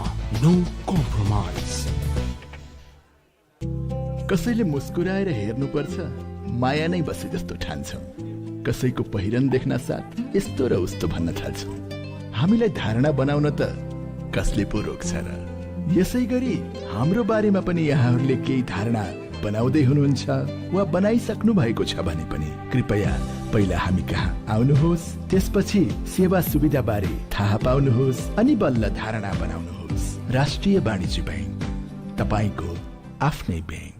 no compromise. कसैले मुस्कुराएर हेर्नुपर्छ, माया नै बसे जस्तो ठान्छौँ। कसैको पहिरन देख्न साथ यस्तो र उस्तो भन्न थाल्छौँ। हामीलाई धारणा बनाउन त कसले पो रोक्छ र? यसै गरी हाम्रो बारेमा पनि यहाँहरूले केही धारणा बनाउँदै हुनुहुन्छ वा बनाइसक्नु भएको छ भने पनि कृपया पहिला हामी कहाँ आउनुहोस्, त्यसपछि सेवा सुविधा बारे थाहा पाउनुहोस् अनि बल्ल धारणा बनाउनुहोस्। राष्ट्रिय वाणिज्य बैंक, तपाईको आफ्नै bank.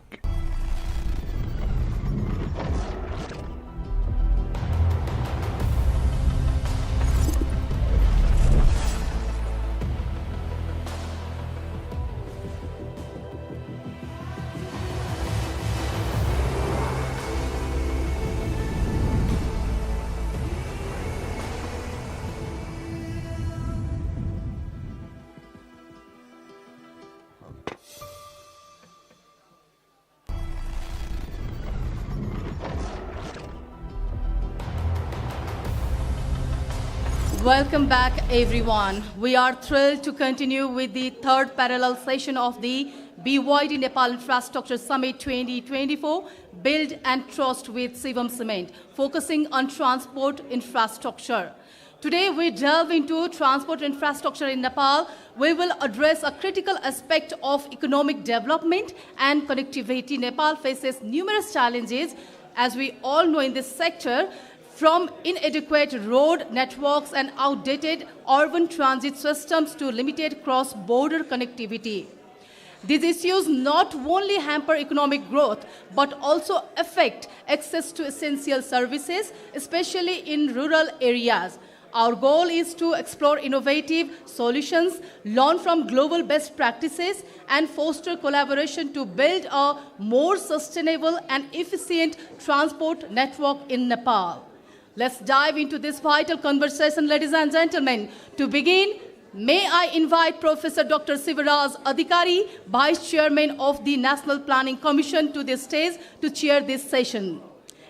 Welcome back, everyone. We are thrilled to continue with the third parallel session of the BYD Nepal Infrastructure Summit 2024, Build and Trust with Shivam Cement, focusing on transport infrastructure. Today, we delve into transport infrastructure in Nepal. We will address a critical aspect of economic development and connectivity. Nepal faces numerous challenges, as we all know in this sector, from inadequate road networks and outdated urban transit systems to limited cross-border connectivity. These issues not only hamper economic growth, but also affect access to essential services, especially in rural areas. Our goal is to explore innovative solutions, learn from global best practices, and foster collaboration to build a more sustainable and efficient transport network in Nepal. Let's dive into this vital conversation, ladies and gentlemen. To begin, may I invite Professor Dr. Sivaraj Adhikari, Vice Chairman of the National Planning Commission, to the stage to chair this session.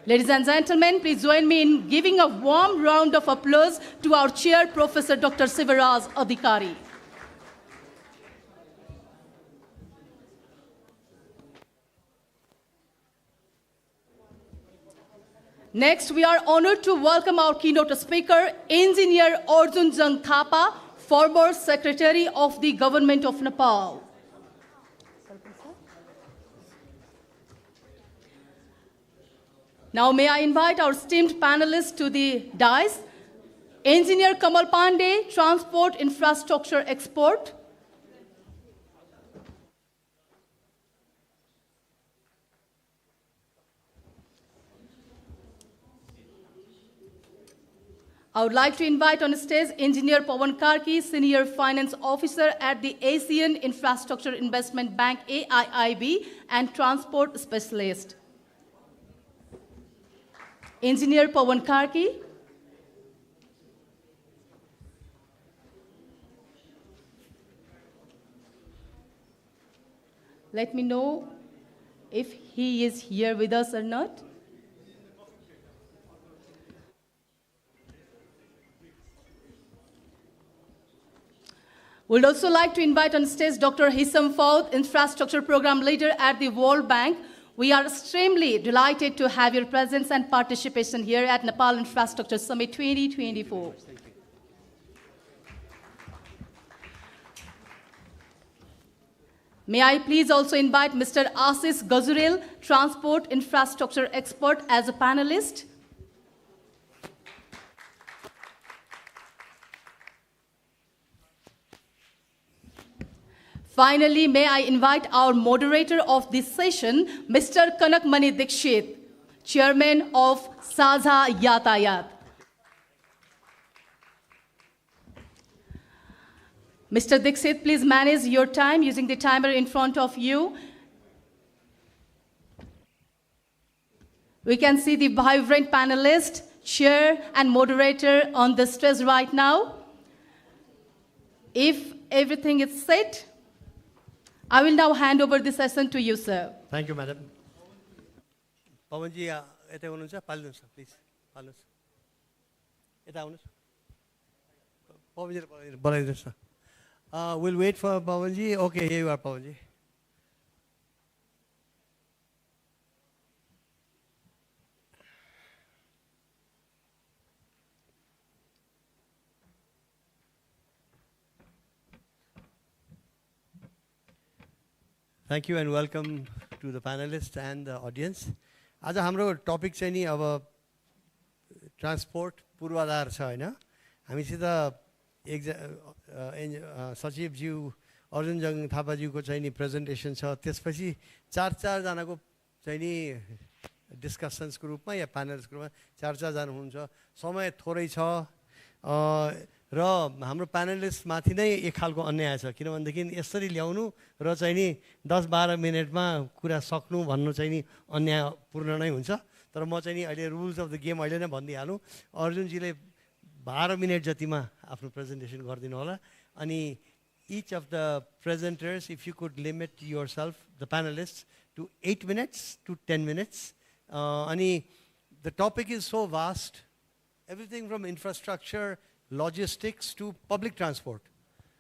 Ladies and gentlemen, please join me in giving a warm round of applause to our chair, Professor Dr. Sivaraj Adhikari. Next, we are honored to welcome our keynote speaker, Engineer Arjun Jung Thapa, former Secretary of the Government of Nepal. Now, may I invite our esteemed panelists to the dais. Engineer Kamal Pandey, Transport Infrastructure Expert. I would like to invite on stage Engineer Pawan Karki, Senior Finance Officer at the Asian Infrastructure Investment Bank, AIIB, and Transport Specialist. Engineer Pawan Karki. Let me know if he is here with us or not. We'd also like to invite on stage Dr. Hisham Fouad, Infrastructure Program Leader at the World Bank. We are extremely delighted to have your presence and participation here at Nepal Infrastructure Summit 2024. May I please also invite Mr. Ashish Gajurel, Transport Infrastructure Expert, as a panelist. Finally, may I invite our moderator of this session, Mr. Kanak Mani Dikshit, Chairman of Saza Yatayat. Mr. Dikshit, please manage your time using the timer in front of you. We can see the vibrant panelist, chair, and moderator on the stage right now. If everything is set. I will now hand over the session to you, sir. Thank you, madam. Pawanji, यता हुनुहुन्छ पाल्नुस् please पाल्नुस् यता आउनुस् पवनजी बोलाइदिनुहोस् न we'll wait for Pawanji. Okay, here you are, Pawanji. Thank you and welcome to the panelists and the audience. आज हाम्रो topic चाहिँ नि अब transport पूर्वाधार छ हैन हामीसित सचिवज्यू अर्जुनजङ थापाज्यूको चाहिँ नि प्रेजेन्टेसन छ त्यसपछि चार जनाको चाहिँ नि डिस्कसन्सको रूपमा या प्यानल्सको रूपमा चार जना हुनुहुन्छ समय थोरै छ र हाम्रो प्यानलिस्ट माथि नै एक खालको अन्याय छ किनभनेदेखि यसरी ल्याउनु र चाहिँ नि 10-12 मिनेटमा कुरा सक्नु भन्नु चाहिँ नि अन्यायपूर्ण नै हुन्छ तर म चाहिँ नि अहिले रुल्स अफ द गेम अहिले नै भनिदिइहालौँ अर्जुनजीले 12 मिनेट जतिमा आफ्नो प्रेजेन्टेसन गरिदिनु होला अनि each of the presenters if you could limit yourself the panelists to 8 minutes to 10 minutes अनि the topic is so vast everything from infrastructure logistics to public transport.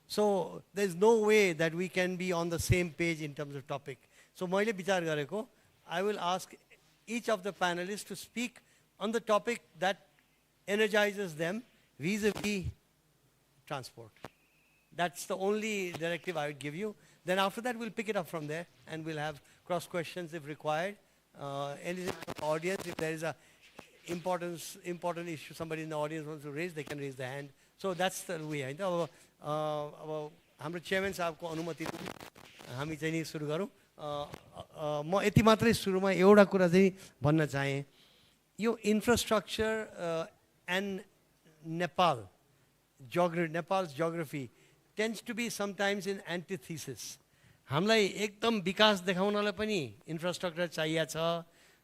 So there's no way that we can be on the same page in terms of topic. So मैले विचार गरेको I will ask each of the panelists to speak on the topic that energizes them vis-a-vis transport. That's the only directive I would give you. Then after that we'll pick it up from there and we'll have cross questions if required. Anything from the audience, if there is a important issue somebody in the audience wants to raise, they can raise their hand. So that's the way. अब हाम्रो chairman साहबको अनुमति हामी चाहिँ नि सुरु गरौँ म यति मात्रै सुरुमा एउटा कुरा चाहिँ भन्न चाहे यो infrastructure and Nepal's geography tends to be sometimes in antithesis. हामीलाई एकदम विकास देखाउनलाई पनि इन्फ्रास्ट्रक्चर चाहिएको छ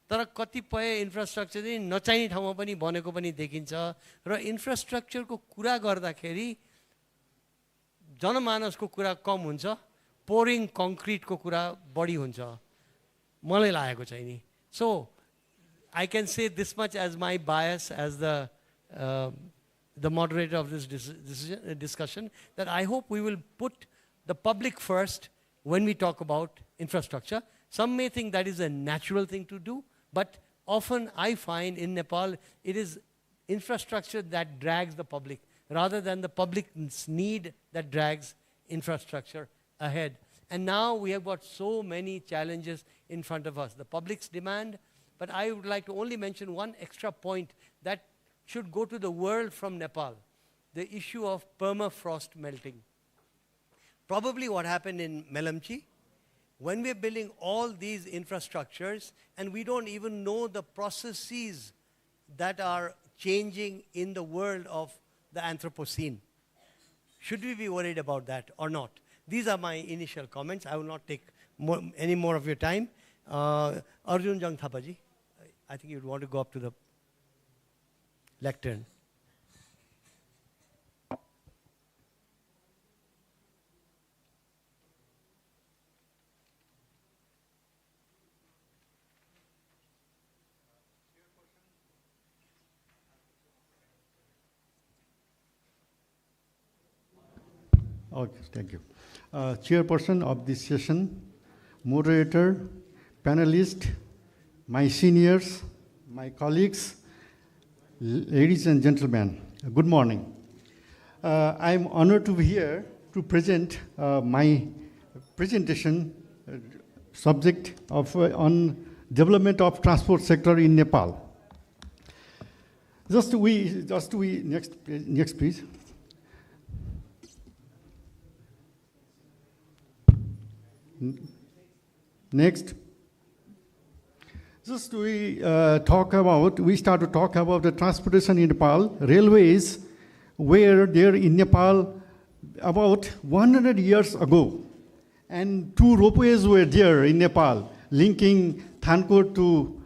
तर कतिपय इन्फ्रास्ट्रक्चर चाहिँ नचाहिने ठाउँमा पनि बनेको पनि देखिन्छ र इन्फ्रास्ट्रक्चरको कुरा गर्दाखेरि जनमानसको कुरा कम हुन्छ पोरिङ कङ्क्रिटको कुरा बढी हुन्छ मलाई लागेको चाहिँ नि सो I can say this much as my bias as the moderator of this discussion that I hope we will put the public first when we talk about infrastructure. Some may think that is a natural thing to do, but often I find in Nepal it is infrastructure that drags the public rather than the public's need that drags infrastructure ahead. And now we have got so many challenges in front of us. The public's demand, but I would like to only mention one extra point that should go to the world from Nepal, the issue of permafrost melting. Probably what happened in Melamchi, when we're building all these infrastructures and we don't even know the processes that are changing in the world of the Anthropocene. Should we be worried about that or not? These are my initial comments. I will not take any more of your time. Arjun Jang Thapaji, I think you'd want to go up to the lectern. Okay, thank you. Chairperson of this session, moderator, panelist, my seniors, my colleagues, ladies and gentlemen, good morning. I'm honored to be here to present my presentation subject of on development of transport sector in Nepal. Next please. Next. Just we start to talk about the transportation in Nepal. Railways were there in Nepal about 100 years ago. And 2 ropeways were there in Nepal, linking Thankot to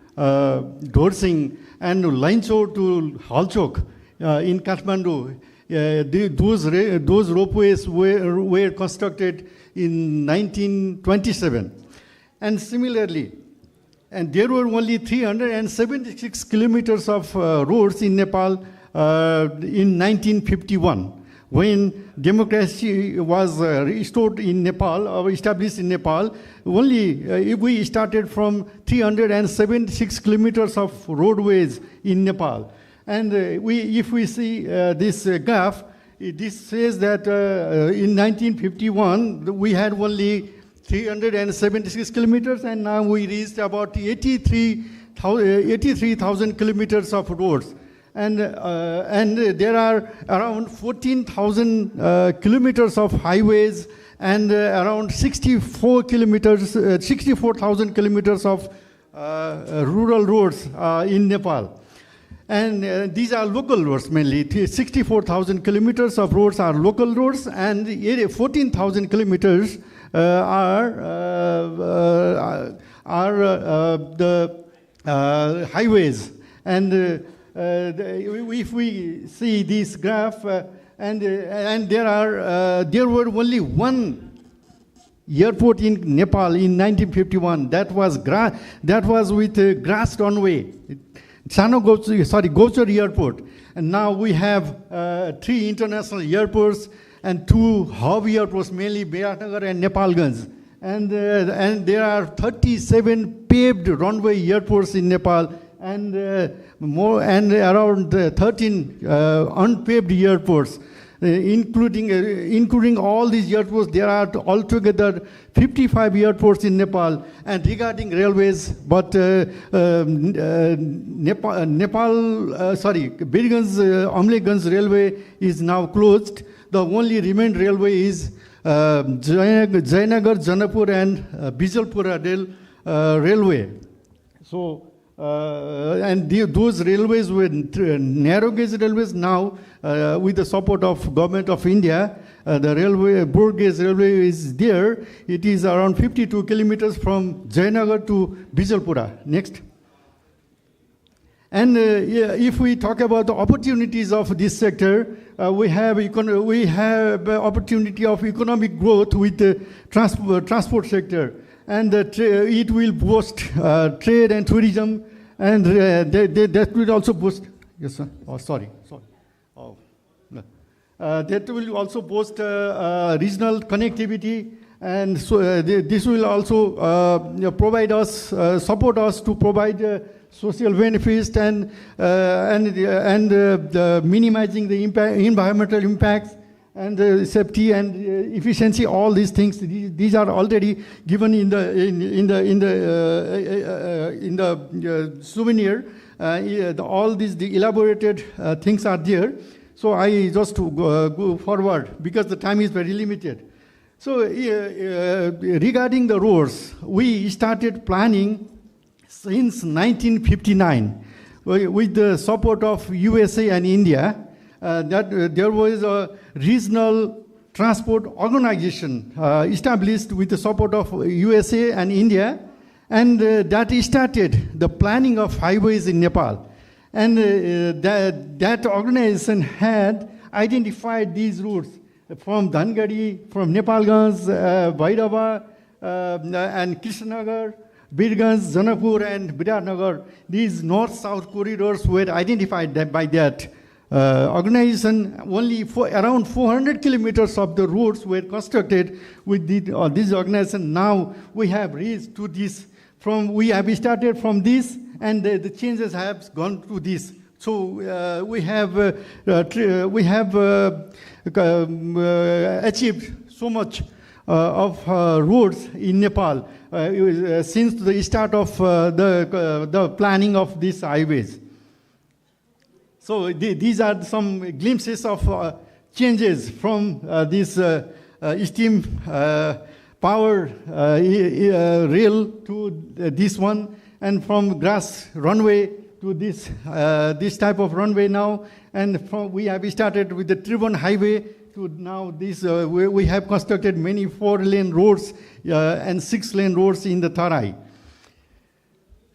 Dorsing and Lainchor to Halchok in Kathmandu. those ropeways were constructed in 1927. And similarly, and there were only 376 kilometers of roads in Nepal in 1951, when democracy was restored in Nepal, or established in Nepal. Only we started from 376 kilometers of roadways in Nepal. And if we see this graph, this says that in 1951, we had only 376 kilometers, and now we reached about 83,000 kilometers of roads. And there are around 14,000 kilometers of highways and around 64,000 kilometers of rural roads in Nepal. And these are local roads mainly. 64,000 kilometers of roads are local roads, and 14,000 kilometers are the highways. And if we see this graph, and there were only one airport in Nepal in 1951. That was with grass runway. Gauchar Airport. And now we have 3 international airports and 2 hub airports, mainly Biratnagar and Nepalganj. And there are 37 paved runway airports in Nepal, and around 13 unpaved airports. Including all these airports, there are altogether 55 airports in Nepal. And regarding railways, but Birganj Amleganj railway is now closed. The only remained railway is Jayanagar, Janapur, and Bijalpura railway. So. Those railways were narrow gauge railways. Now, with the support of Government of India, the broad gauge railway is there. It is around 52 kilometers from Jayanagar to Bijalpura. Next. And if we talk about the opportunities of this sector, we have opportunity of economic growth with the transport sector. And it will boost trade and tourism, and that will also boost. Yes, sir. Oh, sorry. Oh, no. That will also boost regional connectivity, and so this will also support us to provide social benefits and minimizing the environmental impacts. And safety and efficiency, all these things, these are already given in the souvenir. All these elaborated things are there. So I just go forward because the time is very limited. So regarding the roads, we started planning since 1959 with the support of USA and India. That there was a regional transport organization established with the support of USA and India, and that started the planning of highways in Nepal. And that organization had identified these routes from Dhangadi, from Nepalganj, Bhairava, and Krishnanagar, Birganj, Janapur, and Biratnagar. These north-south corridors were identified by that organization. Only around 400 kilometers of the roads were constructed with this organization. Now we have reached to this. We have started from this, and the changes have gone to this. So we have achieved so much of roads in Nepal since the start of the planning of these highways. So these are some glimpses of changes from this steam power rail to this one, and from grass runway to this type of runway now. And we have started with the Tribhuvan highway to now this. We have constructed many 4-lane roads and 6-lane roads in the Tarai.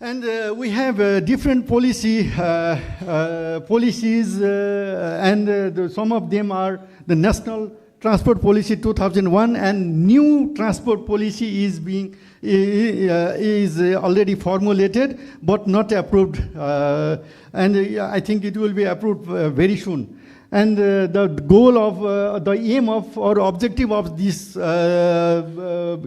And we have different policies, and some of them are the National Transport Policy 2001, and new transport policy is already formulated but not approved, and I think it will be approved very soon. And the goal of, the aim of or objective of this earlier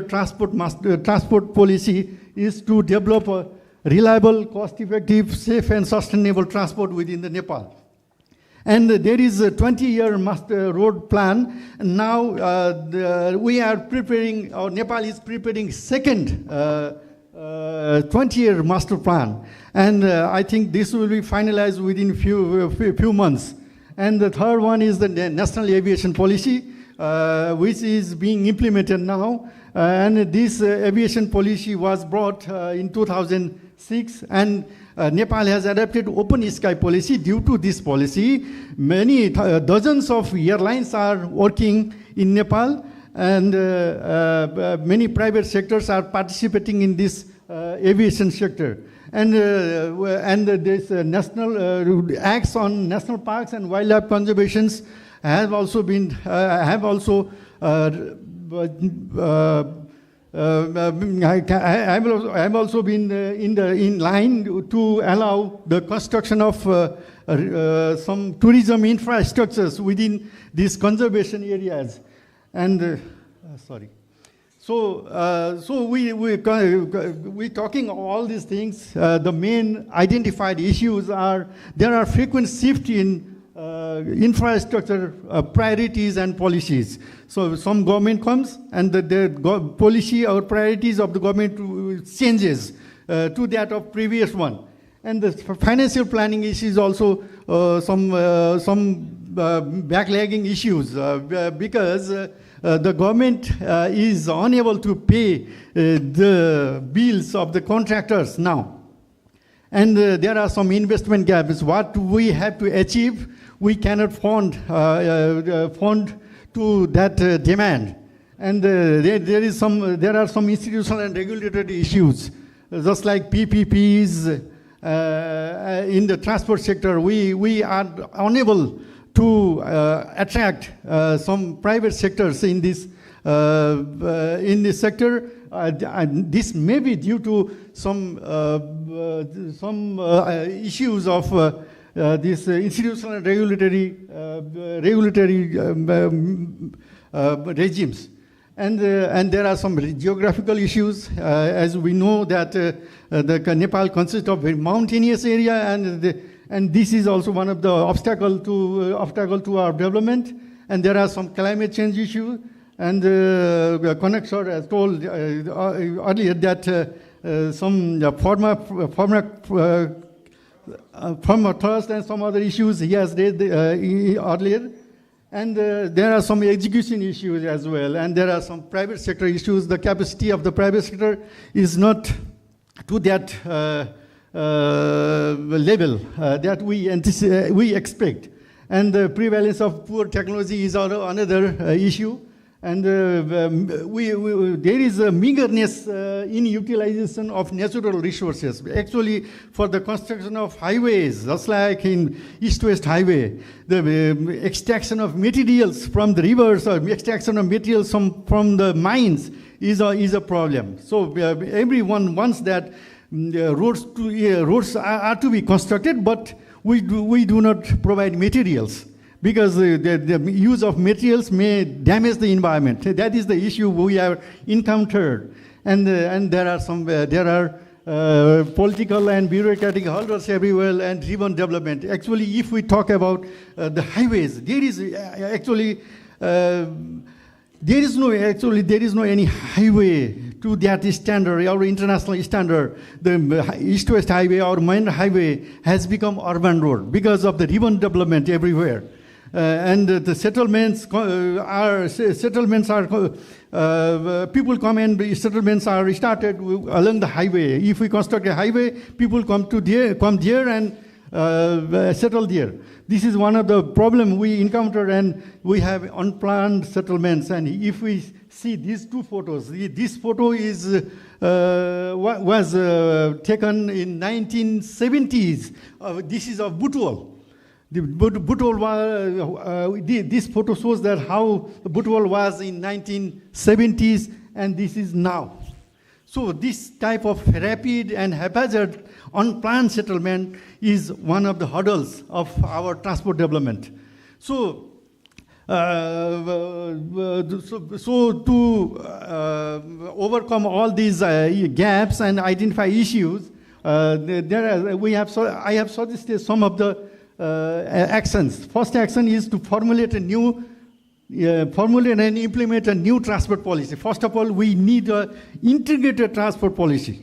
transport policy is to develop a reliable, cost-effective, safe and sustainable transport within the Nepal. And there is a 20-year master road plan. And now we are preparing, or Nepal is preparing second 20-year master plan. And I think this will be finalized within few months. And the third one is the National Aviation Policy, which is being implemented now. And this aviation policy was brought in 2006, and Nepal has adopted open sky policy. Due to this policy, many dozens of airlines are working in Nepal, and many private sectors are participating in this aviation sector. And this national acts on national parks and wildlife conservations have also been I have also been in line to allow the construction of some tourism infrastructures within these conservation areas. And sorry. So we're talking all these things. The main identified issues are there are frequent shifts in infrastructure priorities and policies. So some government comes and the policy or priorities of the government changes to that of previous one. And the financial planning issues also some backlagging issues because the government is unable to pay the bills of the contractors now. And there are some investment gaps. What we have to achieve, we cannot fund to that demand. And there are some institutional and regulatory issues, just like PPPs in the transport sector. We are unable to attract some private sectors in this sector. This may be due to some issues of this institutional and regulatory regimes. And there are some geographical issues, as we know that the Nepal consists of a mountainous area, and this is also one of the obstacle to our development. And there are some climate change issues. And Connector has told earlier that some former trust and some other issues he has raised earlier. And there are some execution issues as well. And there are some private sector issues. The capacity of the private sector is not to that level that we expect. And the prevalence of poor technology is another issue. And there is a meagerness in utilization of natural resources. Actually, for the construction of highways, just like in East-West Highway, the extraction of materials from the rivers or extraction of materials from the mines is a problem. So everyone wants that roads are to be constructed, but we do not provide materials, because the use of materials may damage the environment. That is the issue we have encountered. And there are political and bureaucratic hurdles everywhere and driven development. Actually, if we talk about the highways, there is no any highway to that standard or international standard. The East-West Highway or Minor Highway has become urban road because of the ribbon development everywhere. And the settlements are people come and settlements are started along the highway. If we construct a highway, people come there and settle there. This is one of the problem we encounter, and we have unplanned settlements. And if we see these two photos, this photo is was taken in 1970s. This is of Butwal. This photo shows that how Butwal was in 1970s, and this is now. So this type of rapid and haphazard unplanned settlement is one of the hurdles of our transport development. So, to overcome all these gaps and identify issues, I have suggested some of the actions. First action is to formulate and implement a new transport policy. First of all, we need an integrated transport policy.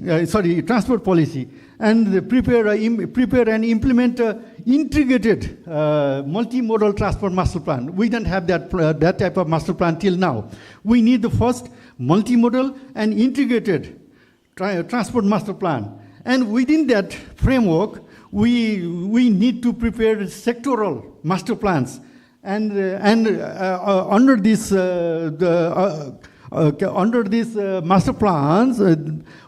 And prepare and implement an integrated multimodal transport master plan. We don't have that type of master plan till now. We need the first multimodal and integrated transport master plan. And within that framework, we need to prepare sectoral master plans. And under these master plans,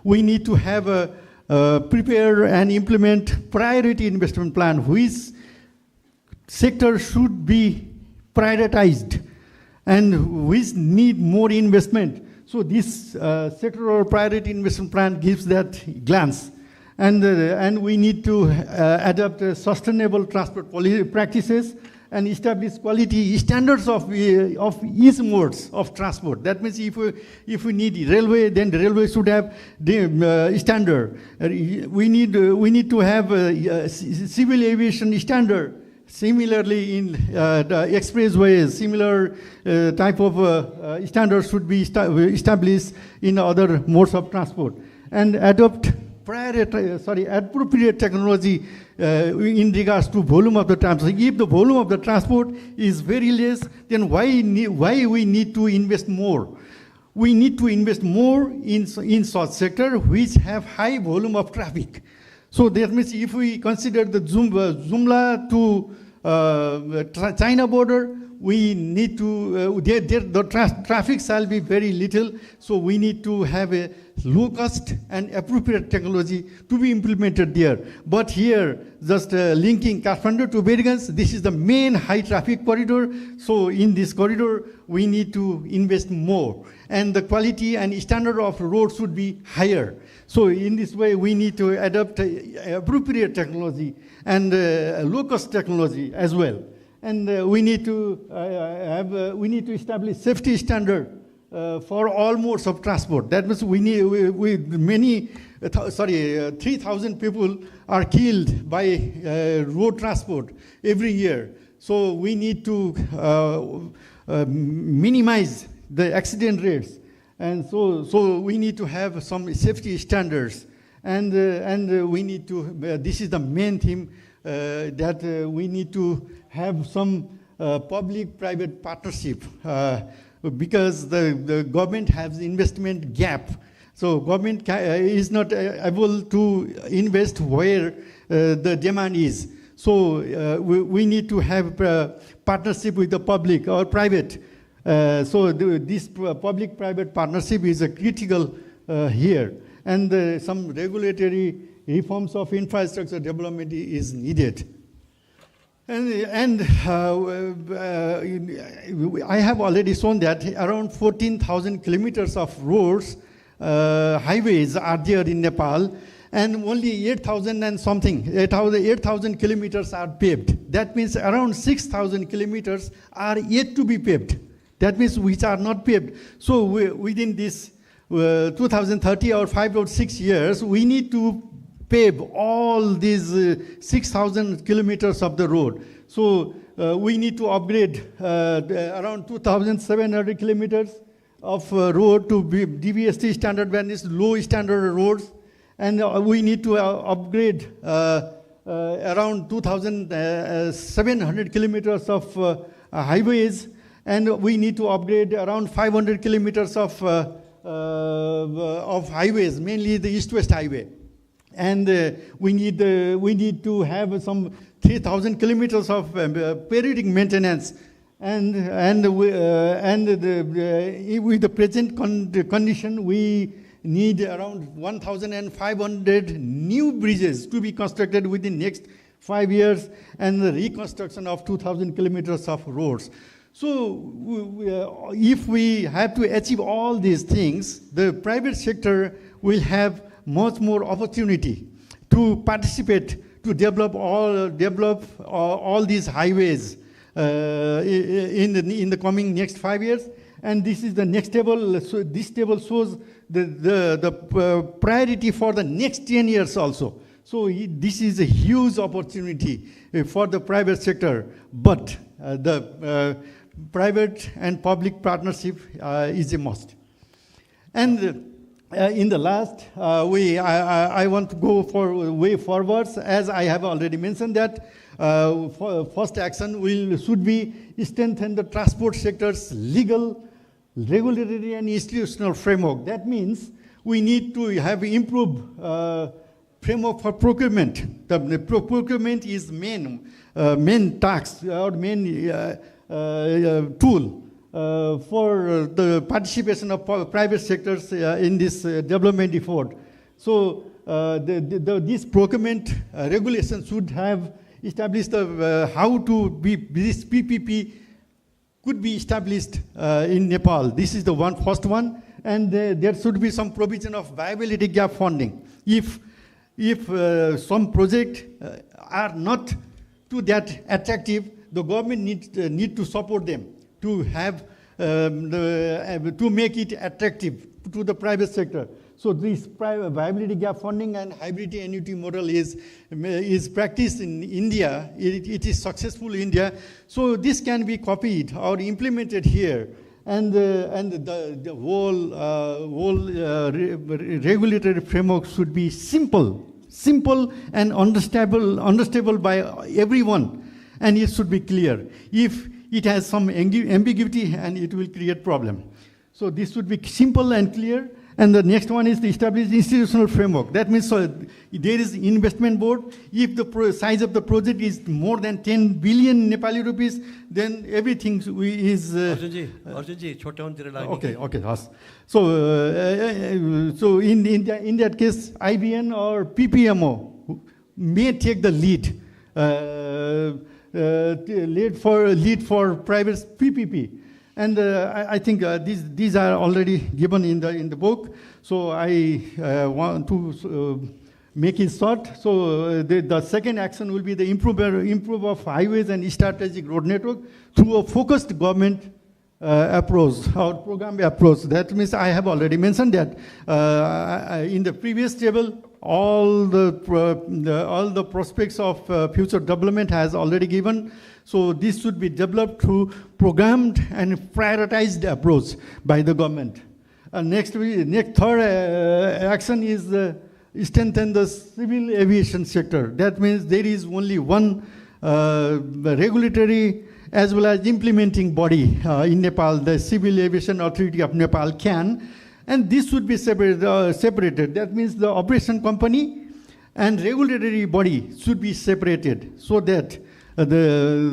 we need to have prepare and implement priority investment plan, which sector should be prioritized and which need more investment. So this sectoral priority investment plan gives that glance. And we need to adopt sustainable transport policy practices and establish quality standards of each modes of transport. That means if we need railway, then the railway should have the standard. We need to have civil aviation standard. Similarly, in the expressways, similar type of standards should be established in other modes of transport, and adopt appropriate technology in regards to volume of the transport. If the volume of the transport is very less, then why we need to invest more? We need to invest more in such sector which have high volume of traffic. So that means if we consider the Jumla to China border, we need to, the traffic shall be very little, so we need to have a low cost and appropriate technology to be implemented there. But here, just linking Kathmandu to Bergans, this is the main high traffic corridor, so in this corridor, we need to invest more. And the quality and standard of roads should be higher. So in this way, we need to adopt appropriate technology and low-cost technology as well. And we need to establish safety standard for all modes of transport. That means 3,000 people are killed by road transport every year. So we need to minimize the accident rates. And so we need to have some safety standards. And we need to, this is the main theme, that we need to have some public-private partnership because the government has investment gap. So government is not able to invest where the demand is. So we need to have partnership with the public or private. So this public-private partnership is critical here. And some regulatory reforms of infrastructure development is needed. And I have already shown that around 14,000 kilometers of roads, highways are there in Nepal, and only 8,000 kilometers are paved. That means around 6,000 kilometers are yet to be paved. That means which are not paved. So within this 2030 or 5 or 6 years, we need to pave all these 6,000 kilometers of the road. So we need to upgrade around 2,700 kilometers of road to DBST standard when it's low standard roads. And we need to upgrade around 2,700 kilometers of highways. And we need to upgrade around 500 kilometers of highways, mainly the east-west highway. And we need to have some 3,000 kilometers of periodic maintenance. And with the present condition, we need around 1,500 new bridges to be constructed within next 5 years, and the reconstruction of 2,000 kilometers of roads. So if we have to achieve all these things, the private sector will have much more opportunity to participate, to develop all these highways in the coming next 5 years. And this is the next table. So this table shows the priority for the next 10 years also. So this is a huge opportunity for the private sector, but the private and public partnership is a must. And in the last, I want to go for way forwards, as I have already mentioned that first action should be strengthen the transport sector's legal, regulatory and institutional framework. That means we need to have improved framework for procurement. The procurement is main task or main tool for the participation of private sectors in this development effort. So this procurement regulation should have established how to be this PPP could be established in Nepal. This is the first one, and there should be some provision of viability gap funding. If some projects are not too that attractive, the government need to support them to have to make it attractive to the private sector. So this viability gap funding and hybrid annuity model is practiced in India. It is successful in India. So this can be copied or implemented here. And the whole regulatory framework should be simple and understandable by everyone, and it should be clear. If it has some ambiguity, and it will create problem. So this should be simple and clear. And the next one is the established institutional framework. That means there is investment board. If the size of the project is more than 10 billion Nepali rupees, then everything is... Arjunji, okay. So in that case, IBN or PPMO may take the lead for private PPP. And I think these are already given in the book. So I want to make it short. So the second action will be the improve of highways and strategic road network through a focused government approach or program approach. That means I have already mentioned that in the previous table, all the prospects of future development has already given. So this should be developed through programmed and prioritized approach by the government. Next third action is strengthen the civil aviation sector. That means there is only one regulatory as well as implementing body in Nepal, the Civil Aviation Authority of Nepal can, and this should be separated. That means the operation company and regulatory body should be separated so that the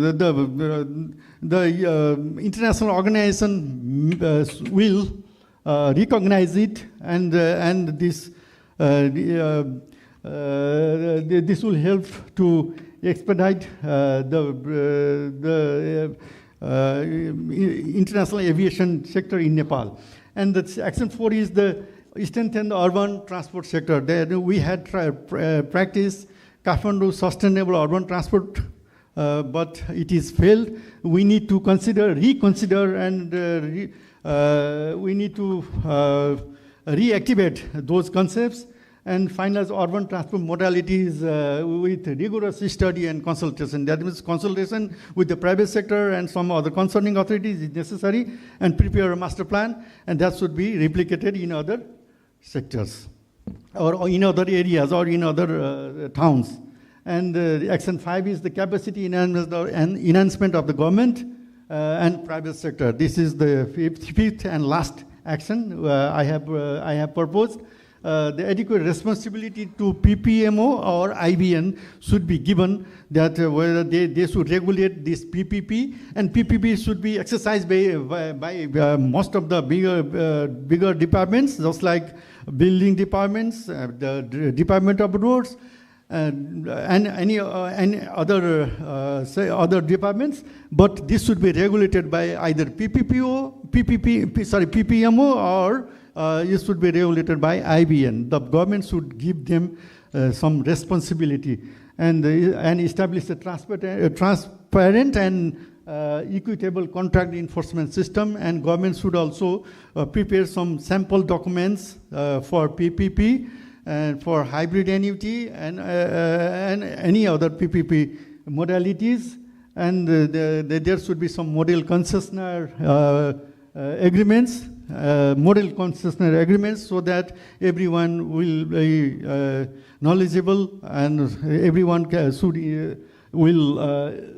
international organization will recognize it, and this will help to expedite the international aviation sector in Nepal. And the action 4 is the strengthen the urban transport sector. There we had practiced Kathmandu sustainable urban transport, but it is failed. We need to reconsider, and we need to reactivate those concepts and finalize urban transport modalities with rigorous study and consultation. That means consultation with the private sector and some other concerning authorities is necessary, and prepare a master plan, and that should be replicated in other sectors or in other areas or in other towns. And action 5 is the capacity enhancement of the government and private sector. This is the fifth and last action I have proposed. the adequate responsibility to PPMO or IBN should be given, that whether they should regulate this PPP, and PPP should be exercised by most of the bigger departments, just like building departments, the Department of Roads, and any other departments. But this should be regulated by either PPMO, or it should be regulated by IBN. The government should give them some responsibility and establish a transparent and equitable contract enforcement system. And government should also prepare some sample documents for PPP and for hybrid annuity and any other PPP modalities. And there should be some model concessionaire agreements, so that everyone will be knowledgeable, and everyone will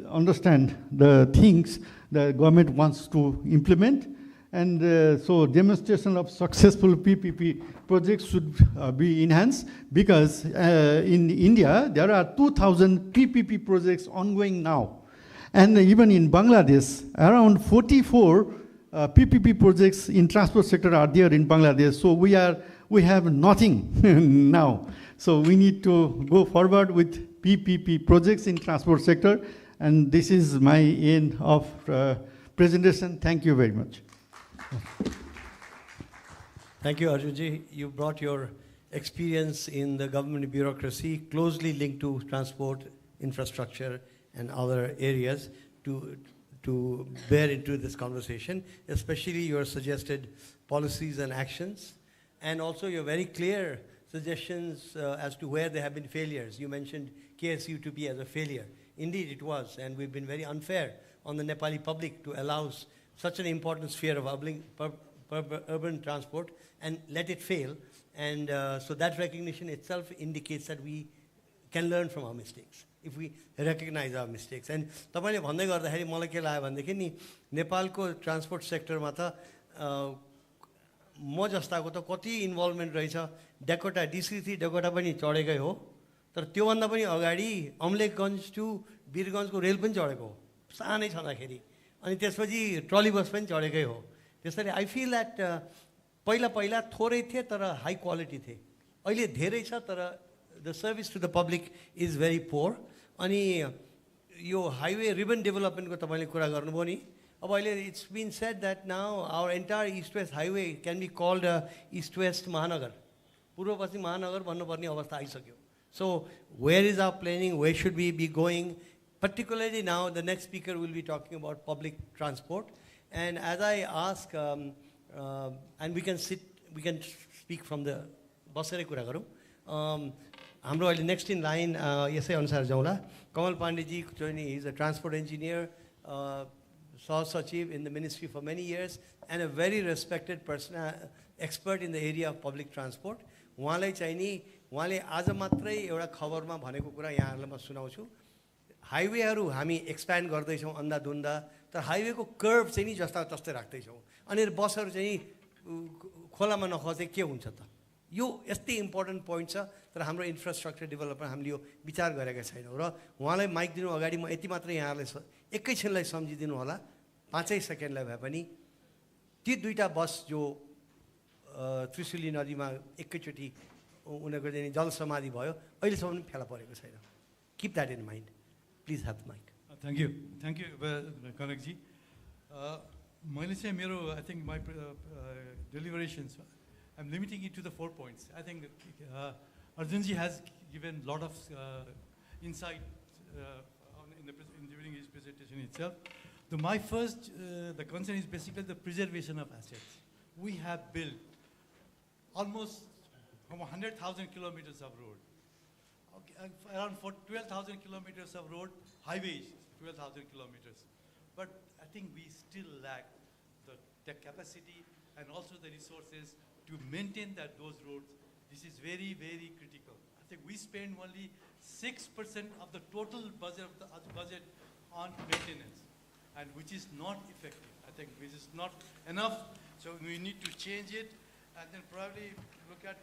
understand the things the government wants to implement. And so demonstration of successful PPP projects should be enhanced, because in India, there are 2,000 PPP projects ongoing now. And even in Bangladesh, around 44 PPP projects in transport sector are there in Bangladesh. So we have nothing now. So we need to go forward with PPP projects in transport sector. And this is my end of presentation. Thank you very much. Thank you, Arjunji. You brought your experience in the government bureaucracy closely linked to transport, infrastructure, and other areas to bear into this conversation, especially your suggested policies and actions, and also your very clear suggestions as to where there have been failures. You mentioned KSU2P as a failure. Indeed, it was, and we've been very unfair on the Nepali public to allow such an important sphere of urban transport and let it fail. And so that recognition itself indicates that we can learn from our mistakes if we recognize our mistakes. And तपाईले भन्दै गर्दाखेरि मलाई के लाग्यो भनेदेखि नि नेपालको transport सेक्टरमा त म जस्ताको त कति इन्भल्भमेन्ट रहेछ। डेकोटा DC3 डेकोटा पनि चढेकै हो, तर त्योभन्दा पनि अगाडि अमलेखगञ्ज टु वीरगञ्जको रेल पनि चढेको हो सानै छँदाखेरि, अनि त्यसपछि ट्रली बस पनि चढेकै हो। त्यसैले आई फिल द्याट पहिला थोरै थिए तर हाई क्वालिटी थिए, अहिले धेरै छ तर the service to the public is very poor. अनि यो हाइवे रिबन डेभलपमेन्टको तपाईँले कुरा गर्नुभयो नि, अब अहिले it's been said that now our entire east west highway can be called east west महानगर, पूर्व पश्चिम महानगर भन्नुपर्ने अवस्था आइसक्यो। So where is our planning, where should we be going? Particularly now, the next speaker will be talking about public transport. And as I ask, and we can speak from the Basare Kura Garu. Hamro अहिले next in line यसै अनुसार जाउँला। कमल पाण्डेजी joining, he is a transport engineer, Sachiv in the ministry for many years, and a very respected person, expert in the area of public transport. उहाँलाई चाहिँ नि उहाँले आज मात्रै एउटा खबरमा भनेको कुरा यहाँहरूलाई म सुनाउँछु। हाइवेहरू हामी एक्सप्यान्ड गर्दैछौँ अन्धाधुन्धा, तर हाइवेको कर्भ चाहिँ नि जस्ता तस्तै राख्दैछौँ, अनि बसहरू चाहिँ खोलामा नखसे के हुन्छ त? यो यस्तै इम्पोर्टेन्ट पोइन्ट छ, तर हाम्रो इन्फ्रास्ट्रक्चर डेभलपमेन्ट हामीले यो विचार गरेका छैनौँ। र उहाँलाई माइक दिनु अगाडि म यति मात्रै यहाँहरूलाई एकैछिनलाई सम्झिदिनु होला, 5 सेकेन्डलाई भए पनि, ती दुईवटा बस जो त्रिशुली नदीमा एकैचोटि उनीहरूको चाहिँ जल समाधि भयो, अहिलेसम्म पनि फेला परेको छैन। किप that in mind. Please have the mic. Thank you, Kanakji. I think my deliberations, I'm limiting it to the 4 points. I think Arjunji has given a lot of insight during his presentation itself. My first, the concern is basically the preservation of assets. We have built almost 100,000 kilometers of road. Around 12,000 kilometers of road, highways, 12,000 kilometers. But I think we still lack the capacity and also the resources to maintain those roads. This is very, very critical. I think we spend only 6% of the total budget on maintenance, and which is not effective. I think this is not enough, so we need to change it, and then probably look at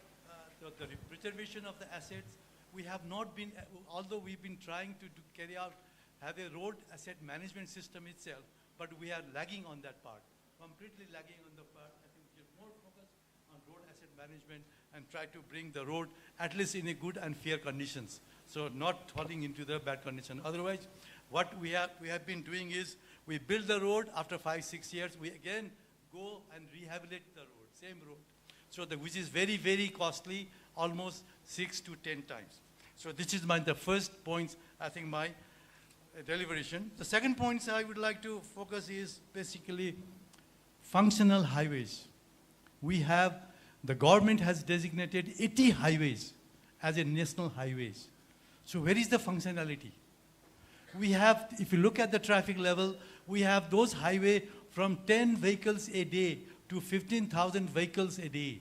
the preservation of the assets. We have not been, although we've been trying to carry out, have a road asset management system itself, but we are lagging on that part, completely lagging on the part. I think we should more focus on road asset management and try to bring the road at least in a good and fair conditions. So not falling into the bad condition. Otherwise, what we have been doing is we build the road after 5-6 years, we again go and rehabilitate the road, same road. So which is very, very costly, almost 6 to 10 times. So this is the first point, I think, my deliberation. The second point I would like to focus is basically functional highways. The government has designated 80 highways as a national highways. So where is the functionality? We have, if you look at the traffic level, we have those highways from 10 vehicles a day to 15,000 vehicles a day.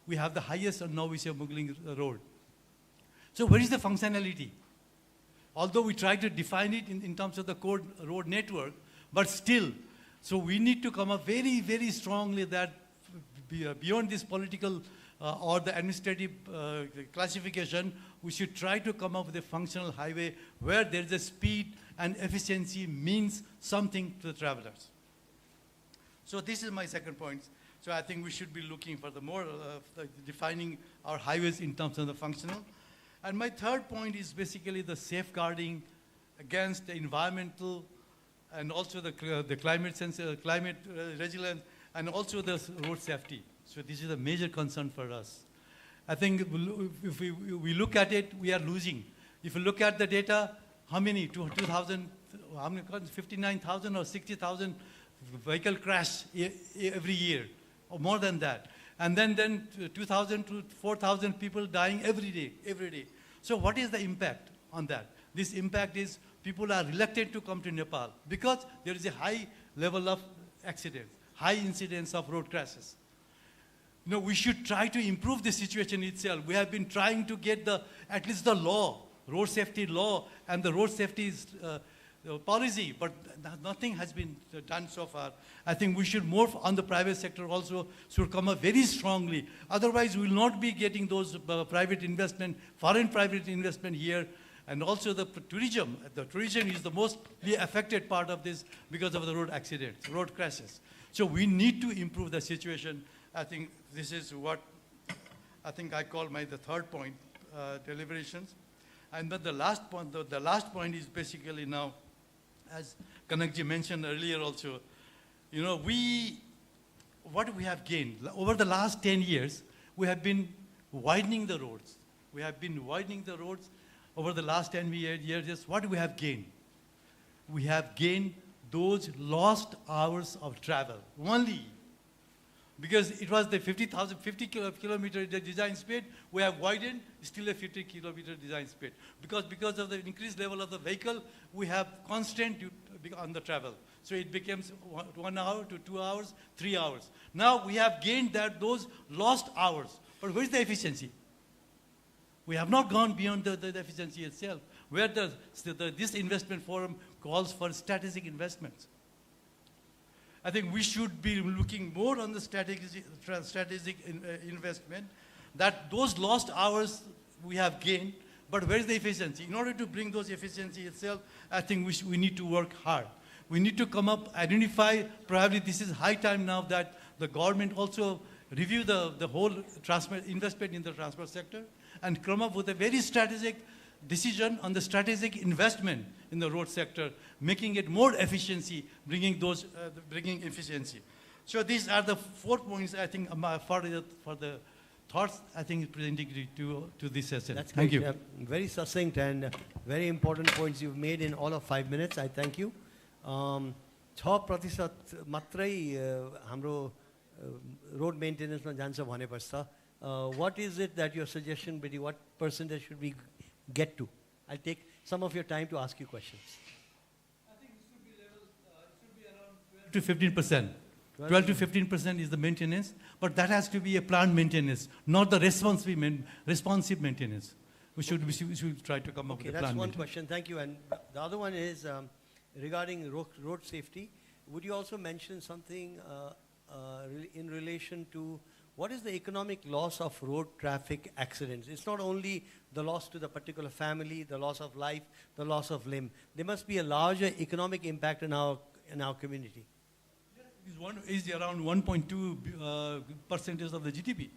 We have the highest on now Mughling road. So where is the functionality? Although we try to define it in terms of the core road network, but still, so we need to come up very, very strongly that beyond this political or the administrative classification, we should try to come up with a functional highway where there is a speed and efficiency means something to the travelers. So this is my second point. So I think we should be looking for the more defining our highways in terms of the functional. And my third point is basically the safeguarding against the environmental and also the climate resilience and also the road safety. So this is a major concern for us. I think if we look at it, we are losing. If you look at the data, how many? 2,000, how many? 59,000 or 60,000 vehicle crash every year, or more than that. And then 2,000 to 4,000 people dying every day. So what is the impact on that? This impact is people are reluctant to come to Nepal because there is a high level of accidents, high incidence of road crashes. We should try to improve the situation itself. We have been trying to get at least the law, road safety law, and the road safety policy, but nothing has been done so far. I think we should more on the private sector also should come up very strongly. Otherwise, we will not be getting those private investment, foreign private investment here, and also the tourism. The tourism is the mostly affected part of this because of the road accidents, road crashes. So we need to improve the situation. I think this is what I think I call the third point, deliberations. And then the last point is basically now, as Kanakji mentioned earlier also, what we have gained. Over the last 10 years, we have been widening the roads. We have been widening the roads over the last 10 years. What we have gained? We have gained those lost hours of travel only. Because it was the 50 kilometer design speed, we have widened still a 50 kilometer design speed. Because of the increased level of the vehicle, we have constant on the travel. So it becomes 1 hour to 2 hours, 3 hours. Now we have gained those lost hours. But where is the efficiency? We have not gone beyond the efficiency itself, where this investment forum calls for strategic investments. I think we should be looking more on the strategic investment, that those lost hours we have gained, but where is the efficiency? In order to bring those efficiency itself, I think we need to work hard. We need to come up, identify, probably this is high time now that the government also review the whole investment in the transport sector and come up with a very strategic decision on the strategic investment in the road sector, making it more efficiency, bringing efficiency. So these are the 4 points I think for the thoughts I think presenting to this session. That's thank great. you. Very succinct and very important points you've made in all of 5 minutes. I thank you. 6% मात्रै हाम्रो road maintenance मा जान्छ भनेपछि what is it that your suggestion be? What percentage should we get to? I'll take some of your time to ask you questions. I think it should be around 12 to 15%. 12 to 15% is the maintenance, but that has to be a planned maintenance, not the responsive maintenance. We should try to come up with a plan. That's one question. Thank you. And the other one is regarding road safety. Would you also mention something in relation to what is the economic loss of road traffic accidents? It's not only the loss to the particular family, the loss of life, the loss of limb. There must be a larger economic impact in our community. Is around 1.2 percentage of the GDP.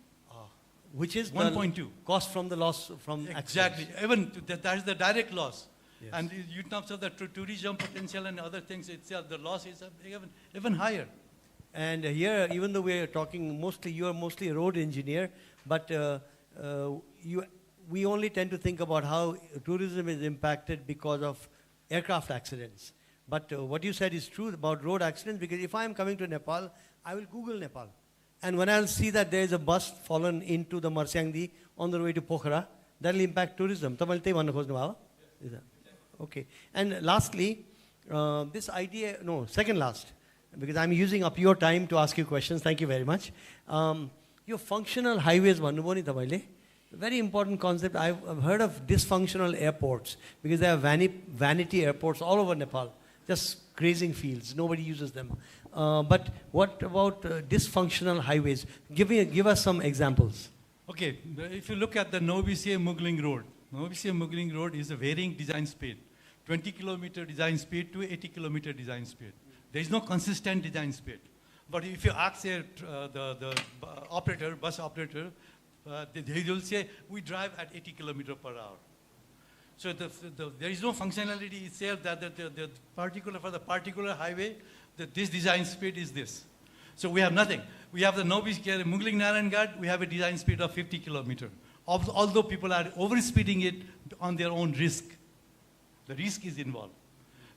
Which is 1.2 cost from the loss from exactly. accidents. Even that is the direct loss. Yes. And in terms of the tourism potential and other things itself, the loss is even higher. And here, even though we are talking mostly, you are mostly a road engineer, but we only tend to think about how tourism is impacted because of aircraft accidents. But what you said is true about road accidents, because if I am coming to Nepal, I will Google Nepal. And when I'll see that there is a bus fallen into the Marsyangdi on the way to Pokhara, that will impact tourism. Okay. And lastly, this idea, no, second last, because I'm using up your time to ask you questions. Thank you very much. Your functional highways, very important concept. I've heard of dysfunctional airports, because there are vanity airports all over Nepal, just grazing fields. Nobody uses them. But what about dysfunctional highways? Give us some examples. Okay, if you look at the Novi-Mugling Road, Novi-Mugling Road is a varying design speed, 20 kilometer design speed to 80 kilometer design speed. There is no consistent design speed. But if you ask the operator, bus operator, they will say, we drive at 80 kilometers per hour. So there is no functionality itself that the particular highway, this design speed is this. So we have nothing. We have the Mugling Narayan Ghat, we have a design speed of 50 kilometers. Although people are overspeeding it on their own risk. The risk is involved.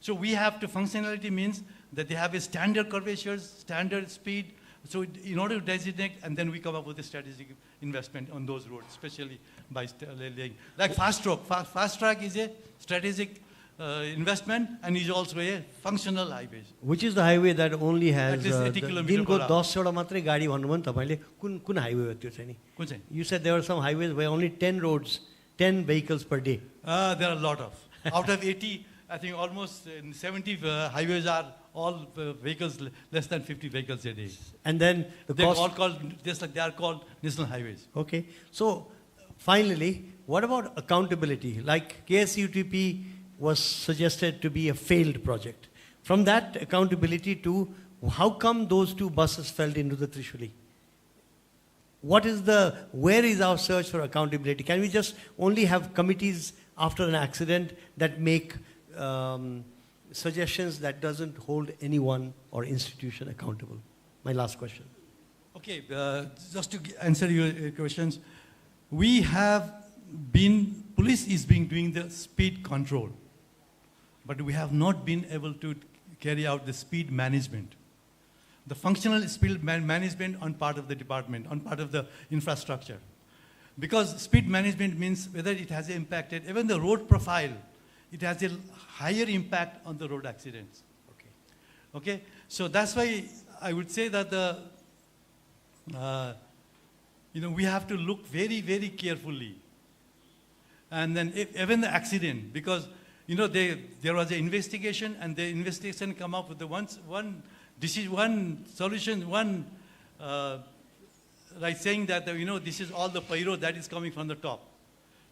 So we have to, functionality means that they have a standard curvatures, standard speed. So in order to designate, and then we come up with a strategic investment on those roads, especially by laying. Like fast track is a strategic investment and is also a functional highway. Which is the highway that only has 80 kilometers per hour. You said there were some highways where only 10 vehicles per day. There are a lot of. Out of 80, I think almost 70 highways are all vehicles, less than 50 vehicles a day. And then they are called national highways. Okay. So finally, what about accountability? Like KSUTP was suggested to be a failed project. From that accountability to how come those two buses fell into the Trishuli? Where is our search for accountability? Can we just only have committees after an accident that make suggestions that doesn't hold anyone or institution accountable? My last question. Okay, just to answer your questions, police is doing the speed control, but we have not been able to carry out the speed management. The functional speed management on part of the department, on part of the infrastructure. Because speed management means whether it has impacted, even the road profile, it has a higher impact on the road accidents. Okay? So that's why I would say that we have to look very, very carefully. And then even the accident, because there was an investigation, and the investigation come up with the one solution, like saying that this is all the pyro that is coming from the top.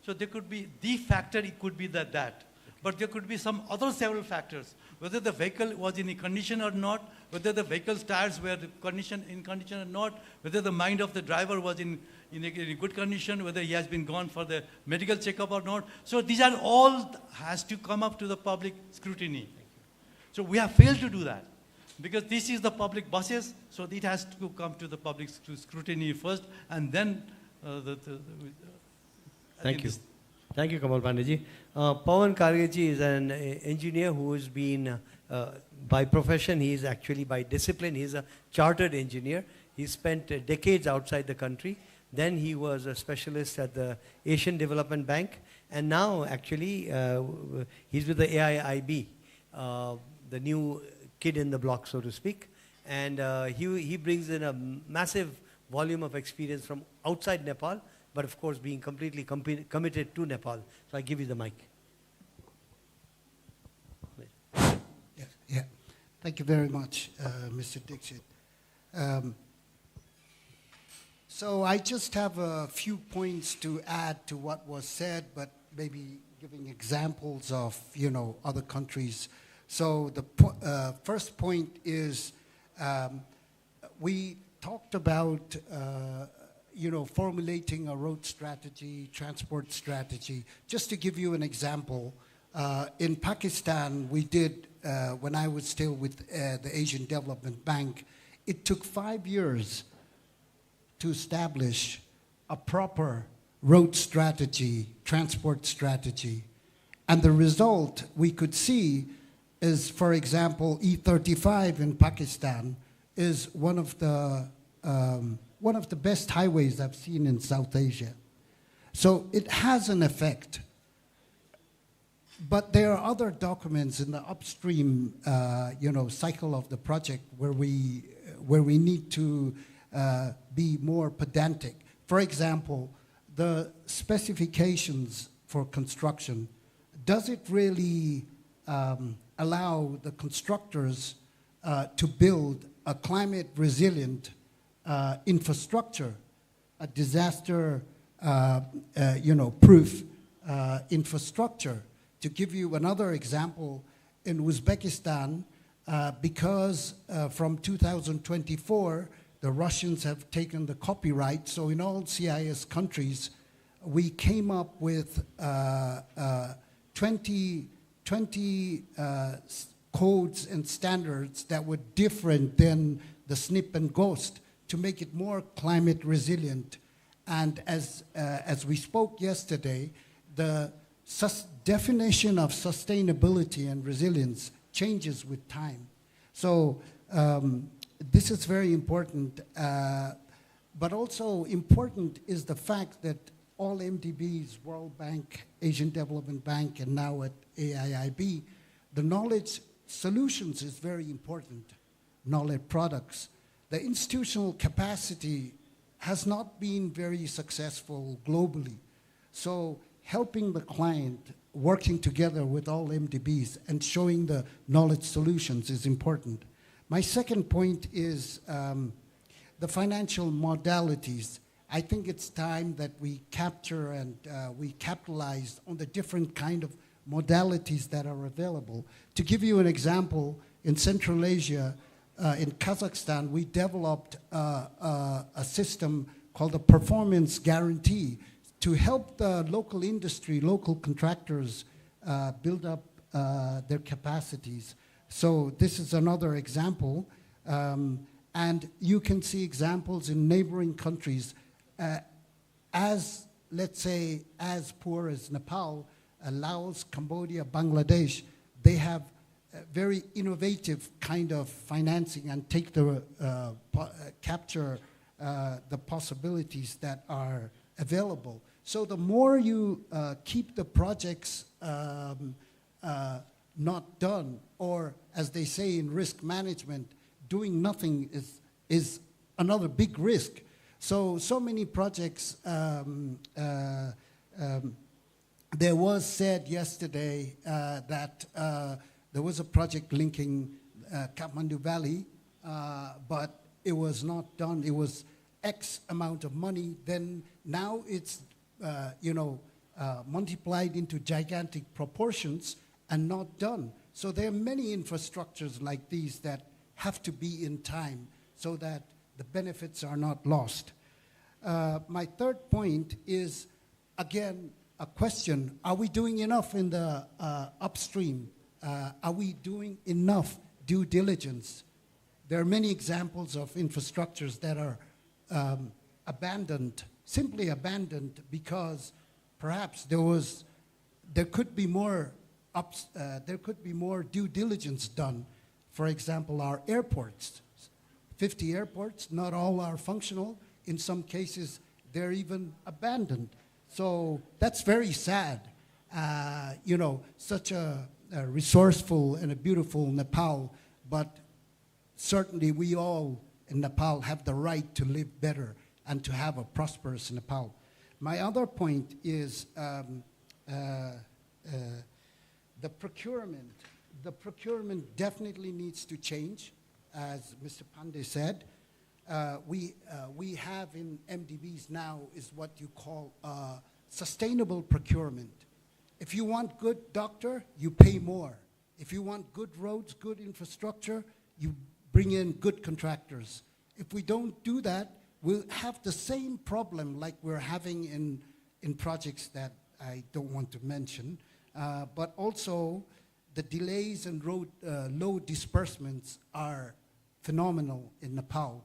So there could be the factor, it could be that. But there could be some other several factors, whether the vehicle was in a condition or not, whether the vehicle's tires were in condition or not, whether the mind of the driver was in a good condition, whether he has been gone for the medical checkup or not. So these are all has to come up to the public scrutiny. So we have failed to do that. Because this is the public buses, so it has to come to the public scrutiny first, and then Thank you. Thank you, Kamal Pandeyji. Pawan Kargeji is an engineer who has been, by profession, he is actually by discipline, he is a chartered engineer. He spent decades outside the country. Then he was a specialist at the Asian Development Bank. And now, actually, he's with the AIIB, the new kid in the block, so to speak. And he brings in a massive volume of experience from outside Nepal, but of course being completely committed to Nepal. So I give you the mic. Yeah. Thank you very much, Mr. Dixit. So I just have a few points to add to what was said, but maybe giving examples of, other countries. So the first point is we talked about, formulating a road strategy, transport strategy. Just to give you an example, in Pakistan, we did, when I was still with the Asian Development Bank, it took 5 years to establish a proper road strategy, transport strategy. And the result we could see is, for example, E35 in Pakistan is one of the best highways I've seen in South Asia. So it has an effect. But there are other documents in the upstream, cycle of the project where we need to be more pedantic. For example, the specifications for construction, does it really allow the constructors to build a climate resilient infrastructure, a disaster proof infrastructure? To give you another example, in Uzbekistan, because from 2024, the Russians have taken the copyright, so in all CIS countries, we came up with 20 codes and standards that were different than the SNP and GHOST to make it more climate resilient. And as we spoke yesterday, the definition of sustainability and resilience changes with time. So this is very important, but also important is the fact that all MDBs, World Bank, Asian Development Bank, and now at AIIB, the knowledge solutions is very important, knowledge products. The institutional capacity has not been very successful globally. So helping the client, working together with all MDBs and showing the knowledge solutions is important. My second point is the financial modalities. I think it's time that we capture and we capitalize on the different kind of modalities that are available. To give you an example, in Central Asia, in Kazakhstan, we developed a system called a performance guarantee to help the local industry, local contractors build up their capacities. So this is another example. And you can see examples in neighboring countries. As, let's say, as poor as Nepal, Laos, Cambodia, Bangladesh, they have very innovative kind of financing and take the capture the possibilities that are available. So the more you keep the projects not done, or as they say in risk management, doing nothing is another big risk. So many projects, there was said yesterday that there was a project linking Kathmandu Valley, but it was not done. It was X amount of money. Then now it's multiplied into gigantic proportions and not done. So there are many infrastructures like these that have to be in time so that the benefits are not lost. My third point is, again, a question: are we doing enough in the upstream? Are we doing enough due diligence? There are many examples of infrastructures that are abandoned, simply abandoned because perhaps there could be more due diligence done. For example, our airports, 50 airports, not all are functional. In some cases, they're even abandoned. So that's very sad. Such a resourceful and a beautiful Nepal, but certainly we all in Nepal have the right to live better and to have a prosperous Nepal. My other point is the procurement. The procurement definitely needs to change, as Mr. Pandey said. we have in MDBs now is what you call sustainable procurement. If you want good doctor, you pay more. If you want good roads, good infrastructure, you bring in good contractors. If we don't do that, we'll have the same problem like we're having in projects that I don't want to mention, but also the delays and road load disbursements are phenomenal in Nepal.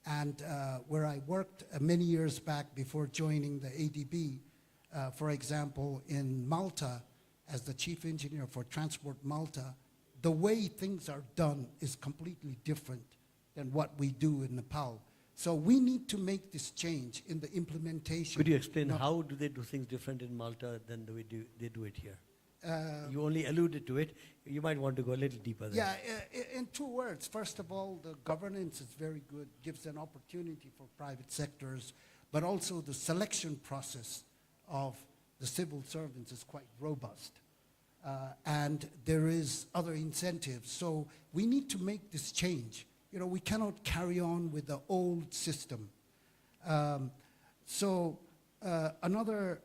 And where I worked many years back before joining the ADB, for example, in Malta, as the chief engineer for Transport Malta, the way things are done is completely different than what we do in Nepal. So we need to make this change in the implementation. Could you explain how do they do things different in Malta than the way they do it here? You only alluded to it. You might want to go a little deeper there. Yeah, in 2 words. First of all, the governance is very good, gives an opportunity for private sectors, but also the selection process of the civil servants is quite robust. And there is other incentives. So we need to make this change. You know, we cannot carry on with the old system. Another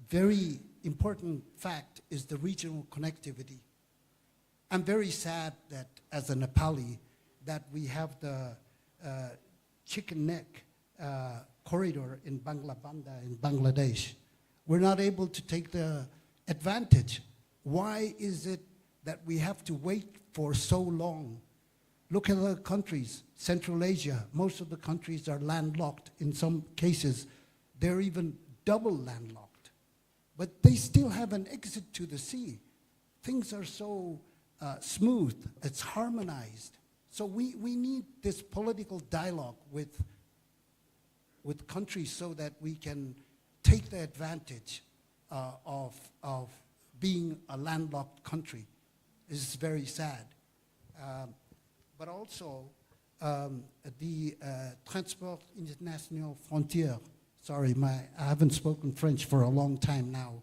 very important fact is the regional connectivity. I'm very sad that as a Nepali that we have the chicken neck corridor in Banglabanda in Bangladesh. We're not able to take the advantage. Why is it that we have to wait for so long? Look at other countries, Central Asia, most of the countries are landlocked. In some cases, they're even double landlocked. But they still have an exit to the sea. Things are so smooth, it's harmonized. So we need this political dialogue with countries so that we can take the advantage of being a landlocked country. This is very sad. But also, the Transport International Frontière, sorry, I haven't spoken French for a long time now.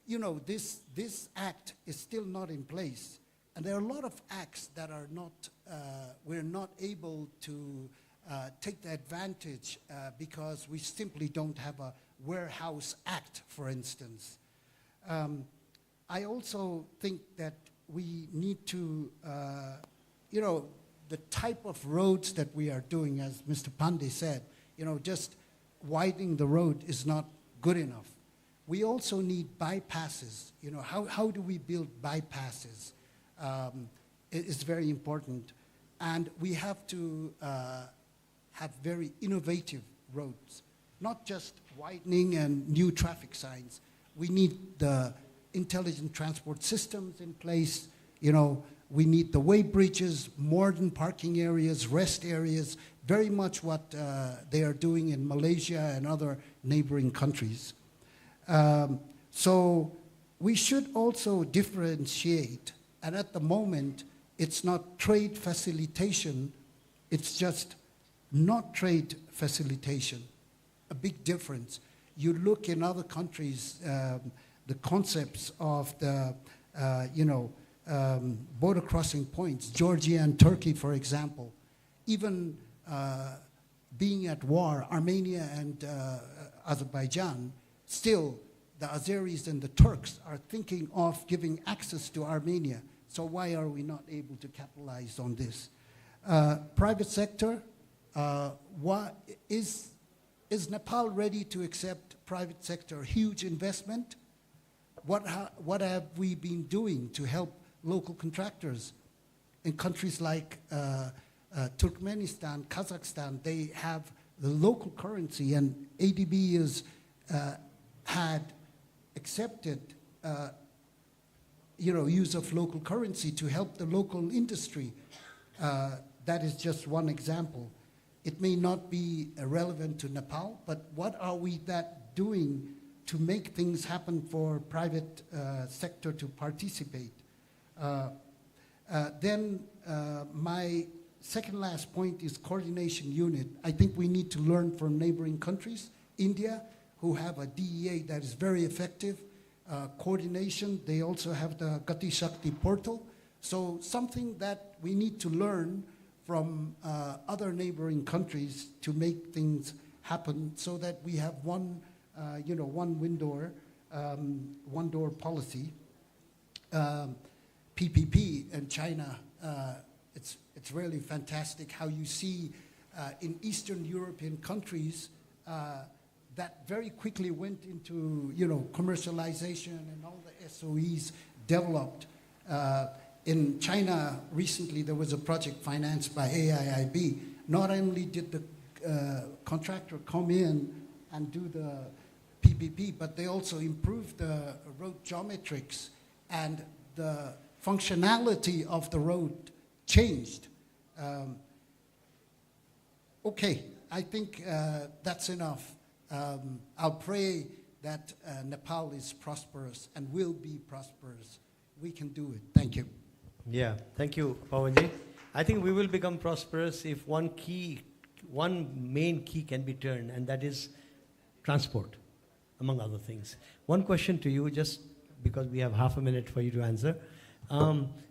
You know, this act is still not in place. And there are a lot of acts that are not, we're not able to take the advantage because we simply don't have a warehouse act, for instance. I also think that we need to, you know, the type of roads that we are doing, as Mr. Pandey said, you know, just widening the road is not good enough. We also need bypasses. You know, how do we build bypasses? It's very important. And we have to have very innovative roads, not just widening and new traffic signs. We need the intelligent transport systems in place. You know, we need the way bridges, modern parking areas, rest areas, very much what they are doing in Malaysia and other neighboring countries. So we should also differentiate, and at the moment, it's not trade facilitation, it's just not trade facilitation, a big difference. You look in other countries, the concepts of the, you know, border crossing points, Georgia and Turkey, for example, even being at war, Armenia and Azerbaijan, still the Azeris and the Turks are thinking of giving access to Armenia. So why are we not able to capitalize on this? Private sector, is Nepal ready to accept private sector huge investment? What have we been doing to help local contractors? In countries like Turkmenistan, Kazakhstan, they have the local currency, and ADB is had accepted you know, use of local currency to help the local industry. That is just one example. It may not be relevant to Nepal, but what are we doing to make things happen for private sector to participate? Then my second last point is coordination unit. I think we need to learn from neighboring countries. India, who have a DEA that is very effective. Coordination, they also have the Gati Shakti portal. So something that we need to learn from other neighboring countries to make things happen, so that we have one door policy. PPP in China, it's really fantastic how you see in Eastern European countries that very quickly went into commercialization, and all the SOEs developed. In China recently, there was a project financed by AIIB. Not only did the contractor come in and do the PPP, but they also improved the road geometrics, and the functionality of the road changed. Okay, I think that's enough. I'll pray that Nepal is prosperous and will be prosperous. We can do it. Thank you. Yeah, thank you, Pawanji. I think we will become prosperous if one main key can be turned, and that is transport, among other things. One question to you, just because we have half a minute for you to answer.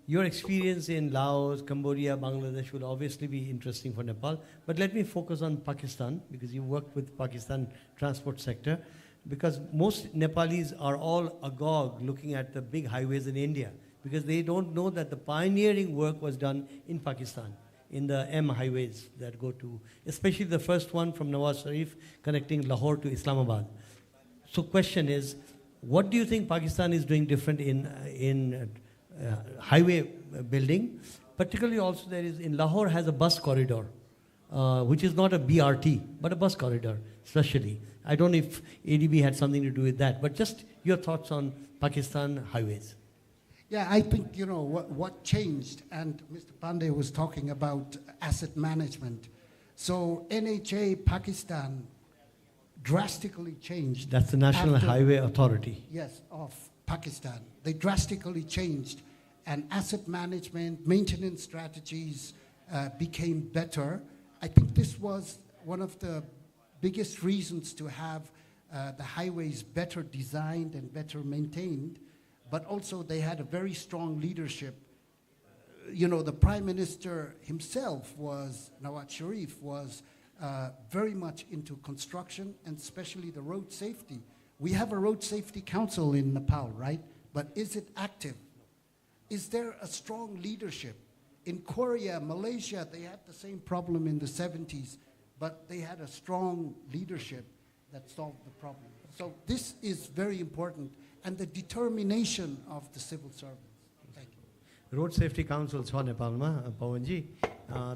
Your experience in Laos, Cambodia, Bangladesh will obviously be interesting for Nepal, but let me focus on Pakistan, because you worked with Pakistan transport sector, because most Nepalis are all agog looking at the big highways in India, because they don't know that the pioneering work was done in Pakistan, in the M highways that go to, especially the first one from Nawaz Sharif connecting Lahore to Islamabad. So question is, what do you think Pakistan is doing different in highway building? Particularly also there is, in Lahore has a bus corridor, which is not a BRT, but a bus corridor, especially. I don't know if ADB had something to do with that, but just your thoughts on Pakistan highways. Yeah, I think, what changed, and Mr. Pandey was talking about asset management. So NHA Pakistan drastically changed. That's the National Highway Authority. Yes, of Pakistan. They drastically changed, and asset management, maintenance strategies became better. I think this was one of the biggest reasons to have the highways better designed and better maintained. But also they had a very strong leadership. The Prime Minister himself Nawaz Sharif was very much into construction, and especially the road safety. We have a road safety council in Nepal, right? But is it active? Is there a strong leadership? In Korea, Malaysia, they had the same problem in the 70s, but they had a strong leadership that solved the problem. So this is very important, and the determination of the civil servants. Thank you. Road Safety Council छ नेपालमा पवनजी,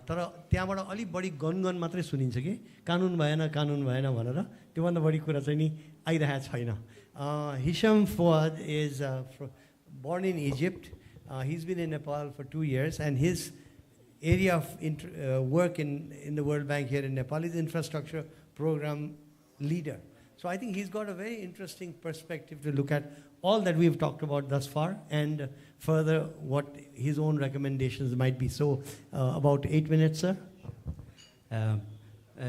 तर त्यहाँबाट अलिक बढी गनगन मात्रै सुनिन्छ कि कानुन भएन भनेर, त्योभन्दा बढी कुरा चाहिँ नि आइरहेको छैन. Hisham Fouad is born in Egypt. He's been in Nepal for 2 years, and his area of work in the World Bank here in Nepal is infrastructure program leader. So I think he's got a very interesting perspective to look at all that we've talked about thus far, and further what his own recommendations might be. So about 8 minutes, sir.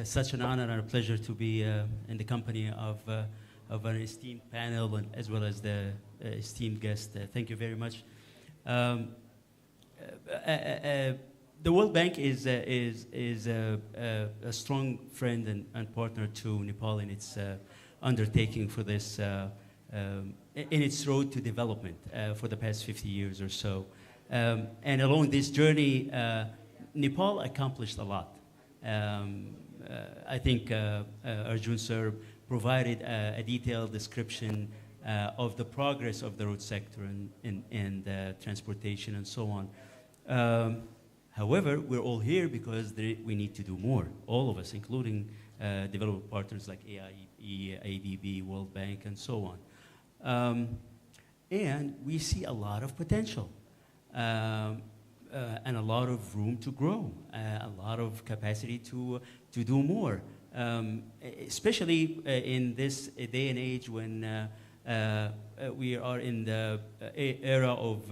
Such an honor and a pleasure to be in the company of an esteemed panel, and as well as the esteemed guest. Thank you very much. The World Bank is a strong friend and partner to Nepal in its undertaking for this, in its road to development for the past 50 years or so. And along this journey, Nepal accomplished a lot. I think Arjun sir provided a detailed description of the progress of the road sector and transportation and so on. However, we're all here because we need to do more, all of us, including development partners like AIE, ADB, World Bank, and so on. And we see a lot of potential and a lot of room to grow, a lot of capacity to do more, especially in this day and age when we are in the era of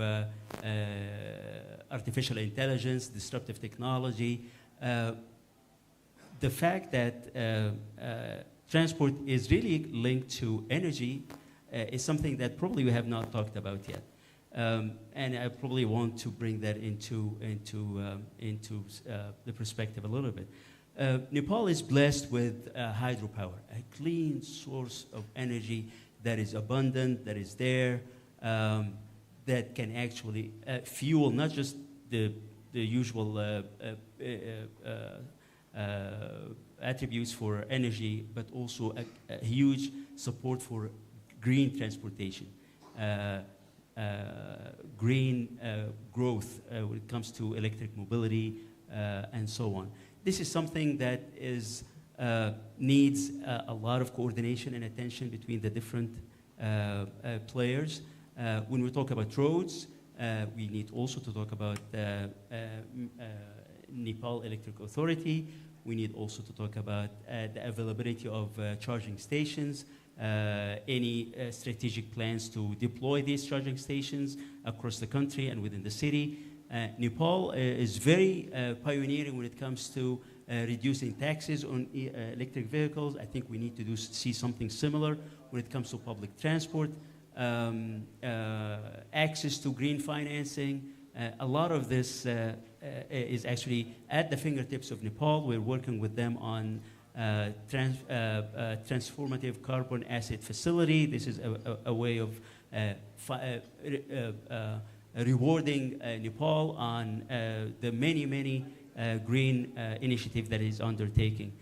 artificial intelligence, disruptive technology. The fact that transport is really linked to energy is something that probably we have not talked about yet. And I probably want to bring that into the perspective a little bit. Nepal is blessed with hydropower, a clean source of energy that is abundant, that is there, that can actually fuel not just the usual attributes for energy, but also a huge support for green transportation, green growth when it comes to electric mobility, and so on. This is something that needs a lot of coordination and attention between the different players. When we talk about roads, we need also to talk about Nepal Electric Authority. We need also to talk about the availability of charging stations, any strategic plans to deploy these charging stations across the country and within the city. Nepal is very pioneering when it comes to reducing taxes on electric vehicles. I think we need to see something similar when it comes to public transport, access to green financing. A lot of this is actually at the fingertips of Nepal. We're working with them on transformative carbon asset facility. This is a way of rewarding Nepal on the many green initiative that is undertaking.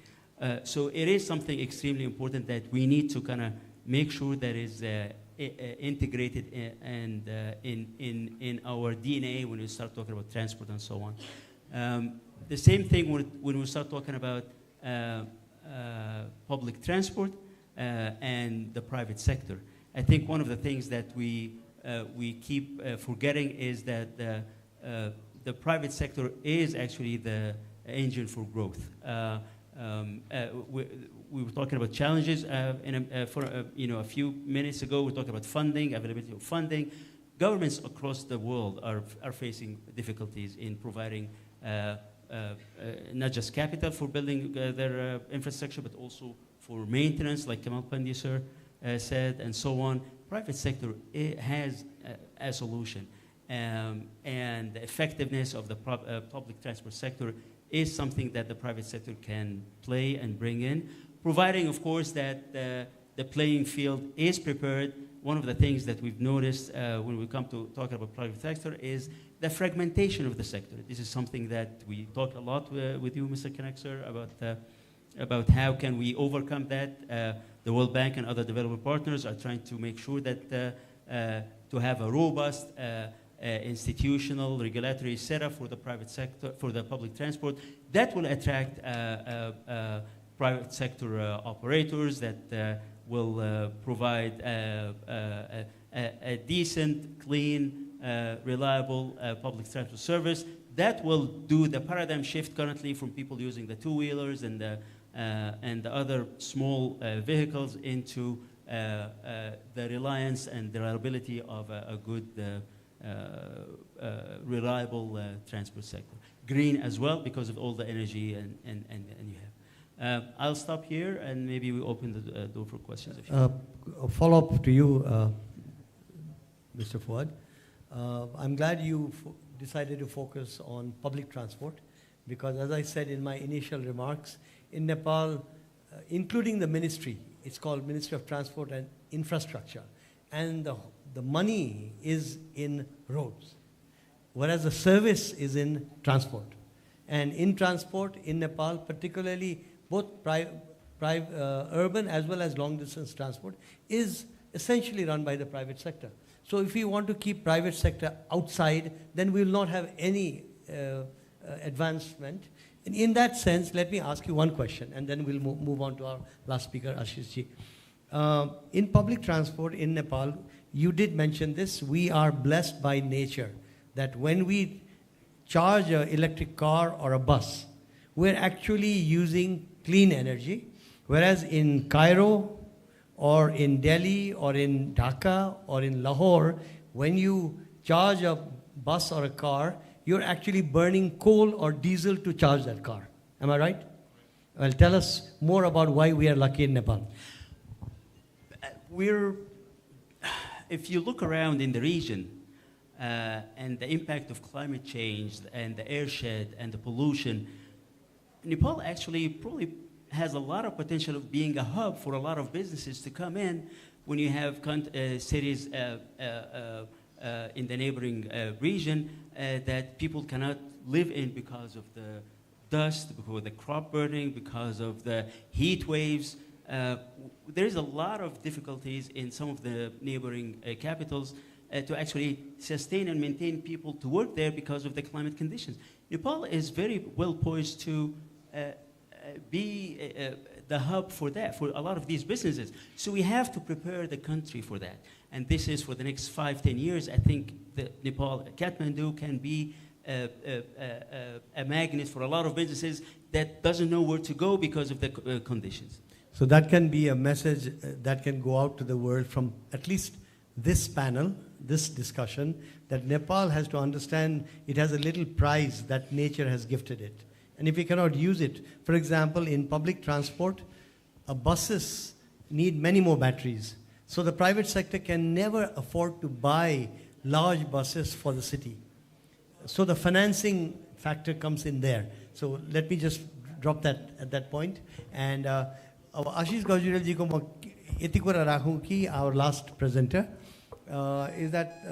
So it is something extremely important that we need to kind of make sure that is integrated and in our DNA when we start talking about transport and so on. The same thing when we start talking about public transport and the private sector. I think one of the things that we keep forgetting is that the private sector is actually the engine for growth. We were talking about challenges a few minutes ago. We talked about funding, availability of funding. Governments across the world are facing difficulties in providing not just capital for building their infrastructure, but also for maintenance, like Kamal Pandya sir said, and so on. Private sector has a solution, and the effectiveness of the public transport sector is something that the private sector can play and bring in, providing, of course, that the playing field is prepared. One of the things that we've noticed when we come to talking about private sector is the fragmentation of the sector. This is something that we talk a lot with you, Mr. Kanak, sir, about how can we overcome that. The World Bank and other development partners are trying to make sure that to have a robust institutional regulatory setup for the private sector, for the public transport, that will attract private sector operators that will provide a decent, clean, reliable public transport service that will do the paradigm shift currently from people using the two-wheelers and the other small vehicles into the reliance and the reliability of a good, reliable transport sector. Green as well because of all the energy and you have. I'll stop here and maybe we open the door for questions. If you a follow-up to you, Mr. Fuad. I'm glad you decided to focus on public transport because as I said in my initial remarks, in Nepal, including the ministry, it's called Ministry of Transport and Infrastructure, and the money is in roads, whereas the service is in transport. And in transport in Nepal, particularly both urban as well as long-distance transport is essentially run by the private sector. So if we want to keep private sector outside, then we will not have any advancement. And in that sense, let me ask you one question, and then we'll move on to our last speaker, Ashish ji. In public transport in Nepal, you did mention this, we are blessed by nature, that when we charge an electric car or a bus, we're actually using clean energy, whereas in Cairo, or in Delhi, or in Dhaka, or in Lahore, when you charge a bus or a car, you're actually burning coal or diesel to charge that car. Am I right? Well, tell us more about why we are lucky in Nepal. If you look around in the region, and the impact of climate change and the airshed and the pollution, Nepal actually probably has a lot of potential of being a hub for a lot of businesses to come in when you have cities in the neighboring region that people cannot live in because of the dust, because of the crop burning, because of the heat waves. There's a lot of difficulties in some of the neighboring capitals to actually sustain and maintain people to work there because of the climate conditions. Nepal is very well poised to be the hub for that, for a lot of these businesses. So we have to prepare the country for that. And this is for the next 5-10 years. I think that Nepal, Kathmandu can be a magnet for a lot of businesses that doesn't know where to go because of the conditions. So that can be a message that can go out to the world from at least this panel, this discussion, that Nepal has to understand it has a little prize that nature has gifted it. And if we cannot use it, for example, in public transport, buses need many more batteries. So the private sector can never afford to buy large buses for the city. So the financing factor comes in there. So let me just drop that at that point. And Ashish Gajurel ji ko ma yati kura rakhun ki our last presenter is that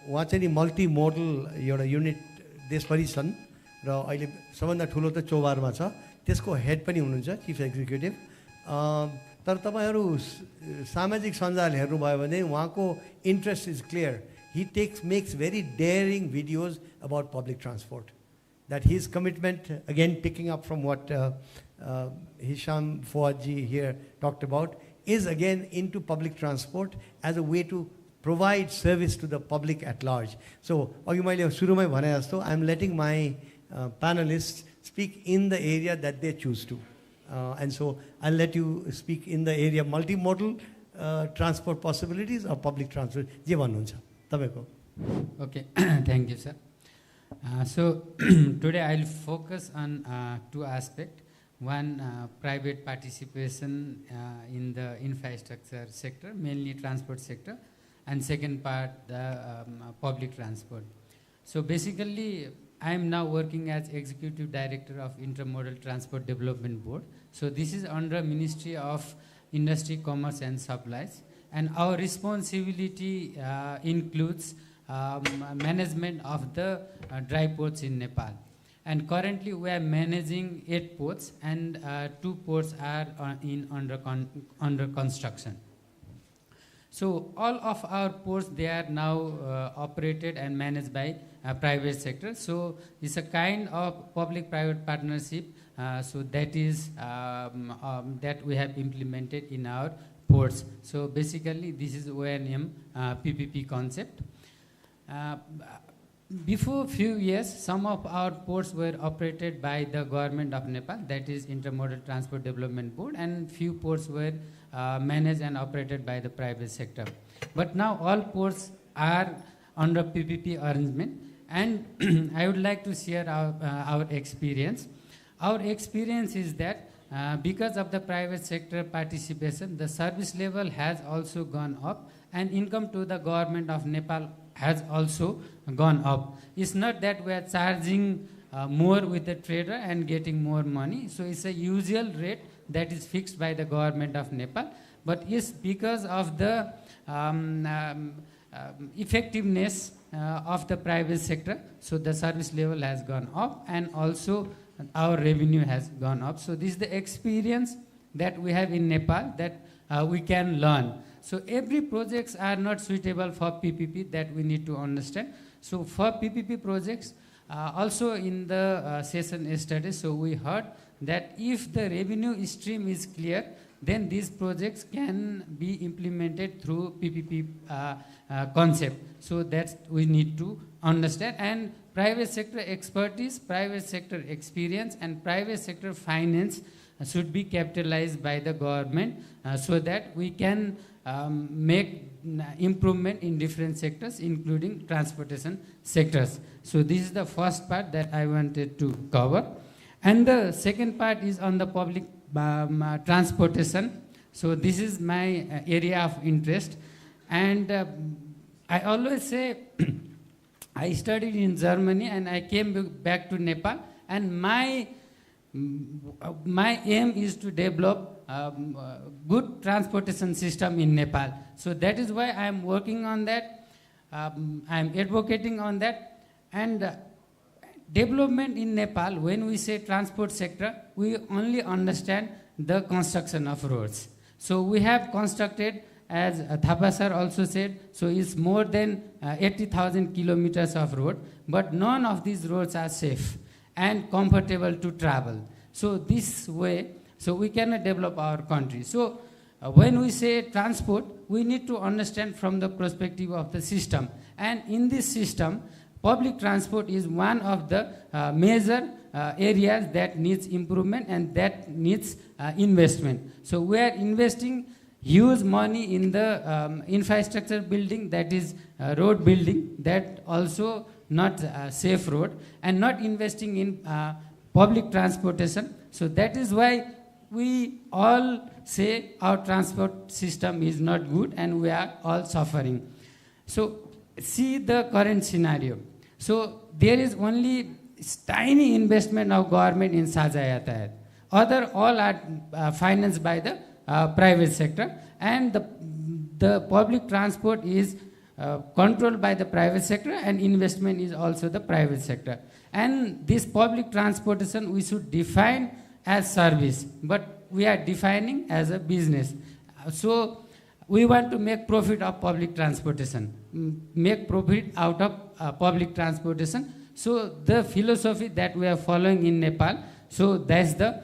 उहाँ चाहिँ नि multimodal एउटा unit देशभरि छन् र अहिले सबभन्दा ठुलो त चौबारमा छ त्यसको हेड पनि हुनुहुन्छ चिफ एक्जिक्युटिभ तर तपाईहरु सामाजिक सञ्जाल हेर्नुभयो भने उहाँको interest is clear he makes very daring videos about public transport. That his commitment, again picking up from what Hisham Fouadji here talked about, is again into public transport as a way to provide service to the public at large. So, I'm letting my panelists speak in the area that they choose to. And so, I'll let you speak in the area multimodal transport possibilities or public transport. Okay, thank you, sir. So today I'll focus on two aspects. One, private participation in the infrastructure sector, mainly transport sector, and second part, the public transport. So basically, I am now working as Executive Director of Intermodal Transport Development Board. So this is under Ministry of Industry, Commerce and Supplies. And our responsibility includes management of the dry ports in Nepal. And currently we are managing 8 ports and 2 ports are under construction. So all of our ports, they are now operated and managed by private sector. So it's a kind of public-private partnership. So that is that we have implemented in our ports. So basically this is O&M PPP concept. Before few years, some of our ports were operated by the government of Nepal, that is Intermodal Transport Development Board, and few ports were managed and operated by the private sector. But now all ports are under PPP arrangement, and I would like to share our experience. Our experience is that because of the private sector participation, the service level has also gone up, and income to the government of Nepal has also gone up. It's not that we are charging more with the trader and getting more money. So it's a usual rate that is fixed by the government of Nepal. But yes, because of the effectiveness of the private sector, so the service level has gone up, and also our revenue has gone up. So this is the experience that we have in Nepal that we can learn. So every projects are not suitable for PPP, that we need to understand. So for PPP projects, also in the session yesterday, so we heard that if the revenue stream is clear, then these projects can be implemented through PPP concept. So that's we need to understand. And private sector expertise, private sector experience, and private sector finance should be capitalized by the government so that we can make improvement in different sectors, including transportation sectors. So this is the first part that I wanted to cover. And the second part is on the public transportation. So this is my area of interest. And I always say I studied in Germany and I came back to Nepal, and my aim is to develop good transportation system in Nepal. So that is why I am working on that. I am advocating on that. And development in Nepal, when we say transport sector, we only understand the construction of roads. So we have constructed, as Thapa sir also said, so it's more than 80,000 kilometers of road, but none of these roads are safe and comfortable to travel. So this way, so we cannot develop our country. So when we say transport, we need to understand from the perspective of the system. And in this system, public transport is one of the major areas that needs improvement and that needs investment. So we are investing huge money in the infrastructure building, that is road building, that also not safe road, and not investing in public transportation. So that is why we all say our transport system is not good and we are all suffering. So see the current scenario. So there is only tiny investment of government in Saja Yatayat. Other all are financed by the private sector, and the public transport is controlled by the private sector, and investment is also the private sector. And this public transportation we should define as service, but we are defining as a business. So we want to make profit of public transportation, make profit out of public transportation. So the philosophy that we are following in Nepal, so that's the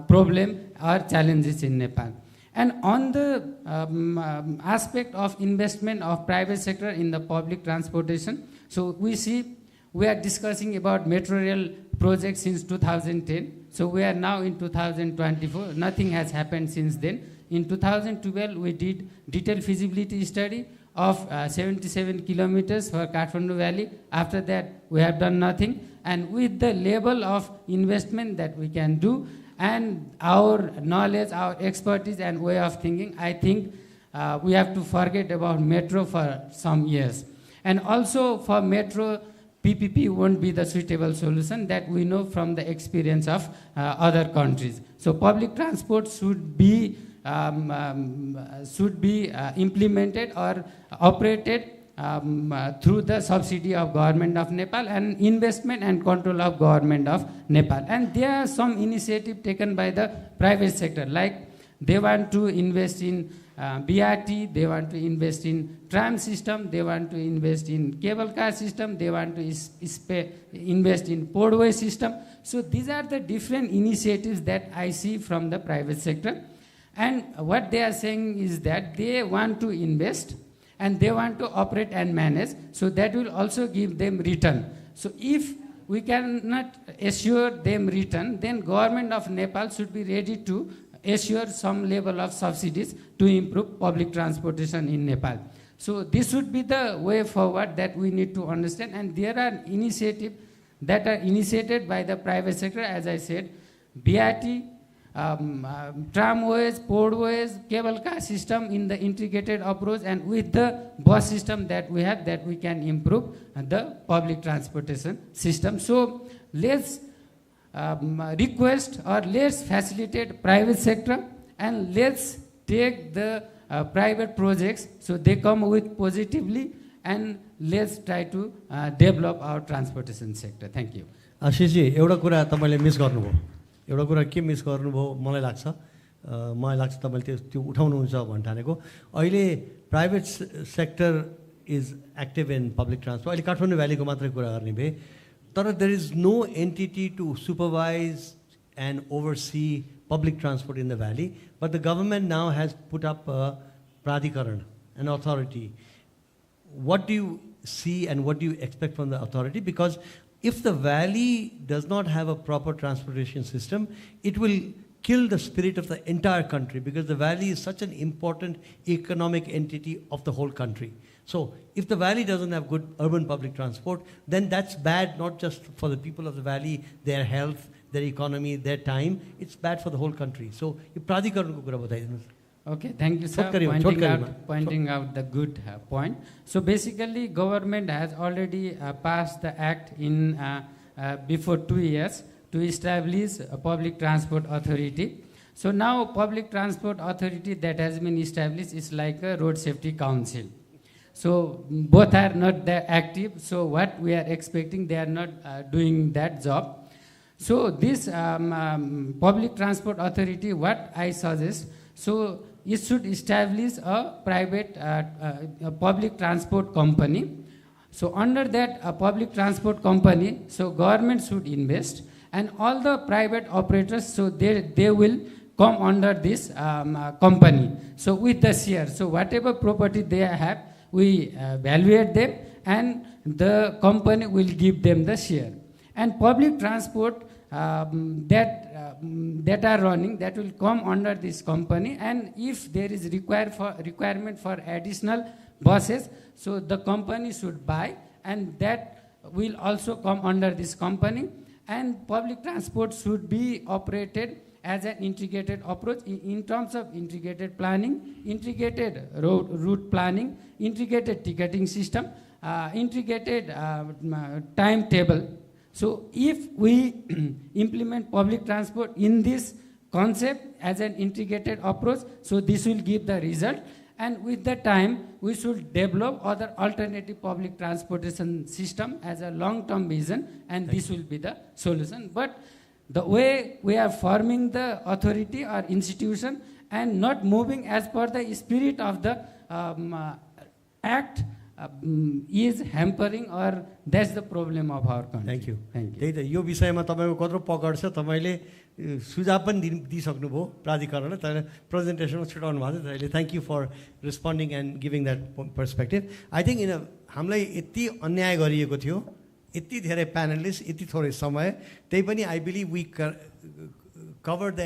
problem or challenges in Nepal. And on the aspect of investment of private sector in the public transportation, so we see we are discussing about metro rail project since 2010. So we are now in 2024. Nothing has happened since then. In 2012, we did detailed feasibility study of 77 kilometers for Kathmandu Valley. After that, we have done nothing. And with the level of investment that we can do and our knowledge, our expertise and way of thinking, I think we have to forget about metro for some years. And also for metro, PPP won't be the suitable solution, that we know from the experience of other countries. So public transport should be implemented or operated through the subsidy of government of Nepal and investment and control of government of Nepal. And there are some initiative taken by the private sector, like they want to invest in BRT, they want to invest in tram system, they want to invest in cable car system, they want to invest in portway system. So these are the different initiatives that I see from the private sector. And what they are saying is that they want to invest and they want to operate and manage, so that will also give them return. So if we cannot assure them return, then government of Nepal should be ready to assure some level of subsidies to improve public transportation in Nepal. So this should be the way forward that we need to understand. And there are initiatives that are initiated by the private sector, as I said, BRT, tramways, portways, cable car system in the integrated approach, and with the bus system that we have, that we can improve the public transportation system. So let's request or let's facilitate private sector, and let's take the private projects so they come with positively, and let's try to develop our transportation sector. Thank you. आशिषजी, एउटा कुरा तपाईले miss गर्नुभयो. एउटा कुरा के miss गर्नुभयो मलाई लाग्छ तपाईले त्यो उठाउनुहुन्छ भन्ने ठानेको. अहिले private sector is active in public transport. अहिले काठमाडौँ भ्यालीको मात्रै कुरा गर्ने भए, तर there is no entity to supervise and oversee public transport in the valley, but the government now has put up a pradhikaran, an authority. What do you see and what do you expect from the authority? Because if the valley does not have a proper transportation system, it will kill the spirit of the entire country, because the valley is such an important economic entity of the whole country. So if the valley doesn't have good urban public transport, then that's bad not just for the people of the valley, their health, their economy, their time, it's bad for the whole country. So, you pradhikaranko kura bataidinuhoस्. Okay, thank you, sir, pointing out the good point. So basically, government has already passed the act in before 2 years to establish a public transport authority. So now public transport authority that has been established is like a road safety council. So both are not that active. So what we are expecting, they are not doing that job. So this public transport authority, what I suggest, so it should establish a private public transport company. So under that public transport company, so government should invest, and all the private operators, so they will come under this company. So with the share, so whatever property they have, we evaluate them, and the company will give them the share. And public transport that are running, that will come under this company, and if there is requirement for additional buses, so the company should buy, and that will also come under this company. And public transport should be operated as an integrated approach in terms of integrated planning, integrated route planning, integrated ticketing system, integrated timetable. So if we implement public transport in this concept as an integrated approach, so this will give the result. And with the time, we should develop other alternative public transportation system as a long-term vision, and this will be the solution. But the way we are forming the authority or institution and not moving as per the spirit of the act is hampering, or that's the problem of our country. Thank you. Thank you. त्यही त यो विषयमा तपाईको कत्रो पकड छ, तपाईले सुझाव पनि दिइसक्नु भयो प्राधिकरणले, तर प्रेजेन्टेसनमा छुटाउनु भएको थियो, त्यसैले thank you for responding end giving that perspective. I think हामीलाई यति अन्याय गरिएको थियो, यति धेरै प्यानलिस्ट, यति थोरै समय, त्यही पनि I believe we cover the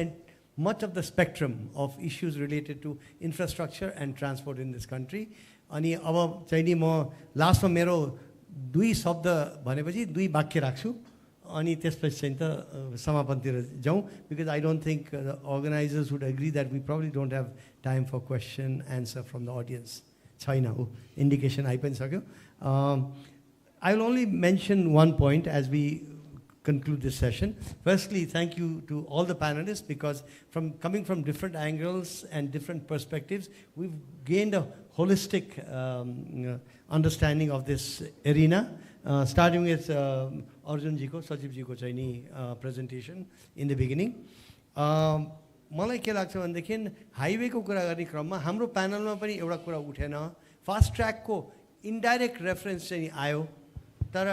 much of the spectrum of issues related to infrastructure and transport in this country. अनि अब चाहिँ नि म लास्टमा मेरो दुई शब्द भनेपछि दुई वाक्य राख्छु, अनि त्यसपछि चाहिँ त समापनतिर जाउँ, because I don't think the organizers would agree that we probably don't have time for question answer from the audience. छैन हो, indication आइसक्यो. I will only mention one point as we conclude this session. Firstly, thank you to all the panelists, because coming from different angles and different perspectives, we've gained a holistic understanding of this arena, starting with Arjun Jiko, Sajib Jiko Chaini presentation in the beginning. मलाई के लाग्छ भनेदेखि हाइवेको कुरा गर्ने क्रममा हाम्रो प्यानलमा पनि एउटा कुरा उठेन, फास्ट ट्र्याकको इन्डाइरेक्ट रेफरेन्स चाहिँ आयो तर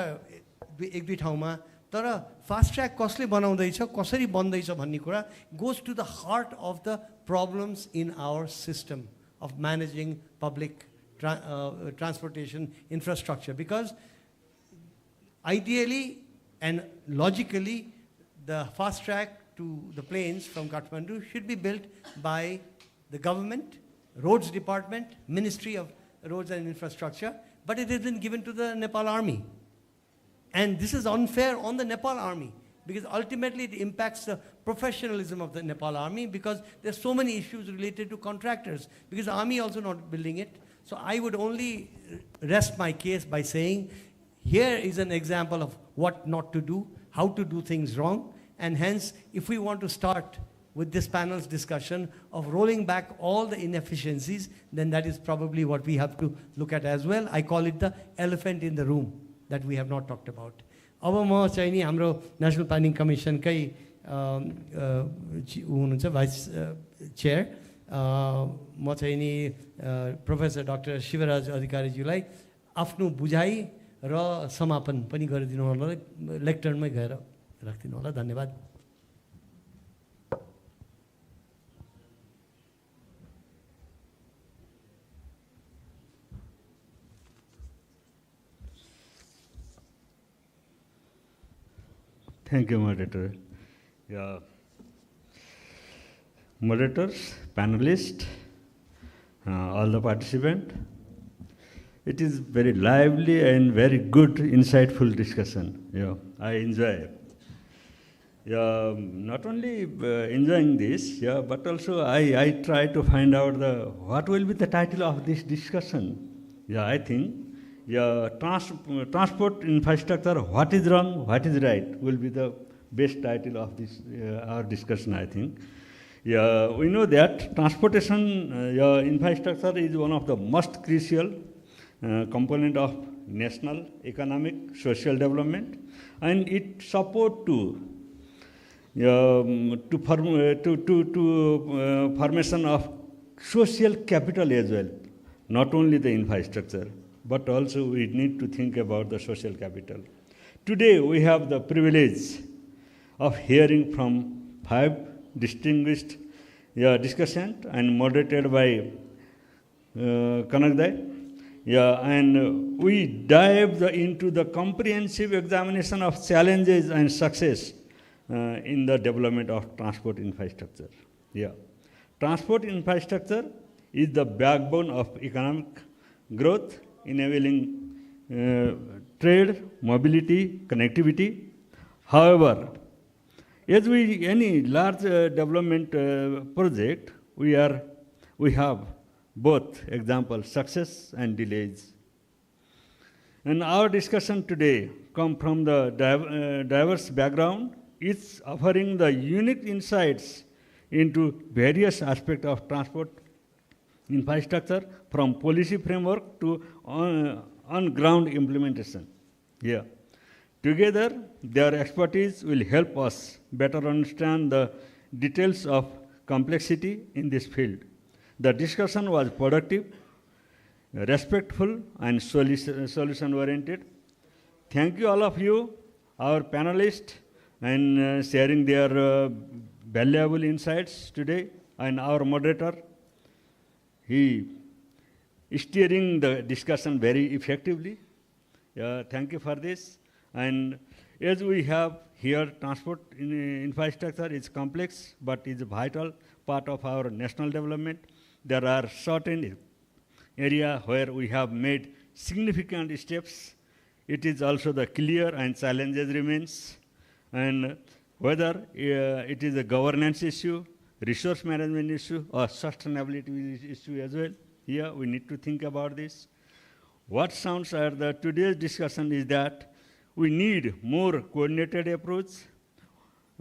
एक दुई ठाउँमा, तर फास्ट ट्र्याक कसले बनाउँदैछ, कसरी बन्दैछ भन्ने कुरा goes to the heart of the problems in our system of managing public transportation infrastructure, because ideally and logically the fast track to the plains from Kathmandu should be built by the government, roads department, Ministry of Roads and Infrastructure, but it has been given to the Nepal Army. And this is unfair on the Nepal Army, because ultimately it impacts the professionalism of the Nepal Army, because there's so many issues related to contractors, because the Army also not building it. So I would only rest my case by saying, here is an example of what not to do, how to do things wrong, and hence, if we want to start with this panel's discussion of rolling back all the inefficiencies, then that is probably what we have to look at as well. I call it the elephant in the room that we have not talked about. अब म चाहिँ नि हाम्रो national planning कमिसनकै हुनुहुन्छ vice chair, म चाहिँ नि professor doctor Shivraj अधिकारीज्यूलाई आफ्नो बुझाइ र समापन पनि गरिदिनु होला, लेक्चरमै गएर राखिदिनु होला. धन्यवाद. Thank you, moderator. Yeah. Moderators, panelists, all the participants. It is very lively and very good, insightful discussion. Yeah, I enjoy it. Yeah, not only enjoying this, yeah, but also I try to find out what will be the title of this discussion. Yeah, I think yeah, transport infrastructure, what is wrong, what is right, will be the best title of this our discussion, I think. Yeah, we know that transportation infrastructure is one of the most crucial component of national economic social development, and it support formation of social capital as well, not only the infrastructure, but also we need to think about the social capital. Today we have the privilege of hearing from 5 distinguished discussants and moderated by Kanakdai. Yeah, and we dive into the comprehensive examination of challenges and success in the development of transport infrastructure. Yeah, transport infrastructure is the backbone of economic growth, enabling trade, mobility, connectivity. However, as any large development project, we have both examples, success and delays. And our discussion today come from the diverse background, each offering the unique insights into various aspects of transport infrastructure, from policy framework to on-ground implementation. Yeah. Together, their expertise will help us better understand the details of complexity in this field. The discussion was productive, respectful, and solution-oriented. Thank you all of you, our panelists, and sharing their valuable insights today, and our moderator. He is steering the discussion very effectively. Thank you for this. And as we have here, transport infrastructure is complex, but is a vital part of our national development. There are certain areas where we have made significant steps. It is also the clear and challenges remains. And whether it is a governance issue, resource management issue, or sustainability issue as well, here we need to think about this. What sounds at today's discussion is that we need more coordinated approach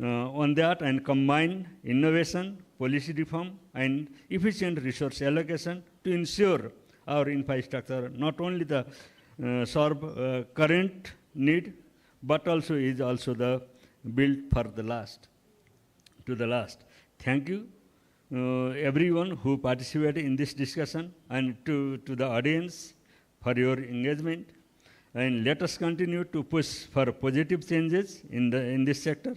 on that and combine innovation, policy reform, and efficient resource allocation to ensure our infrastructure not only serve current need, but also is also the built for the last. Thank you, everyone who participated in this discussion, and to the audience for your engagement. And let us continue to push for positive changes in this sector.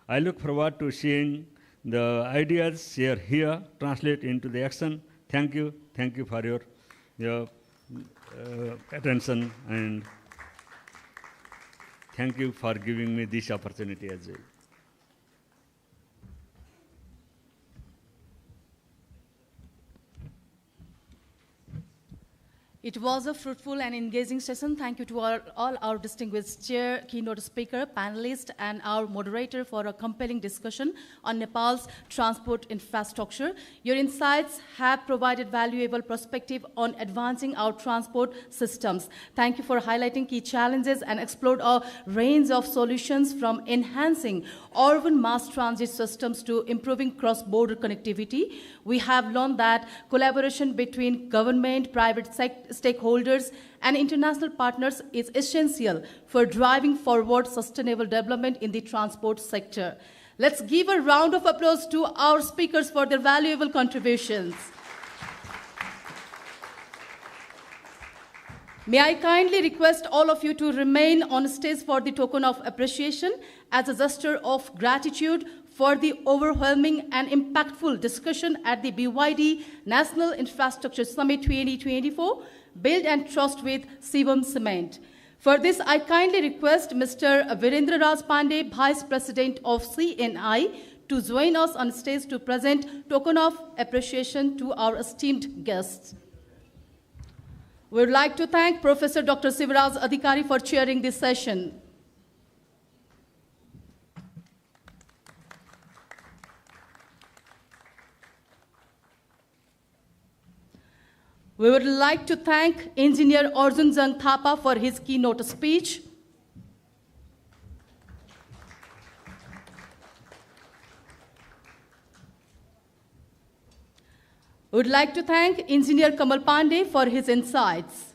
I look forward to seeing the ideas shared here translate into the action. Thank you for your attention, and thank you for giving me this opportunity as well. It was a fruitful and engaging session. Thank you to all our distinguished chair, keynote speaker, panelists, and our moderator for a compelling discussion on Nepal's transport infrastructure. Your insights have provided valuable perspective on advancing our transport systems. Thank you for highlighting key challenges and explored a range of solutions, from enhancing urban mass transit systems to improving cross-border connectivity. We have learned that collaboration between government, private stakeholders, and international partners is essential for driving forward sustainable development in the transport sector. Let's give a round of applause to our speakers for their valuable contributions. May I kindly request all of you to remain on stage for the token of appreciation as a gesture of gratitude for the overwhelming and impactful discussion at the BYD National Infrastructure Summit 2024, Build and Trust with Shivam Cement. For this, I kindly request Mr. Virendra Raj Pandey, Vice President of CNI, to join us on stage to present token of appreciation to our esteemed guests. We would like to thank Professor Dr. Sivaraj Adhikari for chairing this session. We would like to thank Engineer Arjun Jang Thapa for his keynote speech. We would like to thank Engineer Kamal Pandey for his insights.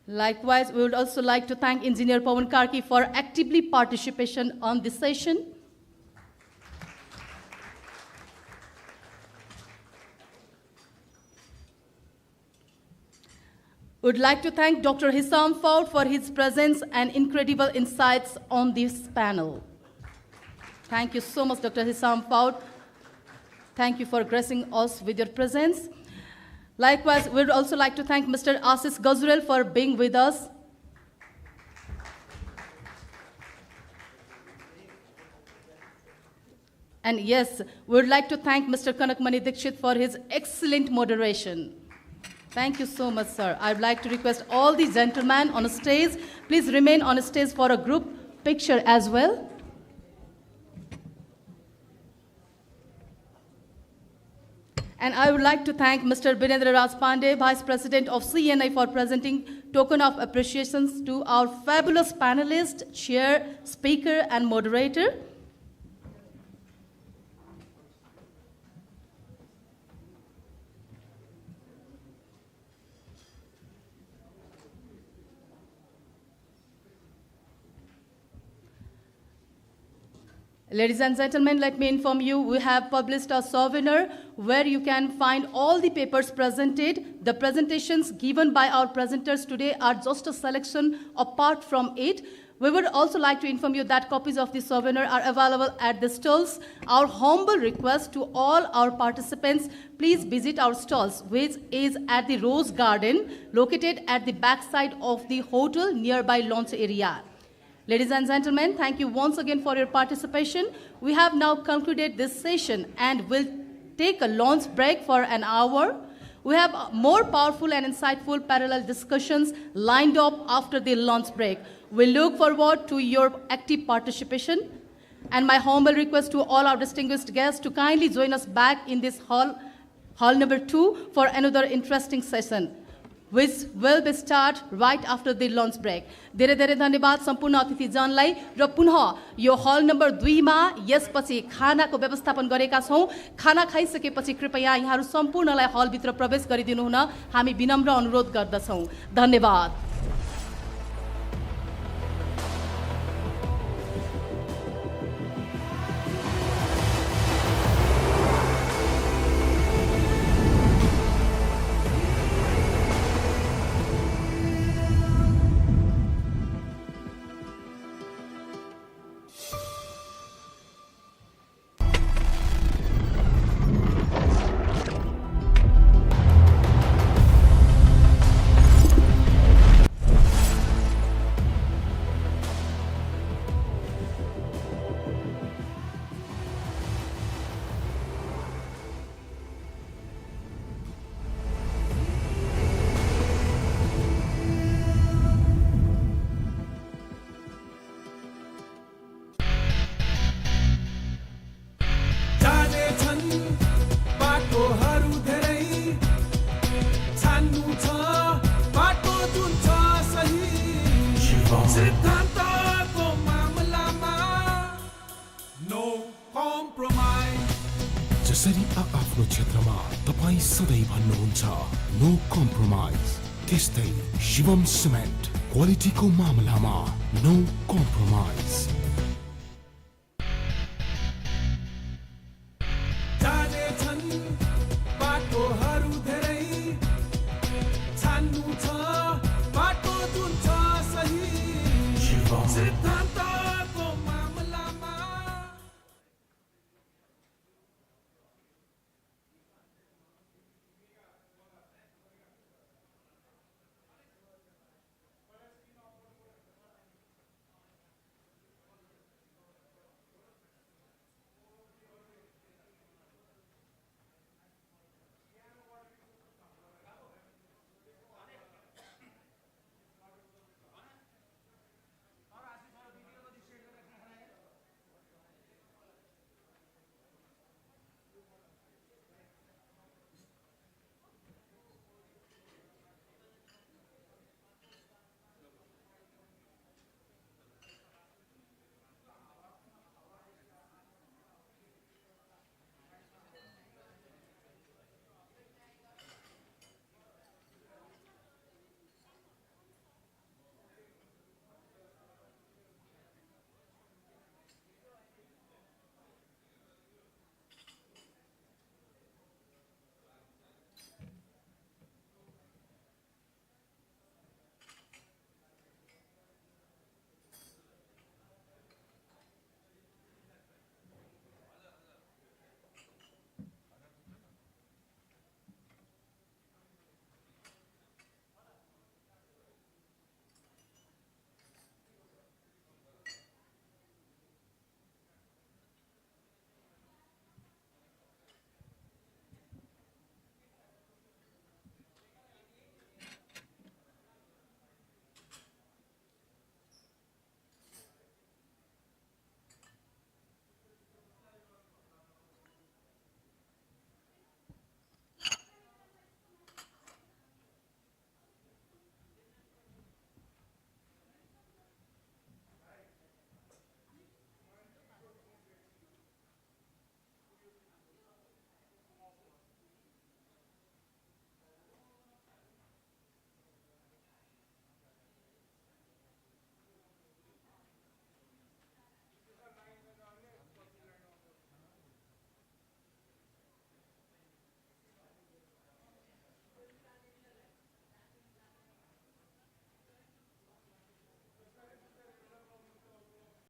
Likewise, we would also like to thank Engineer Pawan Karki for actively participation on this session. We would like to thank Dr. Hissam Ford for his presence and incredible insights on this panel. Thank you so much, Dr. Hissam Ford. Thank you for gracing us with your presence. Likewise, we would also like to thank Mr. Ashish Gajral for being with us. And yes, we would like to thank Mr. Kanak Mani Dikshit for his excellent moderation. Thank you so much, sir. I would like to request all the gentlemen on stage, please remain on stage for a group picture as well. And I would like to thank Mr. Birendra Raj Pandey, Vice President of CNI, for presenting token of appreciations to our fabulous panelist, chair, speaker, and moderator. Ladies and gentlemen, let me inform you, we have published a souvenir where you can find all the papers presented. The presentations given by our presenters today are just a selection apart from it. We would also like to inform you that copies of the souvenir are available at the stalls. Our humble request to all our participants, please visit our stalls, which is at the Rose Garden, located at the backside of the hotel nearby launch area. Ladies and gentlemen, thank you once again for your participation. We have now concluded this session and will take a lunch break for an hour. We have more powerful and insightful parallel discussions lined up after the lunch break. We look forward to your active participation. And my humble request to all our distinguished guests to kindly join us back in this hall number 2 for another interesting session, which will be start right after the lunch break. धेरै धेरै धन्यवाद सम्पूर्ण अतिथिजनलाई र पुनः यो हल number 2 मा यसपछि खानाको व्यवस्थापन गरेका छौं। खाना खाइसकेपछि कृपया यहाँहरु सम्पूर्णलाई हल भित्र प्रवेश गरिदिनु हुन हामी विनम्र अनुरोध गर्दछौं। धन्यवाद। जसरी आफ्नो क्षेत्रमा तपाई सधैं भन्नुहुन्छ नो कम्प्रोमाइज, त्यस्तै शिवम सिमेन्ट क्वालिटीको मामलामा नो कम्प्रोमाइज। Sit down.